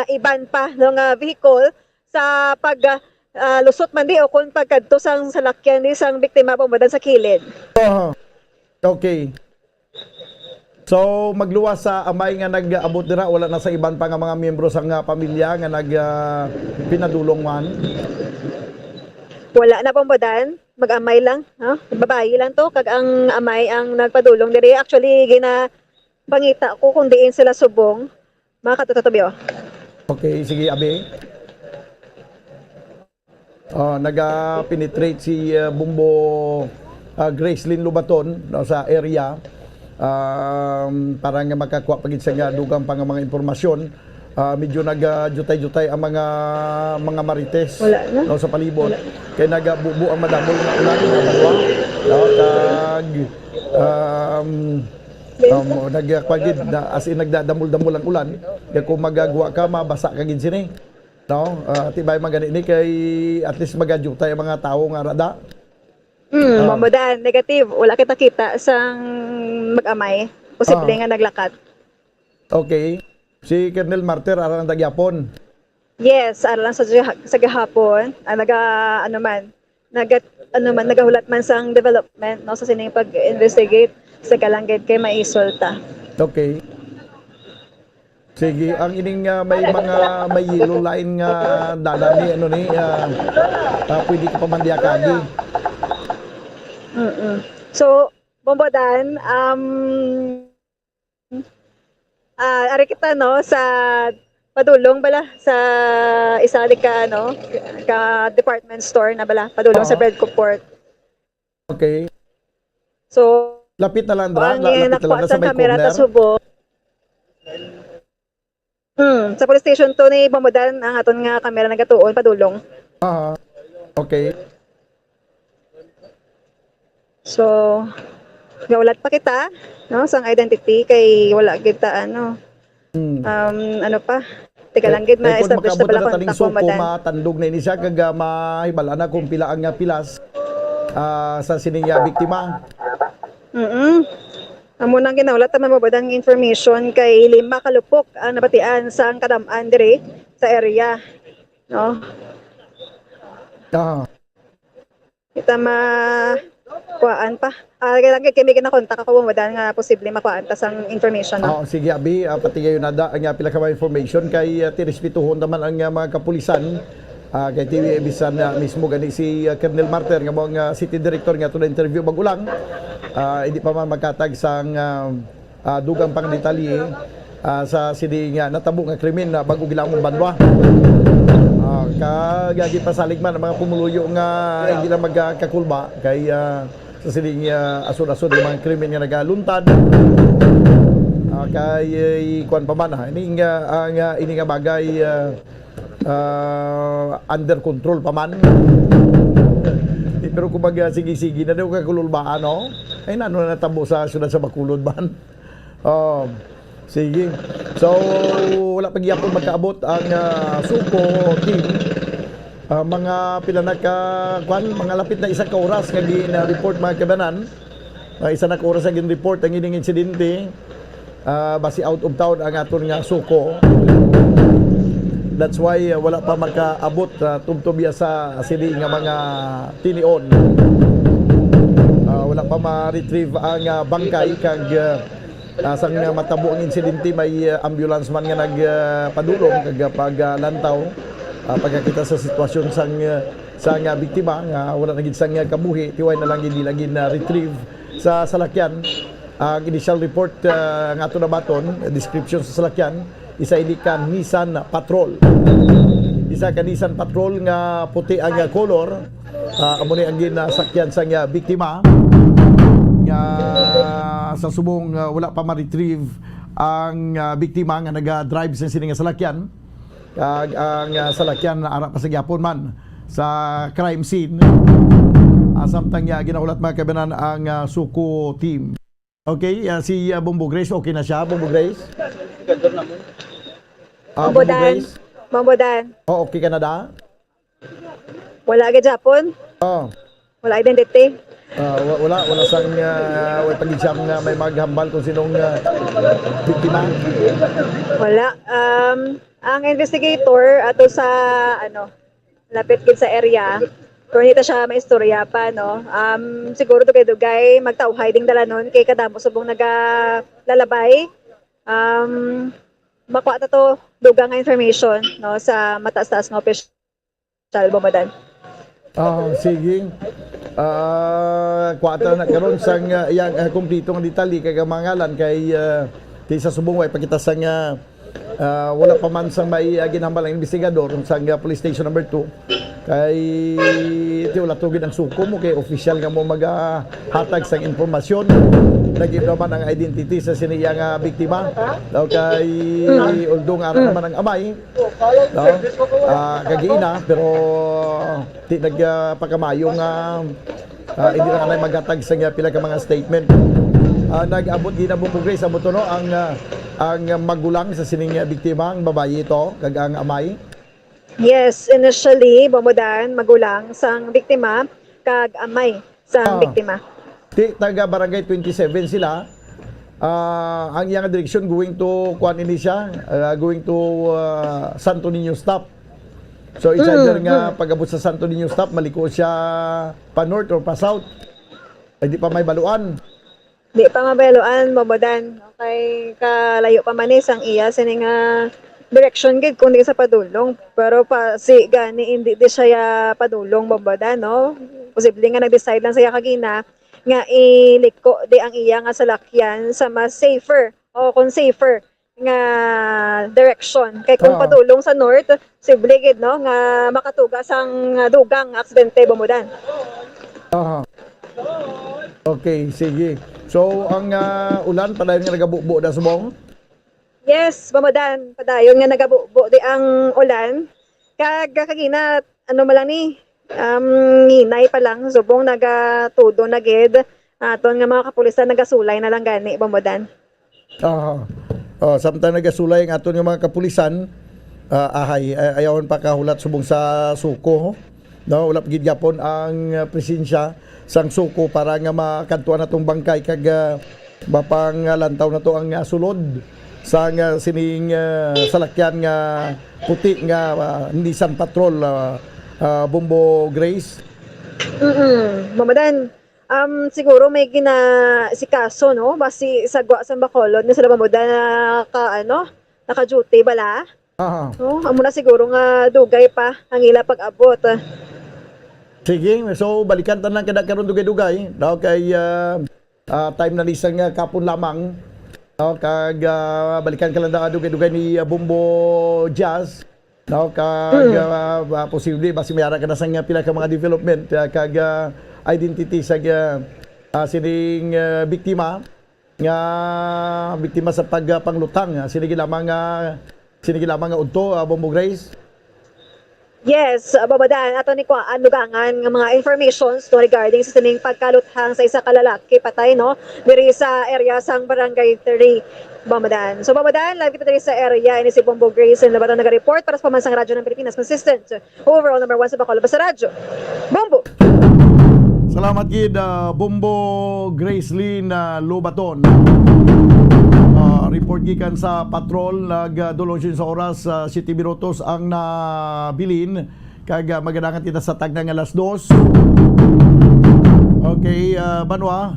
iban pa no, nga vehicle sa pag lusot man di o kung pagkadto sang salakyan ni sang biktima pamudan sa kilid. Okay. So magluwas sa amay nga nag-abot dira, wala na sa iban pa nga mga miyembro sang pamilya nga pinadulong man. Wala na pamudan, mag-amay lang, ha? Babae lang to kag ang amay ang nagpadulong diri. Actually pangita ko kung diin sila subong, mga katutubi. Okay, sige abi. Naga-penetrate si Bumbo Gracelyn Lubaton sa area para nga makakuha pagit sa nga dugang pa nga mga impormasyon. Medyo nag-jutay-jutay ang mga marites no, sa palibot. Kaya nagabubu ang madamol na ulan na balwa. Nagpagid na as in nagdadamol-damol ang ulan. Kaya kung magagawa ka, mabasa ka gid sini. No? Tibay magani ni kay at least magadjutay ang mga tao nga rada. Mamudan, negative. Wala kita sang mag-amay. Posible nga naglakat. Okay. Si Colonel Martir ara ang tagyapon. Yes, ara lang sa gahapon. Nagahulat man sang development no sa sining pag-investigate sa kalanggit kay maisulta. Okay. Sige, ang ining may yellow line nga dalan ni pwede ka pa mandiya kagi. So, Bombodan, ari kita no sa padulong bala sa isa ka department store na bala padulong sa Bredco Port. Okay. So, lapit na lang sa may camera corner. Ta subo. Sa police station to ni Bombodan ang aton nga kamera nagatuon padulong. Okay. So, gawlat pa kita, no, sang identity kay wala kita teka lang gid ma-establish na pala kontak ko madan. Matandog na ini siya kag mahibala na kung pila ang pilas sa sininga biktima. Amo nang ginawlat ta mababadang information kay 5 kalupok ang nabatian sa kadam-an dire sa area, no. Kita kuhaan pa. Kailangan kami kinakontak ako madan nga posible makuhaan ta sang information. Sige abi, pati kayo nada ang pila ka information kay tirespetuhon naman ang mga kapulisan. Kay TV bisan mismo gani si Colonel Martir nga mga city director nga to interview bagulang. Hindi pa man magkatag sang dugang pang detalye sa sini nga natabo nga krimen na bago gilamong banwa. Kagagi pasalig man ang mga pumuluyo nga hindi lang magkakulba kay sa sining asod-asod ng mga krimen nga nagaluntad. Kay kuan pa man ini nga bagay under control pa man. Pero kung sige-sige na daw kakululbaan, no? Ay nano na natabo sa syudad sa Bacolod man. Sige. So, wala pagyapon magkaabot ang Suko team. Mga mga lapit na isang oras nga gin-report mga kabanan. Isa na oras nga gin-report ang ining insidente. Basi out of town ang aton nga Suko. That's why wala pa makaabot tubtubya sa sili nga mga tinion. Wala pa ma-retrieve ang bangkay kag sang matabo ang insidente may ambulance man nga nagpadulong kag paglantaw pagkakita sa sitwasyon sang biktima nga wala na gid sang kabuhi, tiway na lang hindi lagi na retrieve sa salakyan. Ang initial report nga ato nabaton, description sa salakyan, isa ini ka Nissan Patrol. Isa ka Nissan Patrol nga puti ang color. Amo ni ang ginasakyan sang biktima. Nga sa subong wala pa ma-retrieve ang biktima nga naga-drive sa sining salakyan. Ang salakyan na ara pa sa gyapon man sa crime scene. Samtang ginaulat mga kabanan ang suko team. Okay, si Bombo Grace, okay na siya, Bombo Grace? Bombo Grace? Bombo Dan. Oh, okay ka na da? Wala agad Japon? Oh. Wala identity? Wala sang pag-isang may maghambal kung sinong biktima? Wala. Ang investigator ato sa lapit gid sa area, kung ito siya maistorya pa, no? Siguro dugay-dugay magtauhay ding dalanon kay kadamo subong nagalalabay. Makuha ta to dugang nga information, no, sa mataas-taas nga official Bomadan. Sige. Kuwata na karon sang iyang kumplito nga detalye kay mangalan kay sa subong way pakita sang wala pa man sang may ginhambal ang investigador sa police station number 2 kay wala tugid ang suko mo kay official nga mo maghatag sang informasyon naging naman ang identity sa siniyang biktima daw kay although nga naman ang amay kagiina pero di nagpakamayong hindi na kanay maghatag sang pila ka mga statement. Nag-abot ginabong Grace sa motono ang magulang sa sining biktima, ang babae ito, kag ang amay. Yes, initially Bomodan magulang sang biktima kag amay sang biktima. Taga barangay 27 sila. Ang iyang direksyon going to kuan ini siya, going to Santo Niño stop. So it's either nga pag-abot sa Santo Niño stop maliko siya pa north or pa south. Ay di pa may baluan. Di pa mabeloan, Bobodan. Okay, kalayo pa manis ang iya sining direction gid kundi sa padulong. Pero pa si gani hindi di siya padulong, Bobodan, no? Posible nga nag-decide lang siya kagina nga iliko di ang iya nga salakyan sa mas safer o kung safer nga direction. Kay kung padulong sa north, posible gid, no, nga makatugas ang dugang aksidente, Bobodan. Okay, sige. So, ang ulan, padayon nga nagabubo na subong? Yes, Bomodan. Padayon nga nagabubo di ang ulan. Kagina, malang ni, nginay pa lang, subong nagatudo na gid. Aton nga mga kapulisan nagasulay na lang gani, Bomodan. Samtang nagasulay ang aton nga mga kapulisan, ayawan pa kahulat subong sa suko. No, wala gid gyapon ang presensya sang suko para nga makantuan natong bangkay kag mapang lantaw na to ang sulod sang sining salakyan nga puti nga Nissan Patrol, Bombo Grace. Bomodan, siguro may si kaso, no, basi sagwa sa Bacolod na sila Bomodan naka-duty bala. Amo na siguro nga dugay pa ang ila pag-abot. Sige, so balikan tanan kada karon dugay-dugay daw kay time na lisang kapon lamang. Kag balikan ka lang da dugay-dugay ni Bombo Jazz. Kag posible basi mayara ka na sang pila ka mga development kag identity sa sining biktima nga biktima sa pagpanglutang sinigi lamang nga udto, Bombo Grace. Yes, Bobodan, ato ni kuan dugangan nga mga informations no, regarding sa sining pagkaluthang sa isa ka lalaki patay, no, diri sa area sang Barangay 3, Bobodan. So Bobodan, live kita diri sa area ini si Bombo Grace na batang naga-report para sa pamansang radyo ng Pilipinas, consistent overall number 1 sa Bacolod sa radyo. Bombo. Salamat gid Bombo Grace Lynn Lobaton. Report gikan sa patrol nagdulong sa oras 7 minutos ang nabilin kag magadangan kita sa tagna nga alas 2. Okay, Banwa,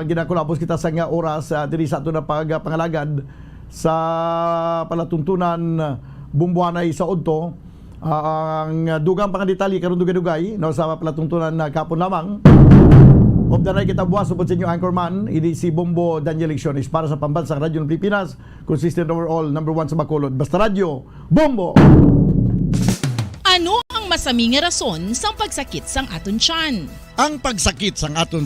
ginakulapos kita sa nga oras diri sa ato na pangalagad sa palatuntunan Bumbuanay sa Udto. Ang dugang pang detalye karon dugay-dugay no sa palatuntunan na kapon lamang. Of the night kita buwas subod sa inyo anchorman, ini si Bombo Daniel Lecciones para sa Pambansang Radyo ng Pilipinas, consistent overall number 1 sa Bacolod. Basta Radyo, Bombo! Ano ang masaming rason sang pagsakit sang aton tiyan? Ang pagsakit sang aton